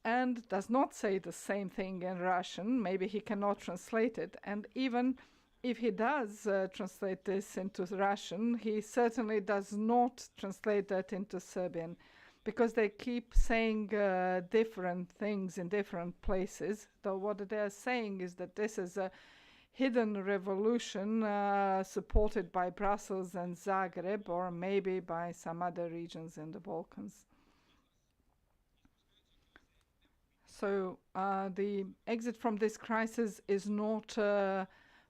and does not say the same thing in Russian. Maybe he cannot translate it. And even if he does translate this into Russian, he certainly does not translate that into Serbian, because they keep saying different things in different places. Though what they are saying is that this is a hidden revolution supported by Brussels and Zagreb, or maybe by some other regions in the Balkans. So the exit from this crisis is not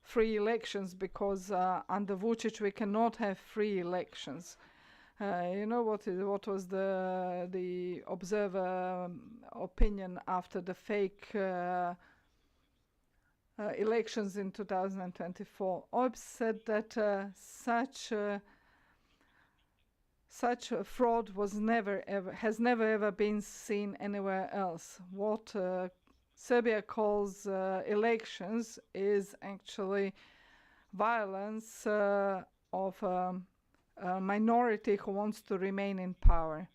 free elections, because under Vučić we cannot have free elections. You know what was the observer opinion after the fake elections in 2024? OBS said that such a fraud has never ever been seen anywhere else. What Serbia calls elections is actually violence of a minority who wants to remain in power.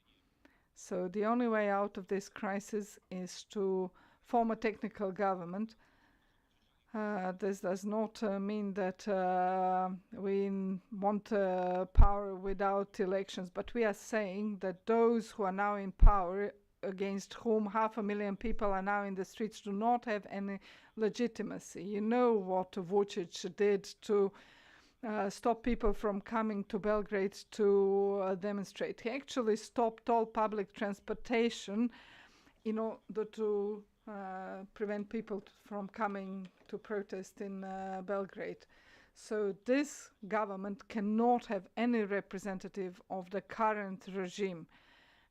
So the only way out of this crisis is to form a technical government. This does not mean that we want power without elections, but we are saying that those who are now in power, against whom 500,000 people are now in the streets, do not have any legitimacy. You know what Vučić did to stop people from coming to Belgrade to demonstrate. He actually stopped all public transportation in order to prevent people from coming to protest in Belgrade. So this government cannot have any representative of the current regime.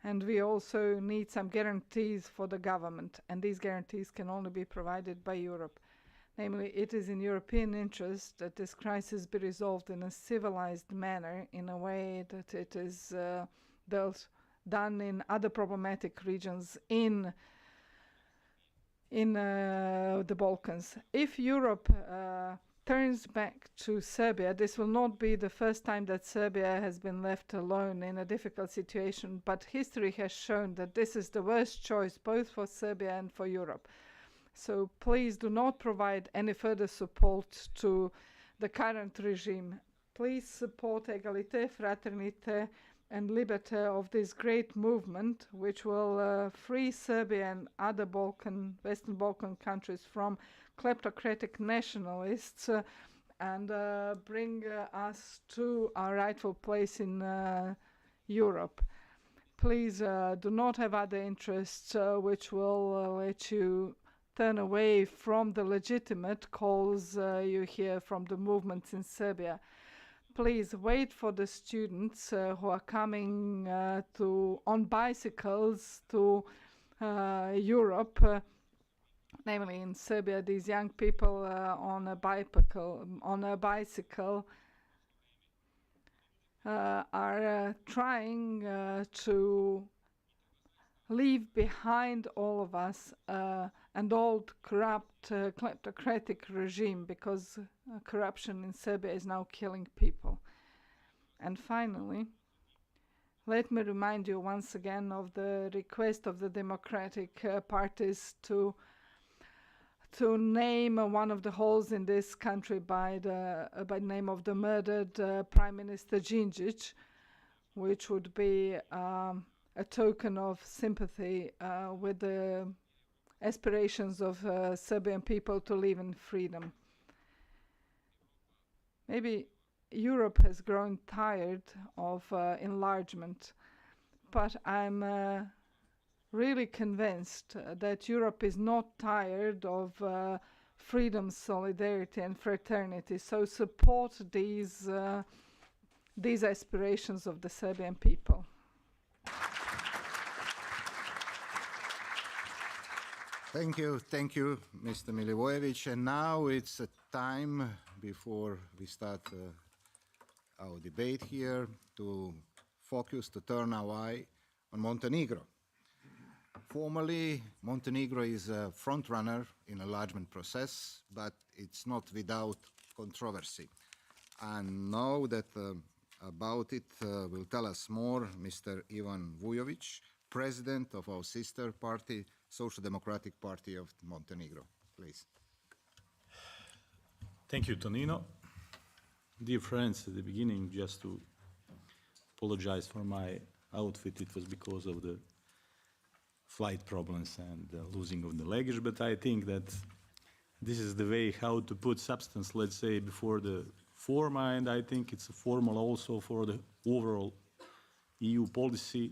And we also need some guarantees for the government, and these guarantees can only be provided by Europe. Namely, it is in European interest that this crisis be resolved in a civilized manner, in a way that it is done in other problematic regions in the Balkans. If Europe turns back to Serbia, this will not be the first time that Serbia has been left alone in a difficult situation, but history has shown that this is the worst choice both for Serbia and for Europe. So please do not provide any further support to the current regime. Please support Egalite, Fraternite and Liberté of this great movement, which will free Serbia and other Western Balkan countries from kleptocratic nationalists and bring us to our rightful place in Europe. Please do not have other interests which will let you turn away from the legitimate calls you hear from the movements in Serbia. Please wait for the students who are coming on bicycles to Europe. Namely, in Serbia, these young people on a bicycle are trying to leave behind all of us an old, corrupt, kleptocratic regime, because corruption in Serbia is now killing people. And finally, let me remind you once again of the request of the democratic parties to name one of the holes in this country by the name of the murdered Prime Minister Đinđić, which would be a token of sympathy with the aspirations of Serbian people to live in freedom. Maybe Europe has grown tired of enlargement, but I'm really convinced that Europe is not tired of freedom, solidarity and fraternity. So support these aspirations of the Serbian people. Thank you, Mr. Milivojevic. And now it's a time before we start our debate here to turn our eye on Montenegro. Formally, Montenegro is a front-runner in enlargement process, but it's not without controversy. And now that about it will tell us more Mr. Ivan Vujovic, president of our sister party, Social Democratic Party of Montenegro. Please. Thank you, Tonino. Dear friends, at the beginning, just to apologize for my outfit, it was because of the flight problems and losing of the luggage, but I think that this is the way how to put substance, let's say, before the forma, and I think it's a formal also for the overall EU policy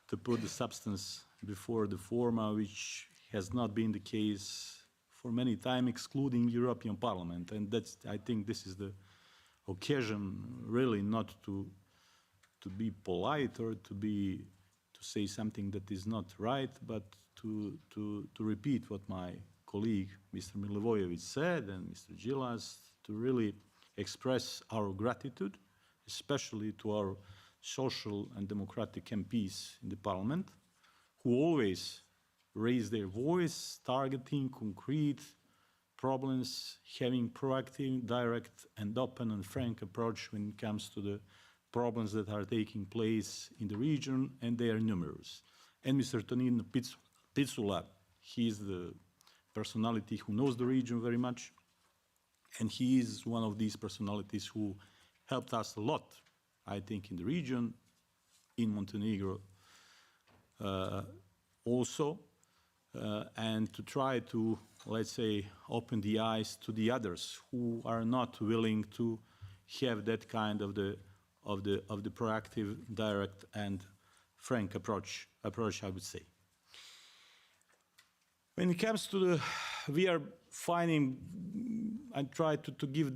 to put the substance before the forma, which has not been the case for many time, excluding European Parliament. And that's, I think this is the occasion really not to be polite or to say something that is not right, but to repeat what my colleague, Mr. Milivojevic, said, and Mr. Gilas, to really express our gratitude, especially to our social and democratic MPs in the Parliament, who always raise their voice, targeting concrete problems, having proactive, direct, and open and frank approach when it comes to the problems that are taking place in the region, and they are numerous. and Mr. Tonino Picula. He is the personality who knows the region very much, and he is one of these personalities who helped us a lot, I think, in the region, in Montenegro also, and to try to, let's say, open the eyes to the others who are not willing to have that kind of the proactive, direct, and frank approach, I would say. When it comes to the, we are finding, I try to give,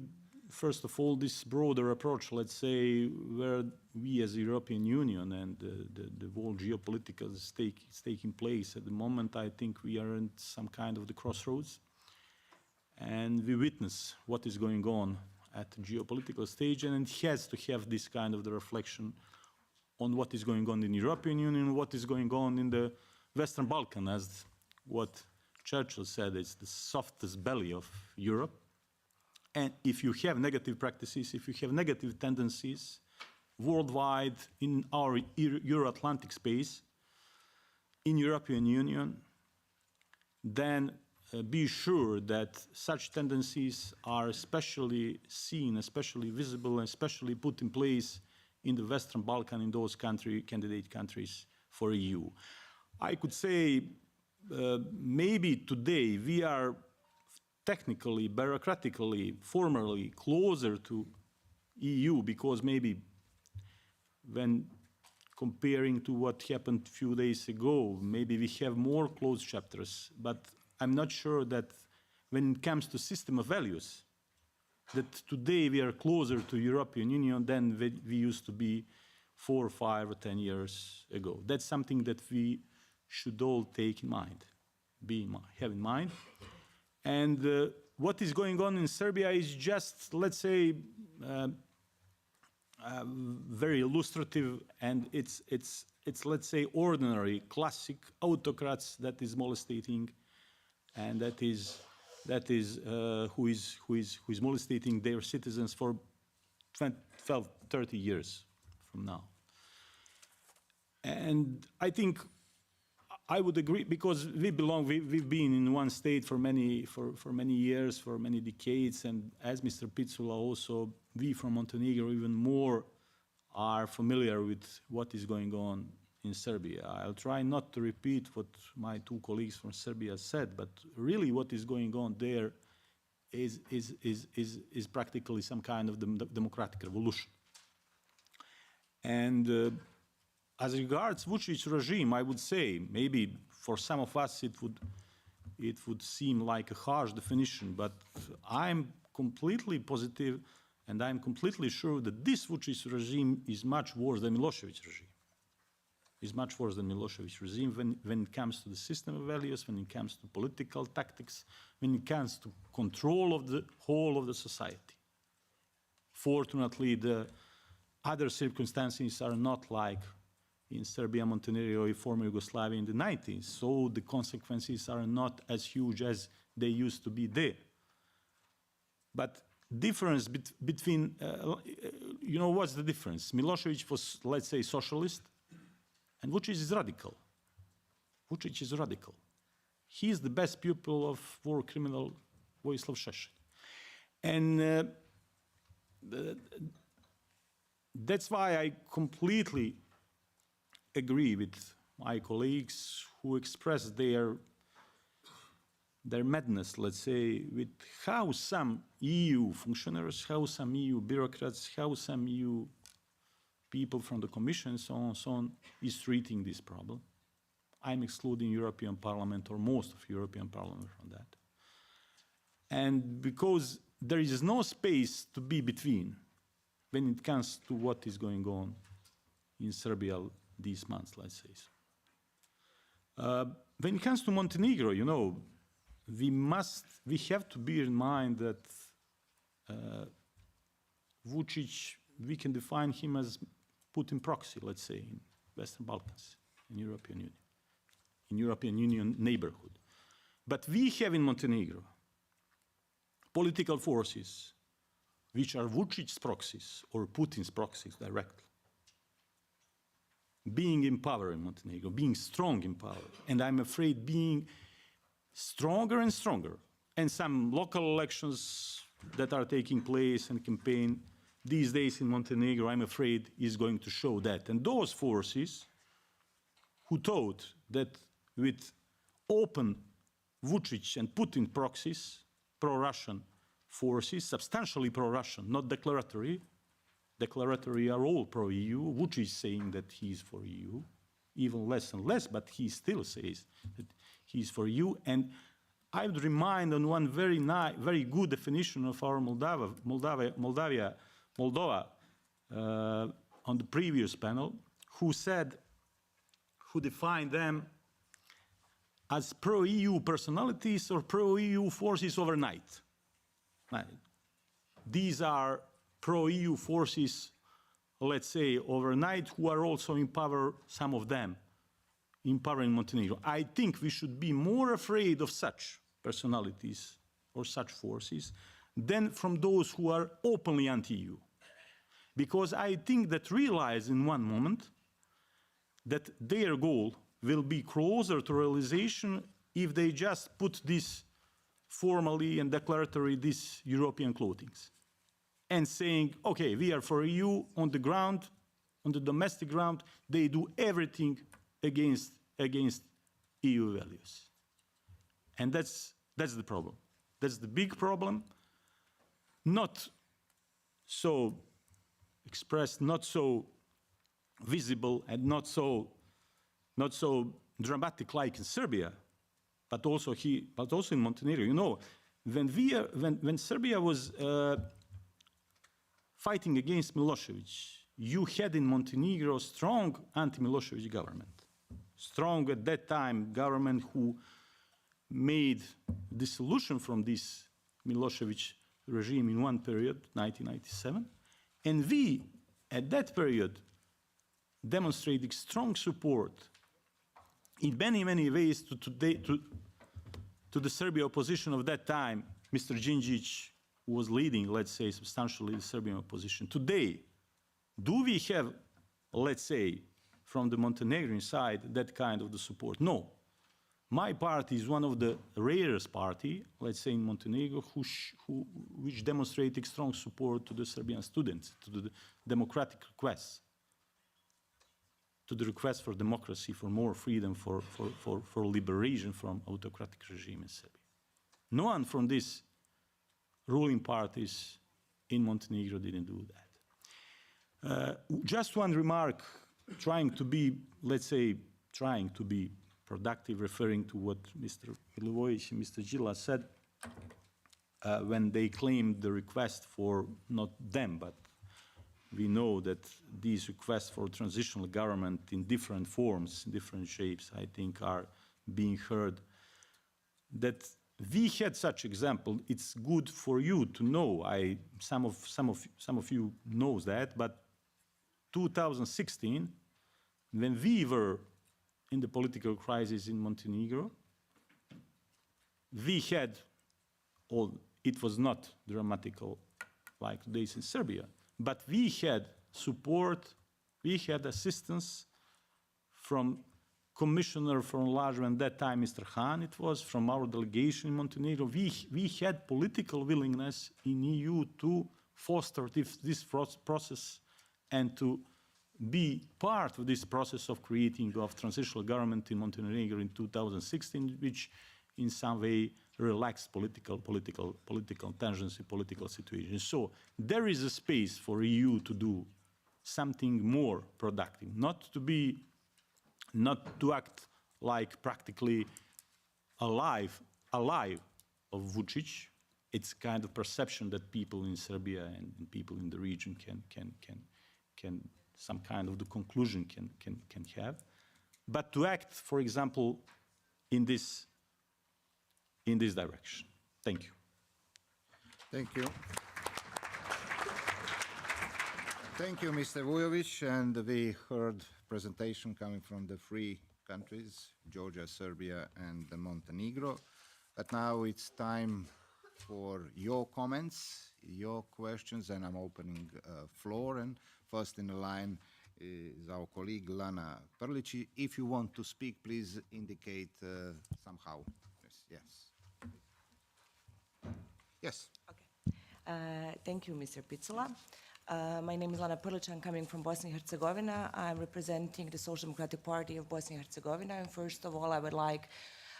first of all, this broader approach, let's say, where we as the European Union and the whole geopolitical stake is taking place. At the moment, I think we are in some kind of the crossroads, and we witness what is going on at the geopolitical stage, and it has to have this kind of the reflection on what is going on in the European Union, what is going on in the Western Balkan, as what Churchill said, it's the softest belly of Europe. And if you have negative practices, if you have negative tendencies worldwide in our Euro-Atlantic space, in European Union, then be sure that such tendencies are especially seen, especially visible, and especially put in place in the Western Balkan, in those candidate countries for EU. I could say maybe today we are technically, bureaucratically, formally closer to EU, because maybe when comparing to what happened a few days ago, maybe we have more closed chapters, but I'm not sure that when it comes to system of values, that today we are closer to European Union than we used to be 4, 5, or 10 years ago. That's something that we should all take in mind, have in mind. And what is going on in Serbia is just, let's say, very illustrative, and it's let's say ordinary, classic autocrats that is molesting, and that is who is molesting their citizens for 12, 30 years from now. And I think I would agree, because we've been in one state for many years, for many decades, and as Mr. Picula also, we from Montenegro even more are familiar with what is going on in Serbia. I'll try not to repeat what my two colleagues from Serbia said, but really what is going on there is practically some kind of democratic revolution. And as regards Vučić regime, I would say maybe for some of us it would seem like a harsh definition, but I'm completely positive and I'm completely sure that this Vučić regime is much worse than Milošević regime. Is much worse than Milošević regime when it comes to the system of values, when it comes to political tactics, when it comes to control of the whole of the society. Fortunately, the other circumstances are not like in Serbia, Montenegro, or former Yugoslavia in the 90s, so the consequences are not as huge as they used to be there. But difference between, you know, what's the difference? Milošević was, let's say, socialist, and Vučić is radical. Vučić is radical. He is the best pupil of war criminal Vojislav Šešelj. And that's why I completely agree with my colleagues who expressed their madness, let's say, with how some EU functionaries, how some EU bureaucrats, how some EU people from the Commission, so on, is treating this problem. I'm excluding European Parliament or most of European Parliament from that. And because there is no space to be between when it comes to what is going on in Serbia these months, let's say so. When it comes to Montenegro, you know, we have to bear in mind that Vučić, we can define him as Putin proxy, let's say, in Western Balkans, in European Union neighborhood. But we have in Montenegro political forces which are Vučić's proxies or Putin's proxies directly. being in power in Montenegro, being strong in power, and I'm afraid being stronger and stronger. And some local elections that are taking place and campaign these days in Montenegro, I'm afraid, is going to show that. And those forces who thought that with open Vucic and Putin proxies, pro-Russian forces, substantially pro-Russian, not declaratory. Declaratory are all pro-EU. Vucic saying that he's for EU, even less and less, but he still says that he's for EU. And I would remind on one very good definition of our Moldova on the previous panel, who defined them as pro-EU personalities or pro-EU forces overnight. These are pro-EU forces, let's say, overnight, who are also in power, some of them, in power in Montenegro. I think we should be more afraid of such personalities or such forces than from those who are openly anti-EU. Because I think that realize in one moment that their goal will be closer to realization if they just put this formally and declaratory, this European clothings, and saying, okay, we are for EU on the ground, on the domestic ground, they do everything against EU values. And that's the problem. That's the big problem. Not so expressed, not so visible, and not so dramatic like in Serbia, but also in Montenegro. You know, when Serbia was fighting against Milosevic, you had in Montenegro strong anti-Milosevic government. Strong at that time government who made dissolution from this Milosevic regime in one period, 1997. And we, at that period, demonstrated strong support in many, many ways to the Serbian opposition of that time. Mr. Djindjic was leading, let's say, substantially the Serbian opposition. Today, do we have, let's say, from the Montenegrin side, that kind of the support? No. My party is one of the rarest party, let's say in Montenegro, which demonstrated strong support to the Serbian students, to the democratic requests, to the request for democracy, for more freedom, for liberation from autocratic regime in Serbia. No one from these ruling parties in Montenegro didn't do that. Just one remark, trying to be, let's say, trying to be productive, referring to what Mr. Milivojevic and Mr. Gila said when they claimed the request for, not them, but we know that these requests for transitional government in different forms, different shapes, I think are being heard. That we had such example. It's good for you to know. Some of you knows that, but 2016, when we were in the political crisis in Montenegro, we had, it was not dramatical like today's in Serbia, but we had support, we had assistance from Commissioner for Enlargement, that time Mr. Hahn it was, from our delegation in Montenegro. We had political willingness in EU to foster this process and to be part of this process of creating of transitional government in Montenegro in 2016, which in some way relaxed political tensions in political situations. So there is a space for EU to do something more productive, not to act like practically alive of Vucic. It's kind of perception that people in Serbia and people in the region can some kind of the conclusion can have, but to act, for example, in this direction. Thank you. Thank you. Thank you, Mr. Vujovic, and we heard presentation coming from the three countries, Georgia, Serbia, and Montenegro. But now it's time for your comments, your questions, and I'm opening floor. And first in the line is our colleague Lana Perlici. If you want to speak, please indicate somehow. Yes. Yes. Thank you, Mr. Picula. My name is Lana Perlic. I'm coming from Bosnia and Herzegovina. I'm representing the Social Democratic Party of Bosnia and Herzegovina. And first of all, I would like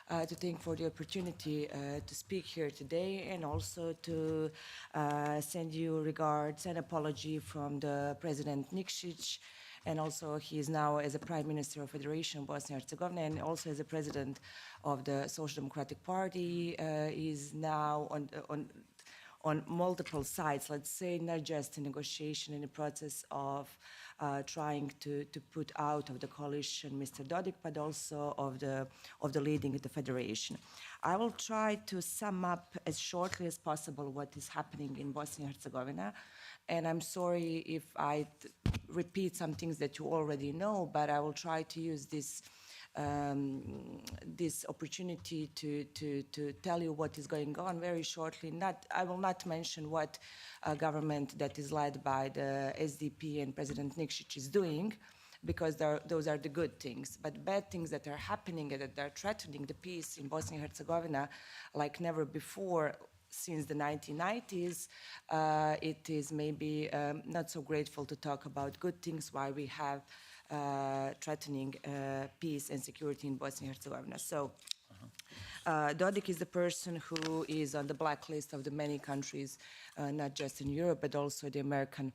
to thank for the opportunity to speak here today, and also to send you regards and apology from the President Nikšić, and also he is now as a Prime Minister of Federation of Bosnia and Herzegovina, and also as a President of the Social Democratic Party. Is now on multiple sides, let's say, not just a negotiation in the process of trying to put out of the coalition Mr. Dodik, but also of the leading the federation. I will try to sum up as shortly as possible what is happening in Bosnia and Herzegovina, and I'm sorry if I repeat some things that you already know, but I will try to use this this opportunity to tell you what is going on very shortly. I will not mention what government that is led by the SDP and President Nikšić is doing, because those are the good things. But bad things that are happening and that are threatening the peace in Bosnia and Herzegovina like never before since the 1990s, it is maybe not so grateful to talk about good things while we have threatening peace and security in Bosnia and Herzegovina. So Dodik is the person who is on the blacklist of the many countries, not just in Europe, but also the American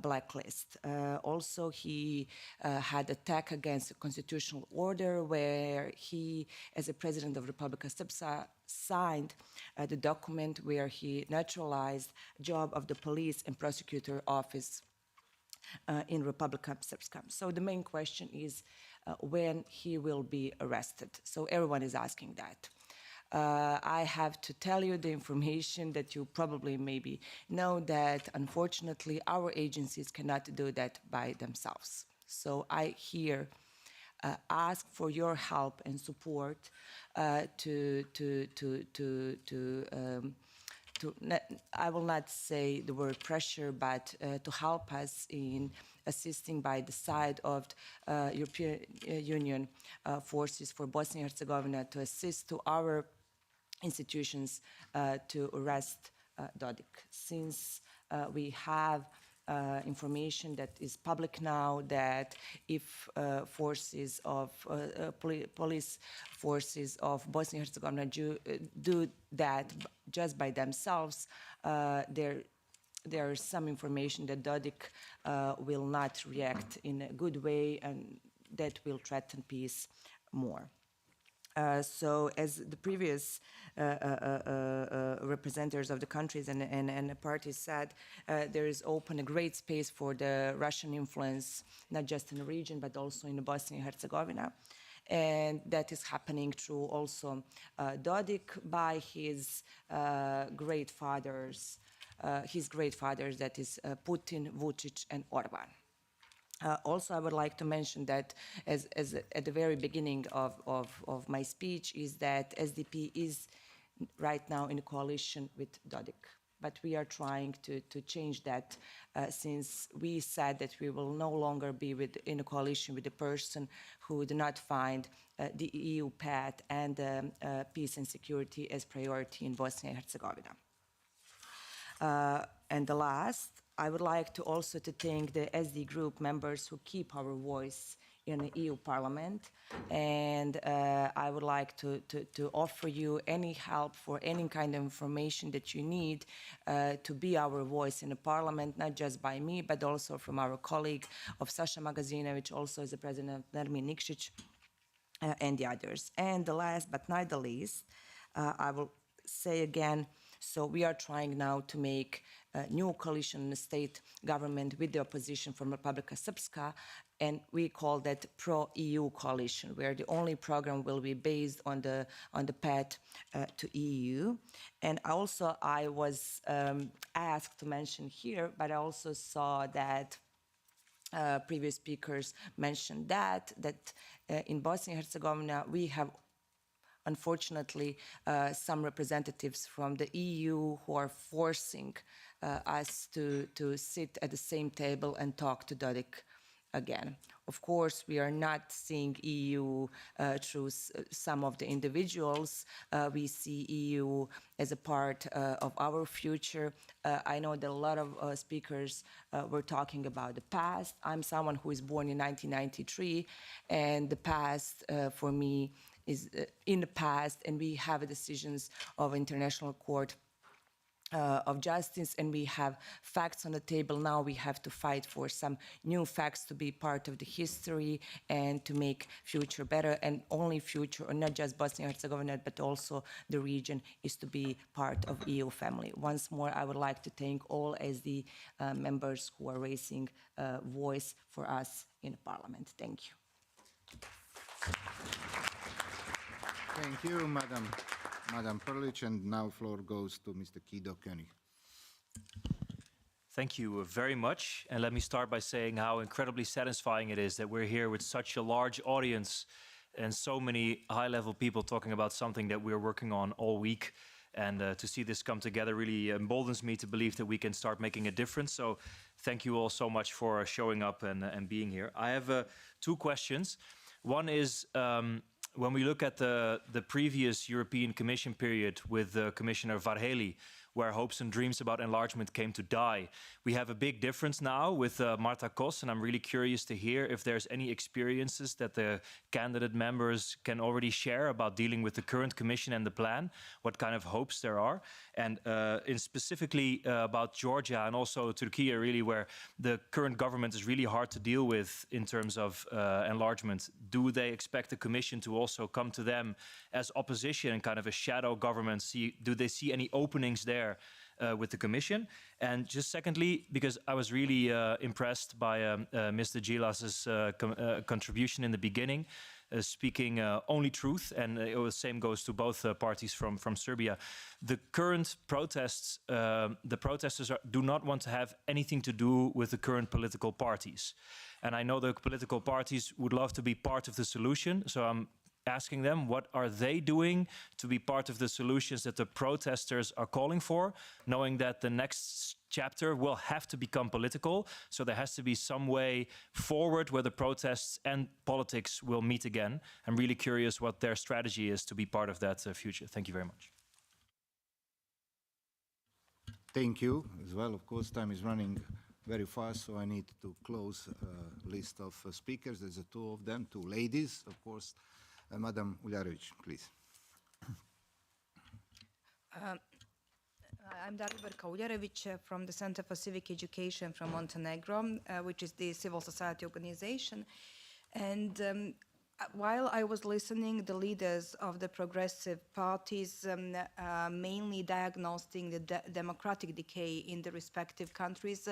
blacklist. Also, he had attack against the constitutional order, where he, as a president of Republika Srpska, signed the document where he naturalized job of the police and prosecutor office in Republika Srpska. So the main question is when he will be arrested. So everyone is asking that. I have to tell you the information that you probably maybe know, that unfortunately our agencies cannot do that by themselves. So I here ask for your help and support I will not say the word pressure, but to help us in assisting by the side of European Union forces for Bosnia and Herzegovina to assist to our institutions to arrest Dodik. Since we have information that is public now, that if forces of police forces of Bosnia and Herzegovina do that just by themselves, there is some information that Dodik will not react in a good way, and that will threaten peace more. So as the previous representatives of the countries and the parties said, there is open a great space for the Russian influence, not just in the region, but also in Bosnia and Herzegovina. And that is happening through also Dodik by his great fathers, that is Putin, Vučić, and Orban. Also, I would like to mention that, as at the very beginning of my speech, is that SDP is right now in a coalition with Dodik. But we are trying to change that since we said that we will no longer be in a coalition with a person who did not find the EU path and peace and security as priority in Bosnia and Herzegovina. And the last, I would like to also to thank the SD group members who keep our voice in the EU Parliament, and I would like to offer you any help for any kind of information that you need to be our voice in the Parliament, not just by me, but also from our colleague of Sasha Magazina, which also is the president of Nermin Nikšić, and the others. And the last but not the least, I will say again, so we are trying now to make a new coalition in the state government with the opposition from Republika Srpska, and we call that pro-EU coalition, where the only program will be based on the path to EU. And also I was asked to mention here, but I also saw that previous speakers mentioned that in Bosnia and Herzegovina we have unfortunately some representatives from the EU who are forcing us to sit at the same table and talk to Dodik again. Of course, we are not seeing EU through some of the individuals. We see EU as a part of our future. I know that a lot of speakers were talking about the past. I'm someone who is born in 1993, and the past for me is in the past, and we have decisions of International Court of Justice, and we have facts on the table. Now we have to fight for some new facts to be part of the history and to make future better, and only future, or not just Bosnia and Herzegovina, but also the region, is to be part of EU family. Once more, I would like to thank all SD members who are raising voice for us in the Parliament. Thank you. Thank you, Madam Perlich, and now floor goes to Mr. Guido Koenig. Thank you very much, and let me start by saying how incredibly satisfying it is that we're here with such a large audience and so many high-level people talking about something that we're working on all week. And to see this come together really emboldens me to believe that we can start making a difference. So thank you all so much for showing up and being here. I have 2 questions. One is, when we look at the previous European Commission period with Commissioner Varhelyi, where hopes and dreams about enlargement came to die, we have a big difference now with Marta Kos, and I'm really curious to hear if there's any experiences that the candidate members can already share about dealing with the current Commission and the plan, what kind of hopes there are, and in specifically about Georgia and also Turkey, really, where the current government is really hard to deal with in terms of enlargement. Do they expect the Commission to also come to them as opposition and kind of a shadow government? Do they see any openings there with the Commission? And just secondly, because I was really impressed by Mr. Gilas's contribution in the beginning, speaking only truth, and the same goes to both parties from Serbia. The current protests, the protesters do not want to have anything to do with the current political parties. And I know the political parties would love to be part of the solution, so I'm asking them, what are they doing to be part of the solutions that the protesters are calling for, knowing that the next chapter will have to become political, so there has to be some way forward where the protests and politics will meet again. I'm really curious what their strategy is to be part of that future. Thank you very much. Thank you as well. Of course, time is running very fast, so I need to close a list of speakers. There's 2 of them, 2 ladies, of course. Madam Uljarević, please. I'm Daliborka Uljarević from the Center for Civic Education from Montenegro, which is the civil society organization. And while I was listening, the leaders of the progressive parties mainly diagnosing the democratic decay in the respective countries,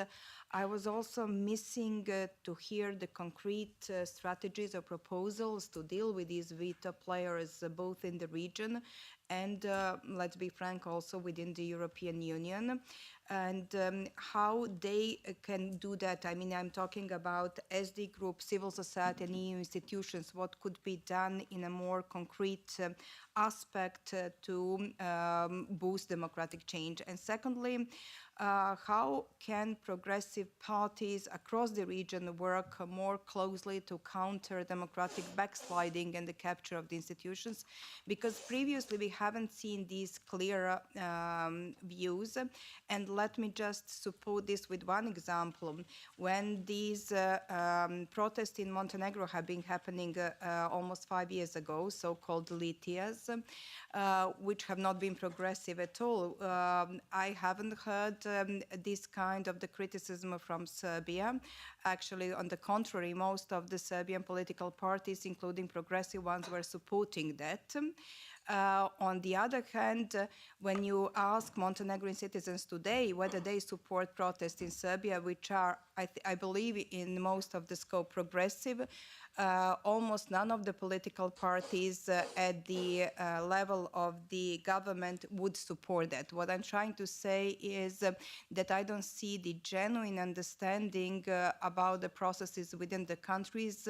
I was also missing to hear the concrete strategies or proposals to deal with these veto players both in the region and, let's be frank, also within the European Union, and how they can do that. I mean, I'm talking about SD Group, civil society and EU institutions, what could be done in a more concrete aspect to boost democratic change. And secondly, how can progressive parties across the region work more closely to counter democratic backsliding and the capture of the institutions? Because previously we haven't seen these clear views. And let me just support this with one example. When these protests in Montenegro have been happening almost 5 years ago, so-called Litijas, which have not been progressive at all, I haven't heard this kind of the criticism from Serbia. Actually, on the contrary, most of the Serbian political parties, including progressive ones, were supporting that. On the other hand, when you ask Montenegrin citizens today whether they support protests in Serbia, which are, I believe, in most of the scope progressive, almost none of the political parties at the level of the government would support that. What I'm trying to say is that I don't see the genuine understanding about the processes within the countries.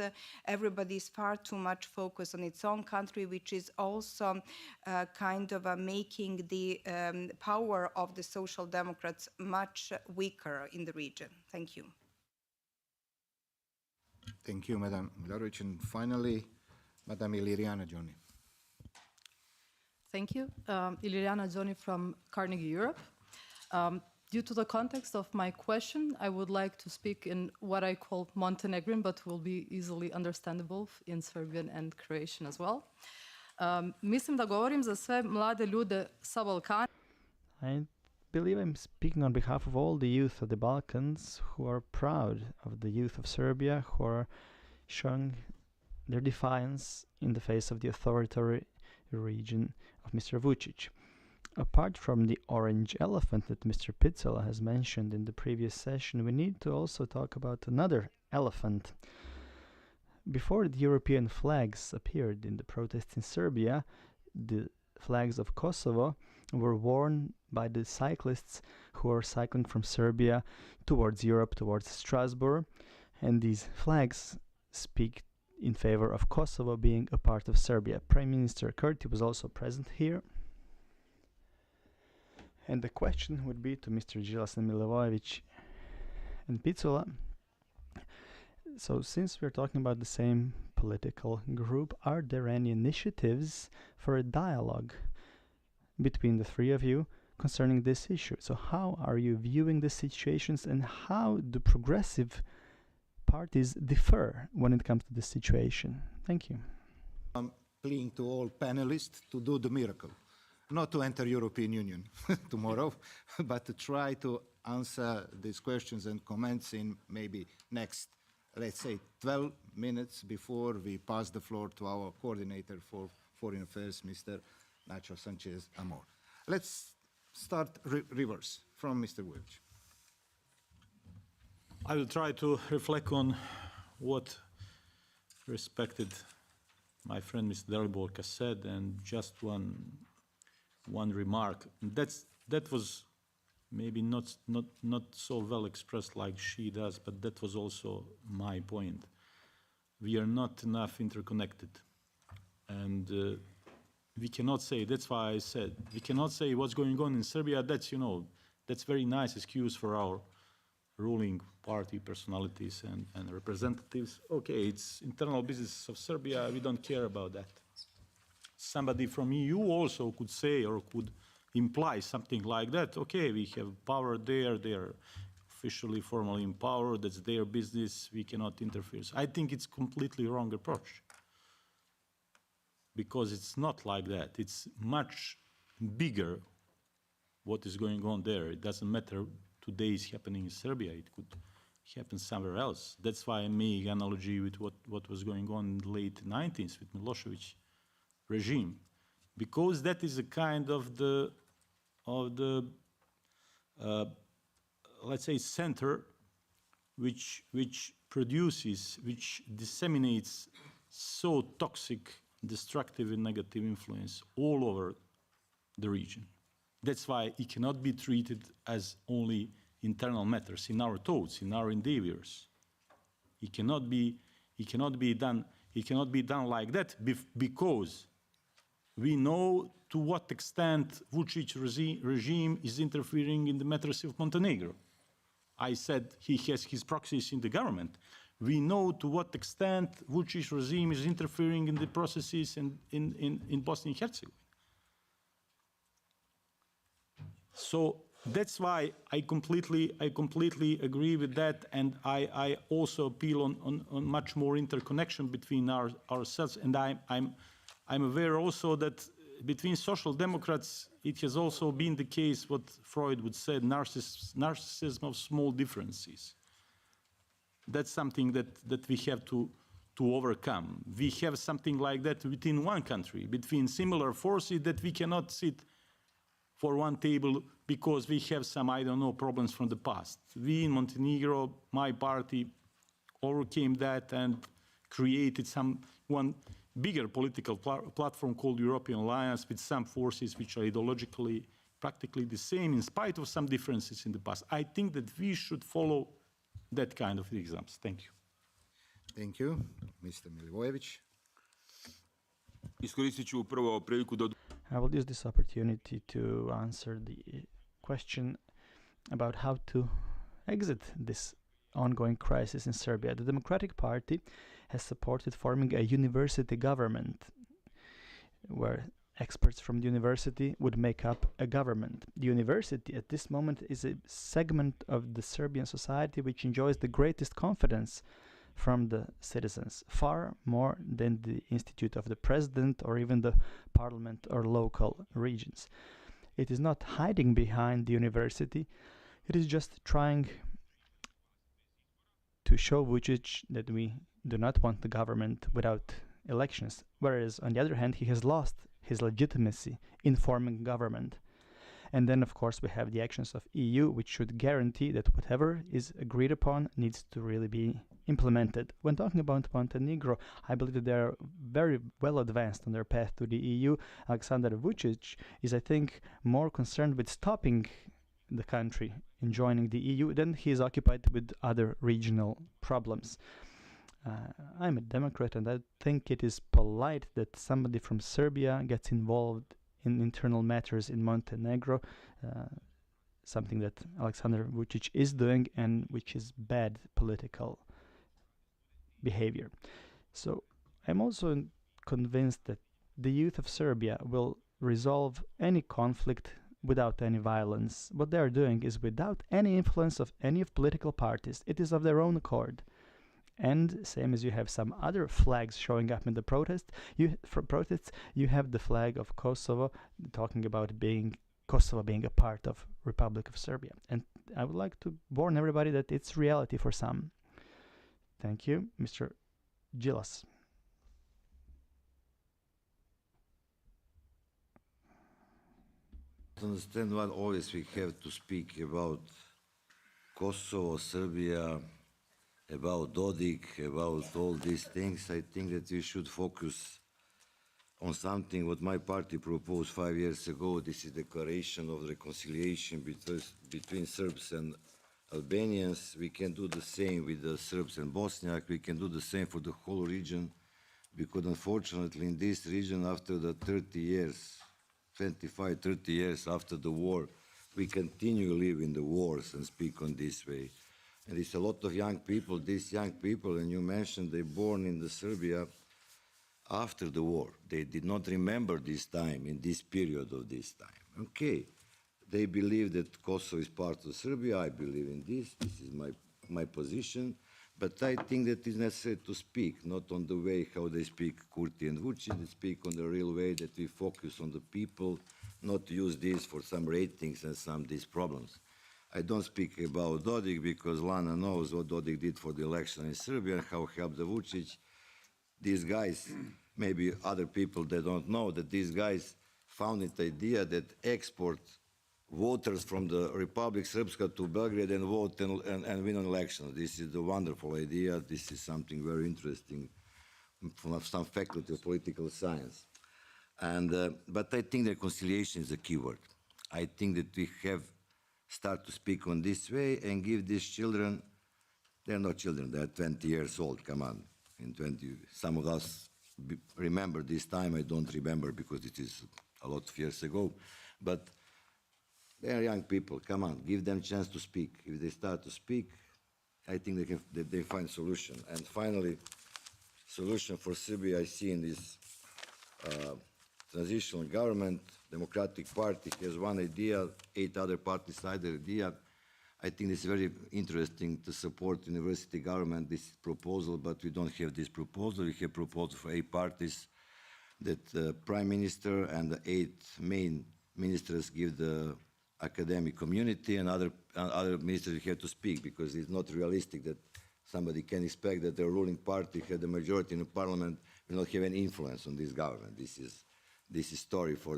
Everybody is far too much focused on its own country, which is also kind of making the power of the Social Democrats much weaker in the region. Thank you. Thank you, Madam Milovic. And finally, Madam Iliriana Johnny. Thank you. Iliriana Zoni from Carnegie Europe. Due to the context of my question, I would like to speak in what I call Montenegrin, but will be easily understandable in Serbian and Croatian as well. Mislim da govorim za sve mlade ljude sa Balkana. I believe I'm speaking on behalf of all the youth of the Balkans who are proud of the youth of Serbia, who are showing their defiance in the face of the authoritarian region of Mr. Vučić. Apart from the orange elephant that Mr. Piccola has mentioned in the previous session, we need to also talk about another elephant. Before the European flags appeared in the protests in Serbia, the flags of Kosovo were worn by the cyclists who are cycling from Serbia towards Europe, towards Strasbourg, and these flags speak in favor of Kosovo being a part of Serbia. Prime Minister Kurti was also present here. And the question would be to Mr. Gilas and Milivojevic and Piccola. So since we're talking about the same political group, are there any initiatives for a dialogue between the three of you concerning this issue? So how are you viewing the situations, and how do progressive parties differ when it comes to this situation? Thank you. I'm pleading to all panelists to do the miracle. Not to enter European Union tomorrow, but to try to answer these questions and comments in maybe next, let's say, 12 minutes before we pass the floor to our coordinator for Foreign Affairs, Mr. Nacho Sanchez Amor. Let's start reverse from Mr. Vučić. I will try to reflect on what respected my friend Mr. Delborg has said, and just one remark. That was maybe not so well expressed like she does, but that was also my point. We are not enough interconnected, and we cannot say. That's why I said we cannot say what's going on in Serbia. That's very nice excuse for our ruling party personalities and representatives. Okay, it's internal business of Serbia. We don't care about that. Somebody from EU also could say or could imply something like that. Okay, we have power there, they're officially, formally in power, that's their business, we cannot interfere. So I think it's completely wrong approach, because it's not like that. It's much bigger what is going on there. It doesn't matter today is happening in Serbia, it could happen somewhere else. That's why I make analogy with what was going on in the late 90s with Milosevic regime, because that is a kind of the let's say center which disseminates so toxic, destructive and negative influence all over the region. That's why it cannot be treated as only internal matters in our thoughts, in our endeavors. It cannot be done like that, because we know to what extent Vučić regime is interfering in the matters of Montenegro. I said he has his proxies in the government. We know to what extent Vučić regime is interfering in the processes in Bosnia and Herzegovina. So that's why I completely agree with that, and I also appeal on much more interconnection between ourselves. And I'm aware also that between social democrats, it has also been the case what Freud would say, narcissism of small differences. That's something that we have to overcome. We have something like that within one country, between similar forces, that we cannot sit for one table because we have some, I don't know, problems from the past. We in Montenegro, my party, overcame that and created one bigger political platform called European Alliance with some forces which are ideologically practically the same in spite of some differences in the past. I think that we should follow that kind of examples. Thank you. Thank you. Mr. Milivojevic. I will use this opportunity to answer the question about how to exit this ongoing crisis in Serbia. The Democratic Party has supported forming a university government where experts from the university would make up a government. The university at this moment is a segment of the Serbian society which enjoys the greatest confidence from the citizens, far more than the institute of the president or even the parliament or local regions. It is not hiding behind the university, it is just trying to show Vučić that we do not want the government without elections, whereas on the other hand he has lost his legitimacy in forming government. And then of course we have the actions of EU, which should guarantee that whatever is agreed upon needs to really be implemented. When talking about Montenegro, I believe that they are very well advanced on their path to the EU. Aleksandar Vučić is, I think, more concerned with stopping the country in joining the EU than he is occupied with other regional problems. I'm a Democrat, and I think it is polite that somebody from Serbia gets involved in internal matters in Montenegro, something that Aleksandar Vučić is doing and which is bad political behavior. So I'm also convinced that the youth of Serbia will resolve any conflict without any violence. What they are doing is without any influence of any of political parties. It is of their own accord. And same as you have some other flags showing up in the protests, you have the flag of Kosovo talking about Kosovo being a part of Republic of Serbia. And I would like to warn everybody that it's reality for some. Thank you, Mr. Gilas. To understand why always we have to speak about Kosovo, Serbia, about Dodik, about all these things, I think that we should focus on something what my party proposed 5 years ago. This is declaration of reconciliation between Serbs and Albanians. We can do the same with the Serbs and Bosniak. We can do the same for the whole region, because unfortunately in this region, after the 30 years, 25, 30 years after the war, we continue to live in the wars and speak on this way. And it's a lot of young people, these young people, and you mentioned they born in the Serbia after the war. They did not remember this time, in this period of this time. Okay, they believe that Kosovo is part of Serbia. I believe in this. This is my position. But I think that it's necessary to speak, not on the way how they speak Kurti and Vučić. They speak on the real way that we focus on the people, not use this for some ratings and some these problems. I don't speak about Dodik because Lana knows what Dodik did for the election in Serbia and how helped the Vučić. These guys, maybe other people, they don't know that these guys founded the idea that export voters from the Republic Srpska to Belgrade and vote and win an election. This is a wonderful idea. This is something very interesting from some faculty of political science. But I think reconciliation is a key word. I think that we have start to speak on this way and give these children, they're not children, they're 20 years old, come on. Some of us remember this time, I don't remember because it is a lot of years ago, but they're young people, come on, give them a chance to speak. If they start to speak, I think they find solution. And finally, solution for Serbia I see in this transitional government. Democratic Party has one idea, 8 other parties had the idea. I think it's very interesting to support university government, this proposal, but we don't have this proposal. We have proposal for 8 parties that the Prime Minister and the 8 main ministers give the academic community, and other ministers have to speak, because it's not realistic that somebody can expect that the ruling party had the majority in the parliament will not have any influence on this government. This is story for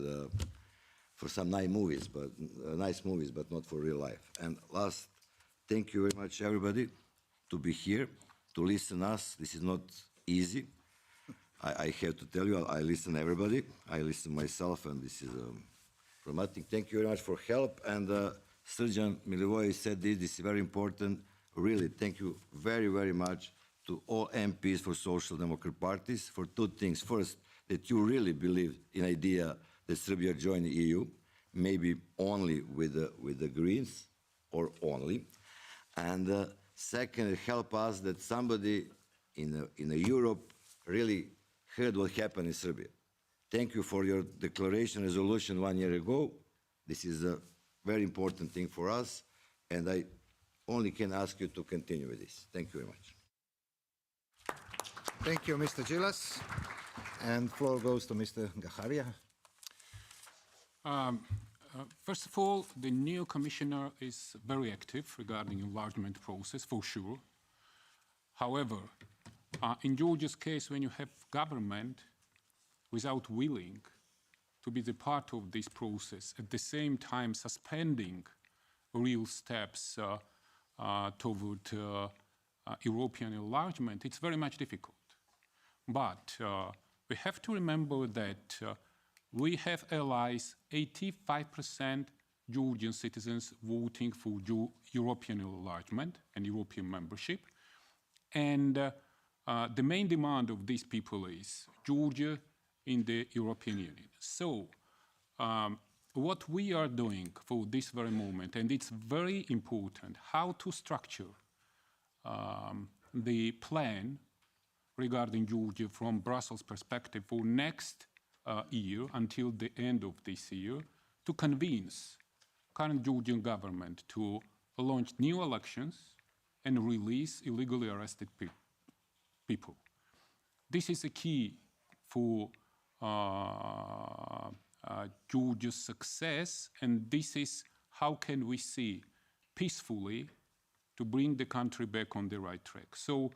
some nice movies, but not for real life. And last, thank you very much, everybody, to be here, to listen us. This is not easy. I have to tell you, I listen to everybody. I listen myself, and this is dramatic. Thank you very much for help. And Srđan Milivojević said this is very important. Really, thank you very, very much to all MPs for Social Democrat parties for 2 things. First, that you really believe in the idea that Serbia join the EU, maybe only with the Greens, or only. And Second, it helps us that somebody in Europe really heard what happened in Serbia. Thank you for your declaration resolution 1 year ago. This is a very important thing for us, and I only can ask you to continue with this. Thank you very much. Thank you, Mr. Gilas. And floor goes to Mr. Gaharia. First of all, the new commissioner is very active regarding enlargement process, for sure. However, in Georgia's case, when you have government without willing to be the part of this process, at the same time suspending real steps toward European enlargement, it's very much difficult. But we have to remember that we have allies, 85% Georgian citizens voting for European enlargement and European membership. And the main demand of these people is Georgia in the European Union. So what we are doing for this very moment, and it's very important, how to structure the plan regarding Georgia from Brussels' perspective for next year until the end of this year, to convince current Georgian government to launch new elections and release illegally arrested people. This is a key for Georgia's success, and this is how can we see peacefully to bring the country back on the right track. So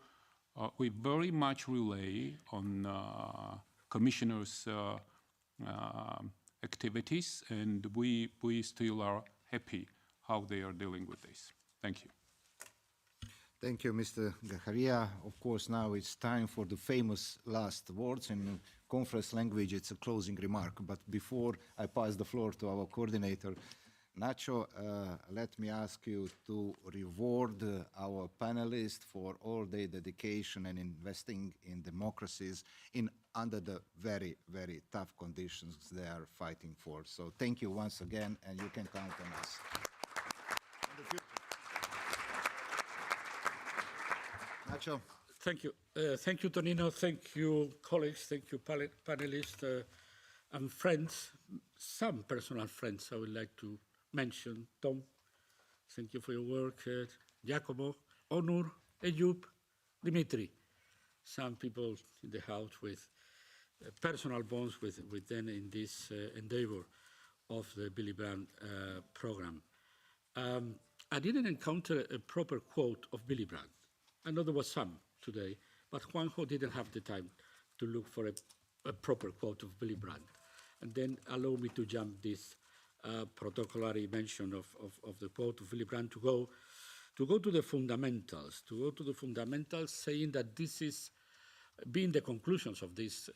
we very much rely on Commissioner's activities, and we still are happy how they are dealing with this. Thank you. Thank you, Mr. Gaharia. Of course, now it's time for the famous last words. In conference language, it's a closing remark. But before I pass the floor to our coordinator, Nacho, let me ask you to reward our panelists for all their dedication and investing in democracies under the very, very tough conditions they are fighting for. So thank you once again, and you can count on us. Nacho. Thank you. Thank you, Tonino. Thank you, colleagues. Thank you, panelists and friends. Some personal friends I would like to mention. Tom, thank you for your work. Giacomo, Onur, Eyüp, Dimitri. Some people in the house with personal bonds with them in this endeavor of the Willy Brandt program. I didn't encounter a proper quote of Willy Brandt. I know there was some today, but Juanjo didn't have the time to look for a proper quote of Willy Brandt. And then allow me to jump this protocolary mention of the quote of Willy Brandt to go to the fundamentals, saying that this is, being the conclusions of this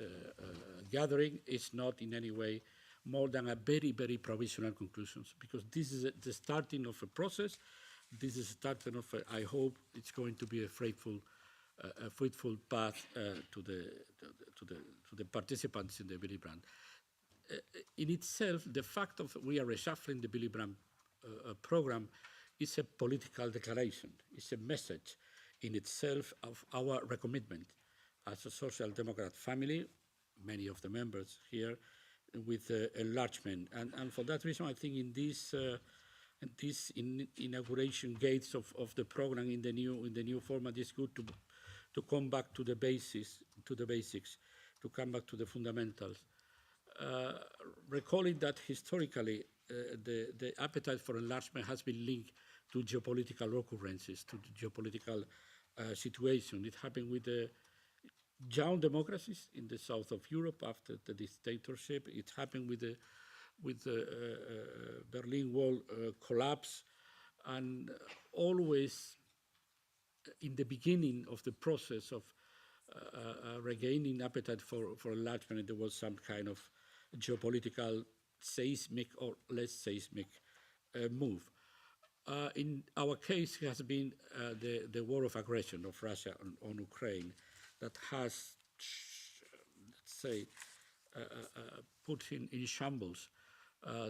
gathering, is not in any way more than a very, very provisional conclusions, because this is the starting of a process. This is starting of, I hope it's going to be a fruitful path to the participants in the Willy Brandt. In itself, the fact of we are reshuffling the Willy Brandt program is a political declaration. It's a message in itself of our recommitment as a social democrat family, many of the members here, with enlargement. And for that reason, I think in this inauguration gates of the program in the new format, is good to come back to the basics, to come back to the fundamentals. Recalling that historically the appetite for enlargement has been linked to geopolitical occurrences, to the geopolitical situation. It happened with the young democracies in the south of Europe after the dictatorship. It happened with the Berlin Wall collapse, and always in the beginning of the process of regaining appetite for enlargement, there was some kind of geopolitical seismic or less seismic move. In our case, it has been the war of aggression of Russia on Ukraine that has, let's say, put in shambles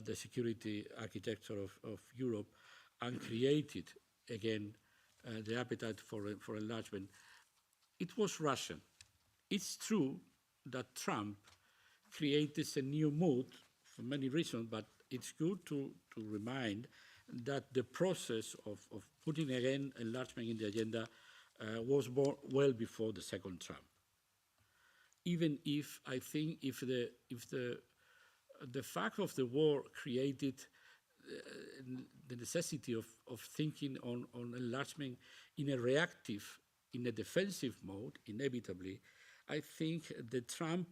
the security architecture of Europe and created, again, the appetite for enlargement. It was Russian. It's true that Trump created a new mood for many reasons, but it's good to remind that the process of putting again enlargement in the agenda was born well before the second Trump. Even if I think if the fact of the war created the necessity of thinking on enlargement in a reactive, in a defensive mode, inevitably, I think the Trump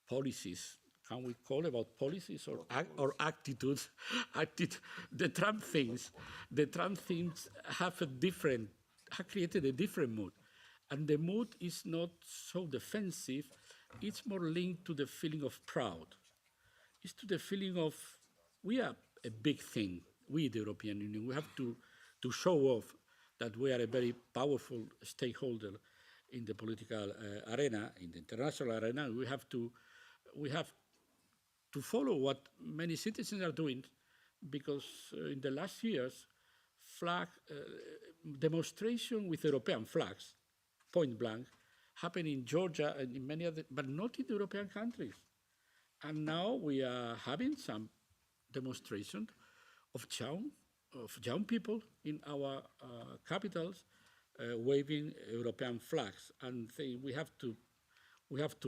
policies, can we call about policies or attitudes? The Trump things have created a different mood. And the mood is not so defensive, it's more linked to the feeling of proud. It's to the feeling of, we are a big thing, we, the European Union. We have to show off that we are a very powerful stakeholder in the political arena, in the international arena. We have to follow what many citizens are doing, because in the last years, demonstration with European flags, point blank, happened in Georgia and in many other, but not in the European countries. And now we are having some demonstration of young people in our capitals waving European flags, and we have to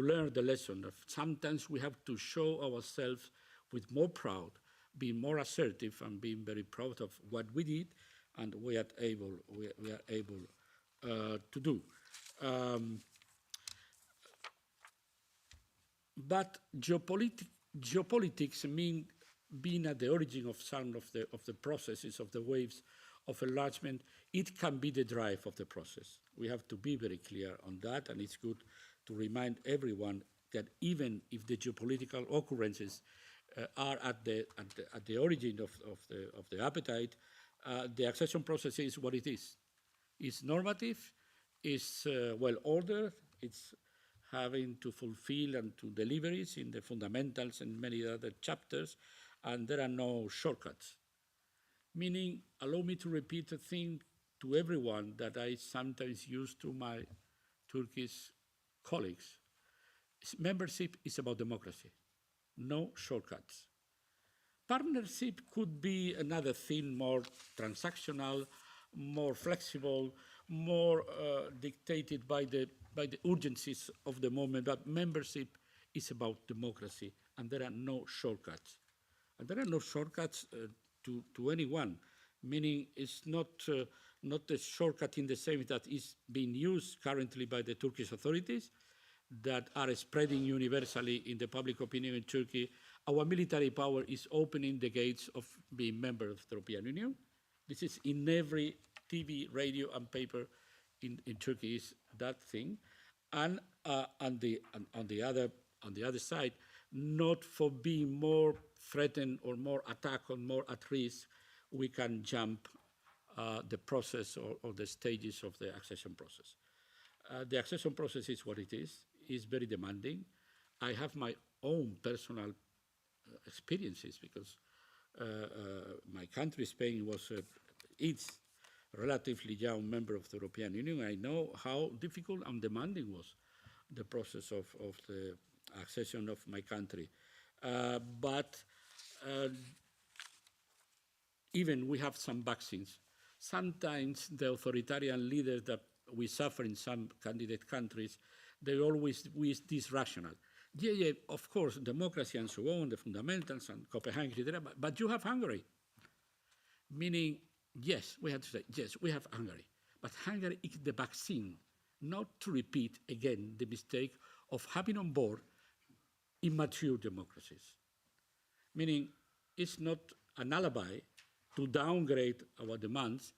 learn the lesson of sometimes we have to show ourselves with more proud, being more assertive, and being very proud of what we did, and we are able to do. But geopolitics mean being at the origin of some of the processes, of the waves of enlargement. It can be the drive of the process. We have to be very clear on that, and it's good to remind everyone that even if the geopolitical occurrences are at the origin of the appetite, the accession process is what it is. It's normative, it's well ordered, it's having to fulfill and to deliveries in the fundamentals and many other chapters, and there are no shortcuts. Meaning, allow me to repeat a thing to everyone that I sometimes use to my Turkish colleagues. Membership is about democracy, no shortcuts. Partnership could be another thing, more transactional, more flexible, more dictated by the urgencies of the moment, but membership is about democracy, and there are no shortcuts. And there are no shortcuts to anyone, meaning it's not a shortcut in the sense that is being used currently by the Turkish authorities that are spreading universally in the public opinion in Turkey. Our military power is opening the gates of being member of the European Union. This is in every TV, radio, and paper in Turkey is that thing. And on the other side, not for being more threatened or more attacked or more at risk, we can jump the process or the stages of the accession process. The accession process is what it is. It's very demanding. I have my own personal experiences because my country, Spain, it's a relatively young member of the European Union. I know how difficult and demanding was the process of the accession of my country. But even we have some vaccines. Sometimes the authoritarian leaders that we suffer in some candidate countries, they always with this rational. Yeah, of course, democracy and so on, the fundamentals and Copenhagen, but you have Hungary. Meaning, yes, we have to say, yes, we have Hungary. But Hungary is the vaccine, not to repeat again the mistake of having on board immature democracies. Meaning, it's not an alibi to downgrade our demands,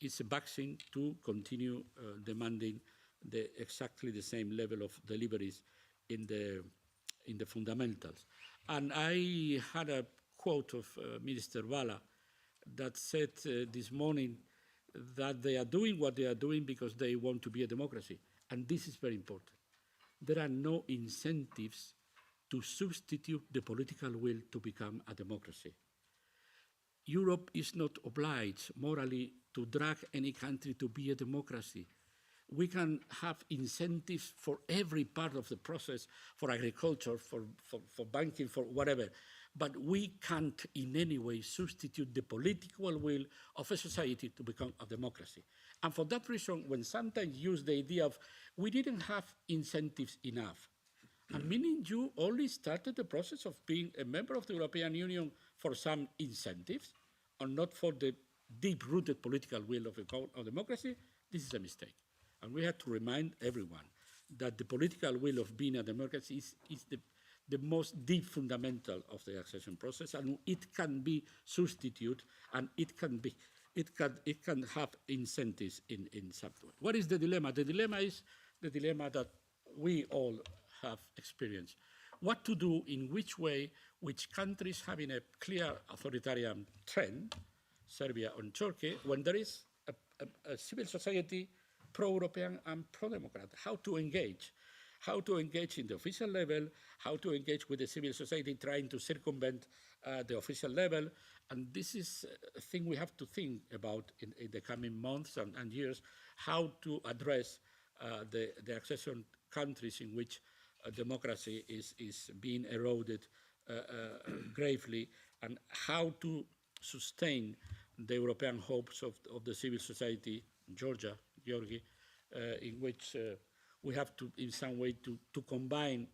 it's a vaccine to continue demanding exactly the same level of deliveries in the fundamentals. And I had a quote of Minister Valla that said this morning that they are doing what they are doing because they want to be a democracy. And this is very important. There are no incentives to substitute the political will to become a democracy. Europe is not obliged morally to drag any country to be a democracy. We can have incentives for every part of the process, for agriculture, for banking, for whatever. But we can't in any way substitute the political will of a society to become a democracy. And for that reason, when sometimes use the idea of we didn't have incentives enough, and meaning you only started the process of being a member of the European Union for some incentives, and not for the deep-rooted political will of democracy, this is a mistake. And we have to remind everyone that the political will of being a democracy is the most deep fundamental of the accession process, and it can be substituted, and it can have incentives in some way. What is the dilemma? The dilemma is the dilemma that we all have experienced. What to do, in which way, which countries having a clear authoritarian trend, Serbia and Turkey, when there is a civil society pro-European and pro-democrat, how to engage in the official level, how to engage with the civil society trying to circumvent the official level. And this is a thing we have to think about in the coming months and years, how to address the accession countries in which democracy is being eroded gravely, and how to sustain the European hopes of the civil society, Georgia, Georgi, in which we have to, in some way, to combine,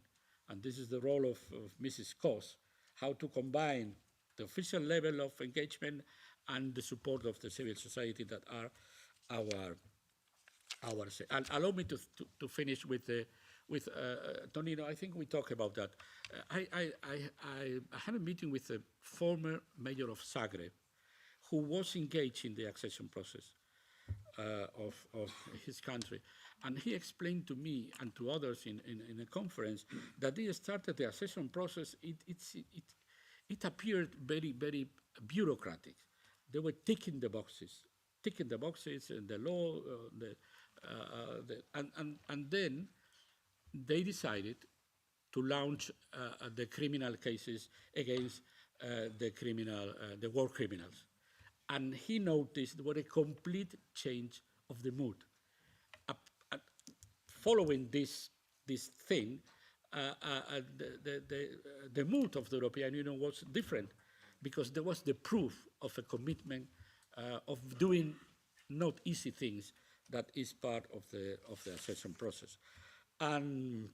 and this is the role of Mrs. Kos, how to combine the official level of engagement and the support of the civil society that are our. And allow me to finish with Tonino. I think we talked about that. I had a meeting with a former mayor of Zagreb, who was engaged in the accession process of his country. And he explained to me and to others in a conference that they started the accession process. It appeared very, very bureaucratic. They were ticking the boxes and the law, and then they decided to launch the criminal cases against the war criminals. And he noticed there was a complete change of the mood. Following this thing, the mood of the European Union was different, because there was the proof of a commitment of doing not easy things that is part of the accession process. And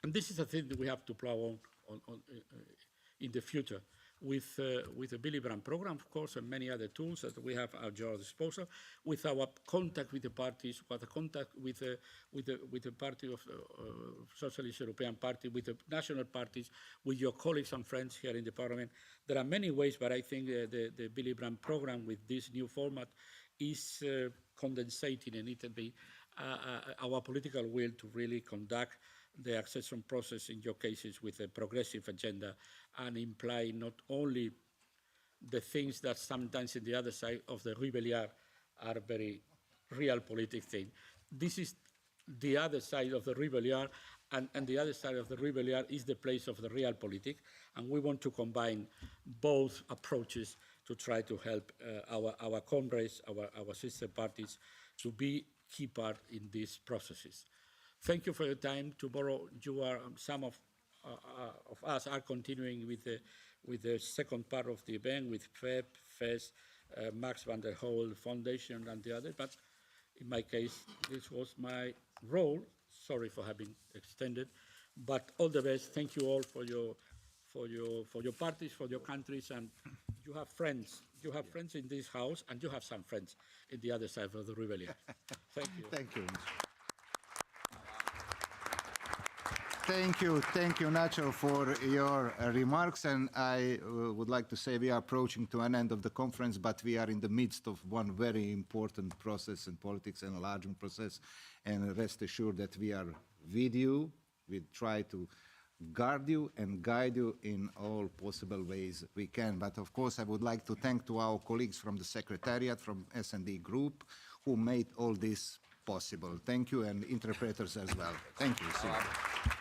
this is a thing that we have to plow on in the future with the Willy Brandt program, of course, and many other tools that we have at our disposal, with our contact with the parties, with the contact with the party of Socialist European Party, with the national parties, with your colleagues and friends here in the Parliament. There are many ways, but I think the Willy Brandt program with this new format is condensating a little bit our political will to really conduct the accession process in your cases with a progressive agenda, and imply not only the things that sometimes in the other side of the Rubeliard are very real political things. This is the other side of the Rubeliard, and the other side of the Rubeliard is the place of the real politics, and we want to combine both approaches to try to help our comrades, our sister parties, to be key part in these processes. Thank you for your time. Tomorrow, some of us are continuing with the second part of the event with FEP, FES, Max van der Hoel Foundation, and the other. But in my case, this was my role. Sorry for having extended, but all the best. Thank you all for your parties, for your countries, and you have friends. You have friends in this house, and you have some friends in the other side of the Rubeliard. Thank you. Thank you. Thank you, Nacho, for your remarks. And I would like to say we are approaching to an end of the conference, but we are in the midst of one very important process in politics, an enlargement process. And rest assured that we are with you. We try to guard you and guide you in all possible ways we can. But of course, I would like to thank to our colleagues from the Secretariat, from S&D Group, who made all this possible. Thank you, and interpreters as well. Thank you. See you.